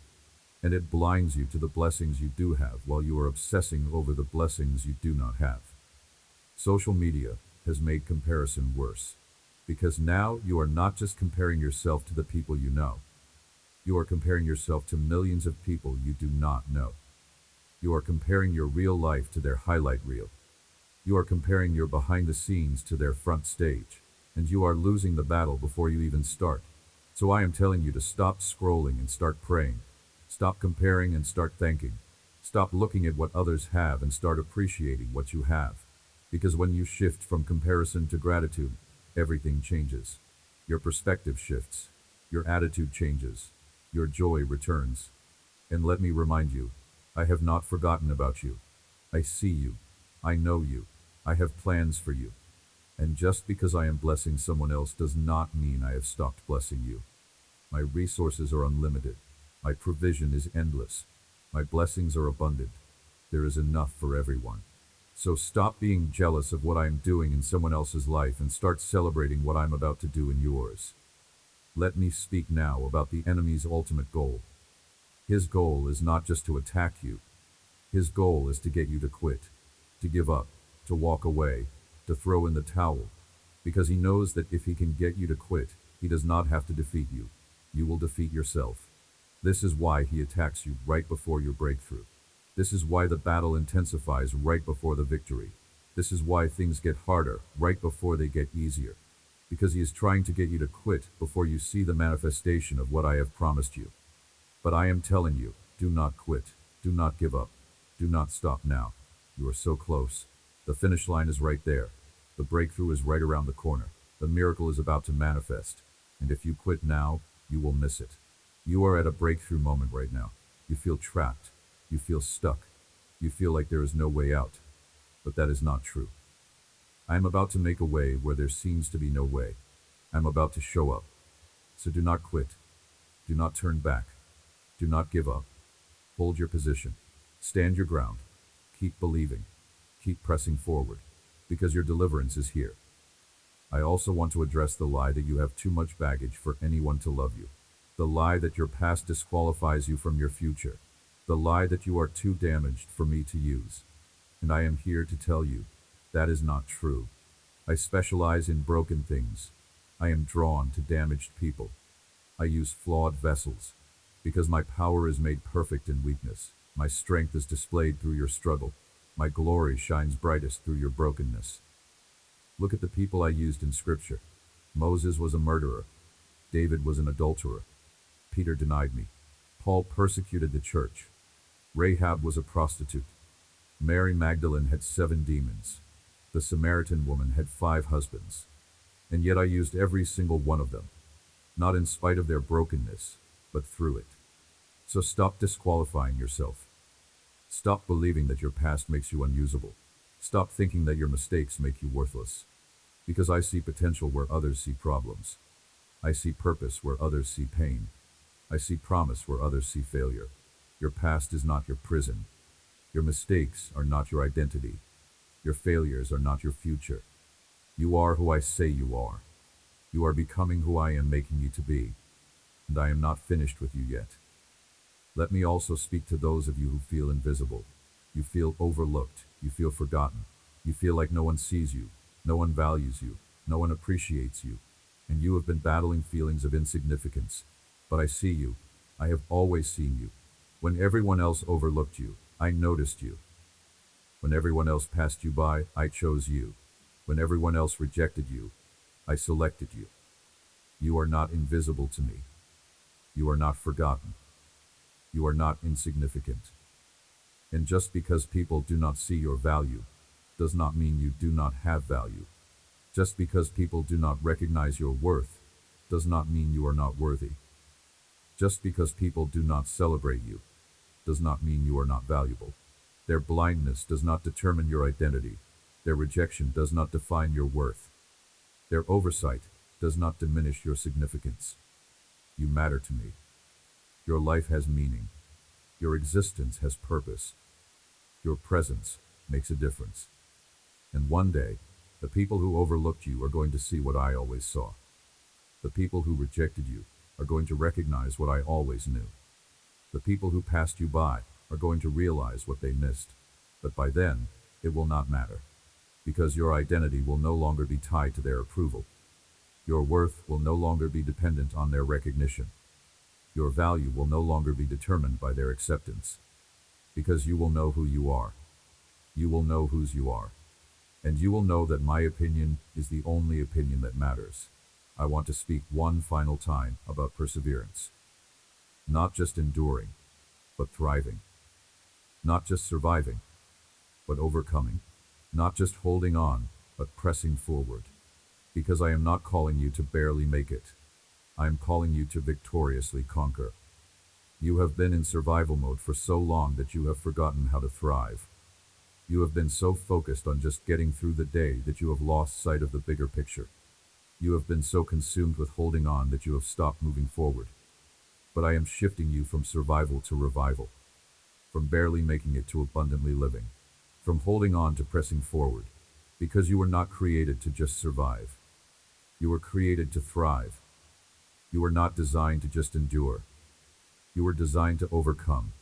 And it blinds you to the blessings you do have while you are obsessing over the blessings you do not have. Social media has made comparison worse, because now you are not just comparing yourself to the people you know. You are comparing yourself to millions of people you do not know. You are comparing your real life to their highlight reel. You are comparing your behind the scenes to their front stage, and you are losing the battle before you even start. So I am telling you to stop scrolling and start praying. Stop comparing and start thanking. Stop looking at what others have and start appreciating what you have. Because when you shift from comparison to gratitude, everything changes. Your perspective shifts. Your attitude changes. Your joy returns. And let me remind you, I have not forgotten about you. I see you. I know you. I have plans for you. And just because I am blessing someone else does not mean I have stopped blessing you. My resources are unlimited. My provision is endless. My blessings are abundant. There is enough for everyone. So stop being jealous of what I am doing in someone else's life and start celebrating what I'm about to do in yours. Let me speak now about the enemy's ultimate goal. His goal is not just to attack you. His goal is to get you to quit, to give up, to walk away, to throw in the towel, because he knows that if he can get you to quit, he does not have to defeat you. You will defeat yourself. This is why he attacks you right before your breakthrough. This is why the battle intensifies right before the victory. This is why things get harder right before they get easier. Because he is trying to get you to quit before you see the manifestation of what I have promised you. But I am telling you, do not quit. Do not give up. Do not stop now. You are so close. The finish line is right there. The breakthrough is right around the corner. The miracle is about to manifest. And if you quit now, you will miss it. You are at a breakthrough moment right now. You feel trapped. You feel stuck. You feel like there is no way out. But that is not true. I am about to make a way where there seems to be no way. I am about to show up. So do not quit. Do not turn back. Do not give up. Hold your position. Stand your ground. Keep believing. Keep pressing forward. Because your deliverance is here. I also want to address the lie that you have too much baggage for anyone to love you. The lie that your past disqualifies you from your future. The lie that you are too damaged for me to use. And I am here to tell you, that is not true. I specialize in broken things. I am drawn to damaged people. I use flawed vessels. Because my power is made perfect in weakness. My strength is displayed through your struggle. My glory shines brightest through your brokenness. Look at the people I used in Scripture. Moses was a murderer. David was an adulterer. Peter denied me. Paul persecuted the church. Rahab was a prostitute. Mary Magdalene had 7 demons. The Samaritan woman had 5 husbands. And yet I used every single one of them, not in spite of their brokenness, but through it. So stop disqualifying yourself. Stop believing that your past makes you unusable. Stop thinking that your mistakes make you worthless. Because I see potential where others see problems. I see purpose where others see pain. I see promise where others see failure. Your past is not your prison. Your mistakes are not your identity. Your failures are not your future. You are who I say you are. You are becoming who I am making you to be. And I am not finished with you yet. Let me also speak to those of you who feel invisible. You feel overlooked. You feel forgotten. You feel like no one sees you. No one values you. No one appreciates you. And you have been battling feelings of insignificance. But I see you. I have always seen you. When everyone else overlooked you, I noticed you. When everyone else passed you by, I chose you. When everyone else rejected you, I selected you. You are not invisible to me. You are not forgotten. You are not insignificant. And just because people do not see your value, does not mean you do not have value. Just because people do not recognize your worth, does not mean you are not worthy. Just because people do not celebrate you, does not mean you are not valuable. Their blindness does not determine your identity. Their rejection does not define your worth. Their oversight does not diminish your significance. You matter to me. Your life has meaning. Your existence has purpose. Your presence makes a difference. And one day, the people who overlooked you are going to see what I always saw. The people who rejected you are going to recognize what I always knew. The people who passed you by are going to realize what they missed. But by then, it will not matter. Because your identity will no longer be tied to their approval. Your worth will no longer be dependent on their recognition. Your value will no longer be determined by their acceptance. Because you will know who you are. You will know whose you are. And you will know that my opinion is the only opinion that matters. I want to speak one final time about perseverance. Not just enduring, but thriving. Not just surviving, but overcoming. Not just holding on, but pressing forward. Because I am not calling you to barely make it. I am calling you to victoriously conquer. You have been in survival mode for so long that you have forgotten how to thrive. You have been so focused on just getting through the day that you have lost sight of the bigger picture. You have been so consumed with holding on that you have stopped moving forward. But I am shifting you from survival to revival. From barely making it to abundantly living. From holding on to pressing forward. Because you were not created to just survive. You were created to thrive. You were not designed to just endure. You were designed to overcome.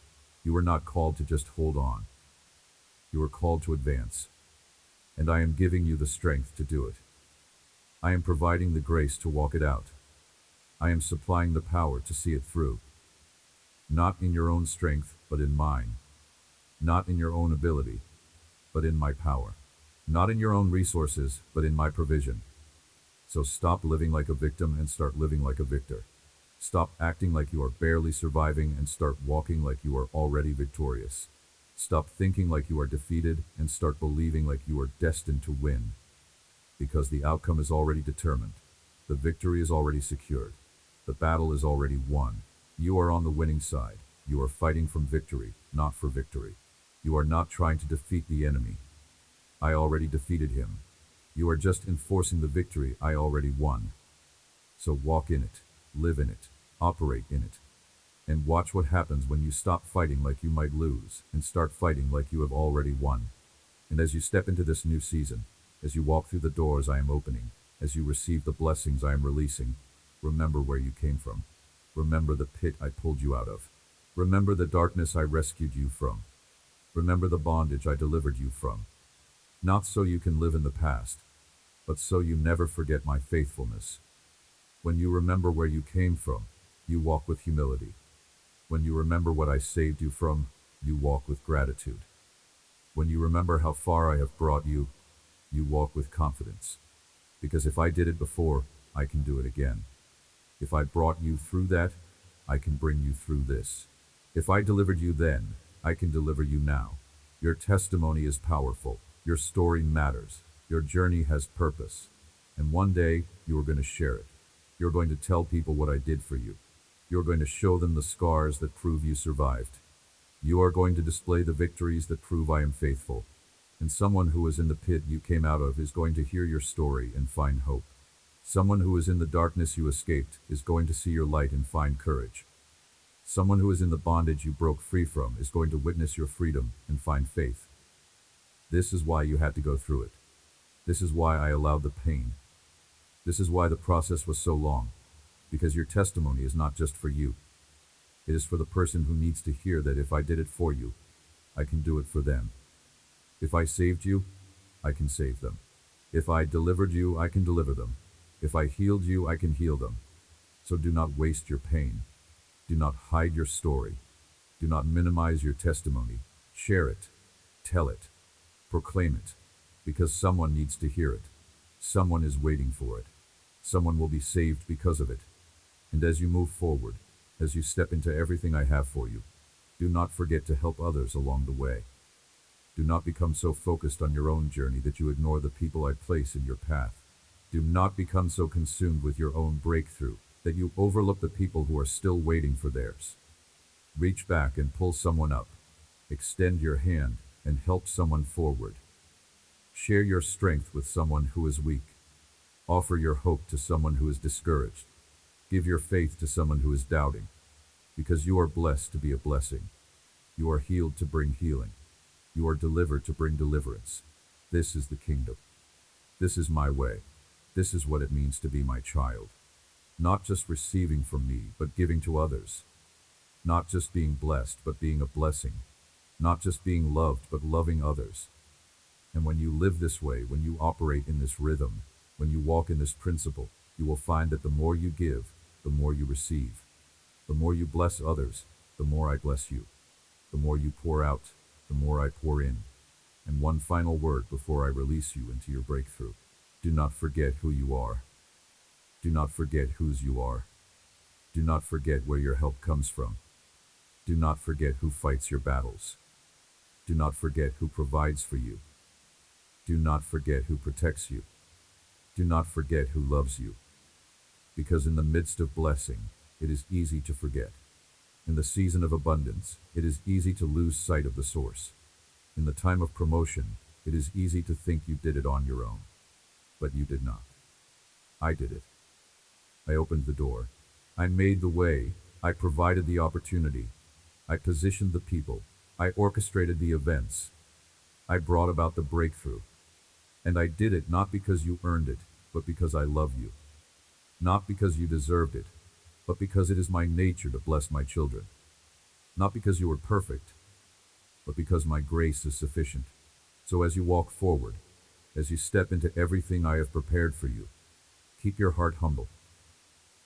You were not called to just hold on. You were called to advance. And I am giving you the strength to do it. I am providing the grace to walk it out. I am supplying the power to see it through. Not in your own strength, but in mine. Not in your own ability, but in my power. Not in your own resources, but in my provision. So stop living like a victim and start living like a victor. Stop acting like you are barely surviving and start walking like you are already victorious. Stop thinking like you are defeated and start believing like you are destined to win. Because the outcome is already determined. The victory is already secured. The battle is already won. You are on the winning side. You are fighting from victory, not for victory. You are not trying to defeat the enemy. I already defeated him. You are just enforcing the victory I already won. So walk in it, live in it, operate in it. And watch what happens when you stop fighting like you might lose and start fighting like you have already won. And as you step into this new season, as you walk through the doors I am opening, as you receive the blessings I am releasing, remember where you came from. Remember the pit I pulled you out of. Remember the darkness I rescued you from. Remember the bondage I delivered you from. Not so you can live in the past, but so you never forget my faithfulness. When you remember where you came from, you walk with humility. When you remember what I saved you from, you walk with gratitude. When you remember how far I have brought you, you walk with confidence. Because if I did it before, I can do it again. If I brought you through that, I can bring you through this. If I delivered you then, I can deliver you now. Your testimony is powerful. Your story matters. Your journey has purpose. And one day, you are going to share it. You're going to tell people what I did for you. You're going to show them the scars that prove you survived. You are going to display the victories that prove I am faithful. And someone who is in the pit you came out of is going to hear your story and find hope. Someone who is in the darkness you escaped is going to see your light and find courage. Someone who is in the bondage you broke free from is going to witness your freedom and find faith. This is why you had to go through it. This is why I allowed the pain. This is why the process was so long. Because your testimony is not just for you. It is for the person who needs to hear that if I did it for you, I can do it for them. If I saved you, I can save them. If I delivered you, I can deliver them. If I healed you, I can heal them. So do not waste your pain. Do not hide your story. Do not minimize your testimony. Share it. Tell it. Proclaim it. Because someone needs to hear it. Someone is waiting for it. Someone will be saved because of it. And as you move forward, as you step into everything I have for you, do not forget to help others along the way. Do not become so focused on your own journey that you ignore the people I place in your path. Do not become so consumed with your own breakthrough that you overlook the people who are still waiting for theirs. Reach back and pull someone up. Extend your hand and help someone forward. Share your strength with someone who is weak. Offer your hope to someone who is discouraged. Give your faith to someone who is doubting. Because you are blessed to be a blessing. You are healed to bring healing. You are delivered to bring deliverance. This is the kingdom. This is my way. This is what it means to be my child. Not just receiving from me, but giving to others. Not just being blessed, but being a blessing. Not just being loved, but loving others. And when you live this way, when you operate in this rhythm, when you walk in this principle, you will find that the more you give, the more you receive. The more you bless others, the more I bless you. The more you pour out, the more I pour in. And one final word before I release you into your breakthrough. Do not forget who you are. Do not forget whose you are. Do not forget where your help comes from. Do not forget who fights your battles. Do not forget who provides for you. Do not forget who protects you. Do not forget who loves you. Because in the midst of blessing, it is easy to forget. In the season of abundance, it is easy to lose sight of the source. In the time of promotion, it is easy to think you did it on your own. But you did not. I did it. I opened the door. I made the way. I provided the opportunity. I positioned the people. I orchestrated the events. I brought about the breakthrough. And I did it not because you earned it, but because I love you. Not because you deserved it, but because it is my nature to bless my children. Not because you were perfect, but because my grace is sufficient. So as you walk forward, as you step into everything I have prepared for you, keep your heart humble.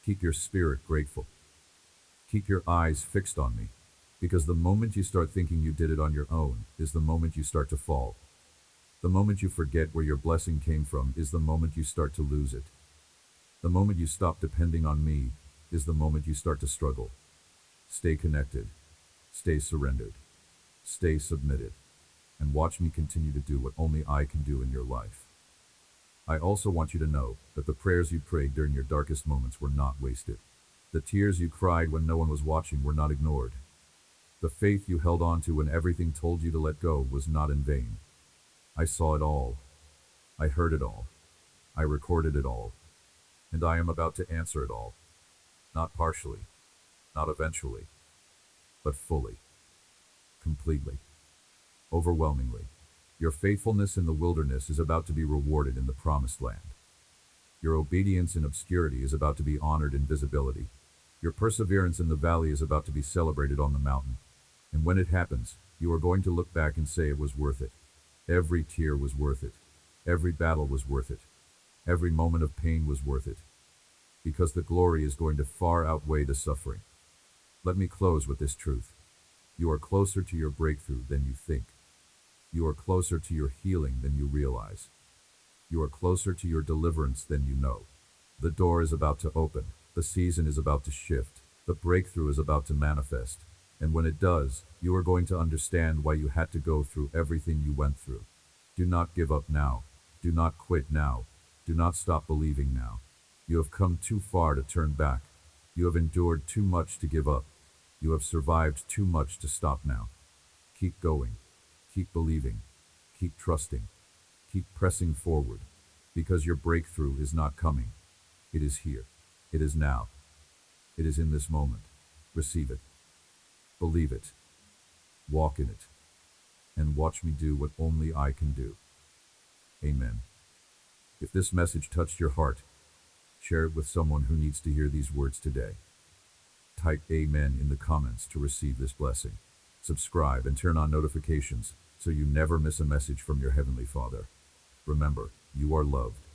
Keep your spirit grateful. Keep your eyes fixed on me, because the moment you start thinking you did it on your own is the moment you start to fall. The moment you forget where your blessing came from is the moment you start to lose it. The moment you stop depending on me is the moment you start to struggle. Stay connected. Stay surrendered. Stay submitted. And watch me continue to do what only I can do in your life. I also want you to know that the prayers you prayed during your darkest moments were not wasted. The tears you cried when no one was watching were not ignored. The faith you held on to when everything told you to let go was not in vain. I saw it all. I heard it all. I recorded it all. And I am about to answer it all. Not partially, not eventually, but fully, completely, overwhelmingly. Your faithfulness in the wilderness is about to be rewarded in the promised land. Your obedience in obscurity is about to be honored in visibility. Your perseverance in the valley is about to be celebrated on the mountain. And when it happens, you are going to look back and say it was worth it. Every tear was worth it. Every battle was worth it. Every moment of pain was worth it. Because the glory is going to far outweigh the suffering. Let me close with this truth. You are closer to your breakthrough than you think. You are closer to your healing than you realize. You are closer to your deliverance than you know. The door is about to open. The season is about to shift. The breakthrough is about to manifest. And when it does, you are going to understand why you had to go through everything you went through. Do not give up now. Do not quit now. Do not stop believing now. You have come too far to turn back. You have endured too much to give up. You have survived too much to stop now. Keep going. Keep believing. Keep trusting. Keep pressing forward. Because your breakthrough is not coming. It is here. It is now. It is in this moment. Receive it. Believe it. Walk in it. And watch me do what only I can do. Amen. If this message touched your heart, share it with someone who needs to hear these words today. Type Amen in the comments to receive this blessing. Subscribe and turn on notifications so you never miss a message from your Heavenly Father. Remember, you are loved.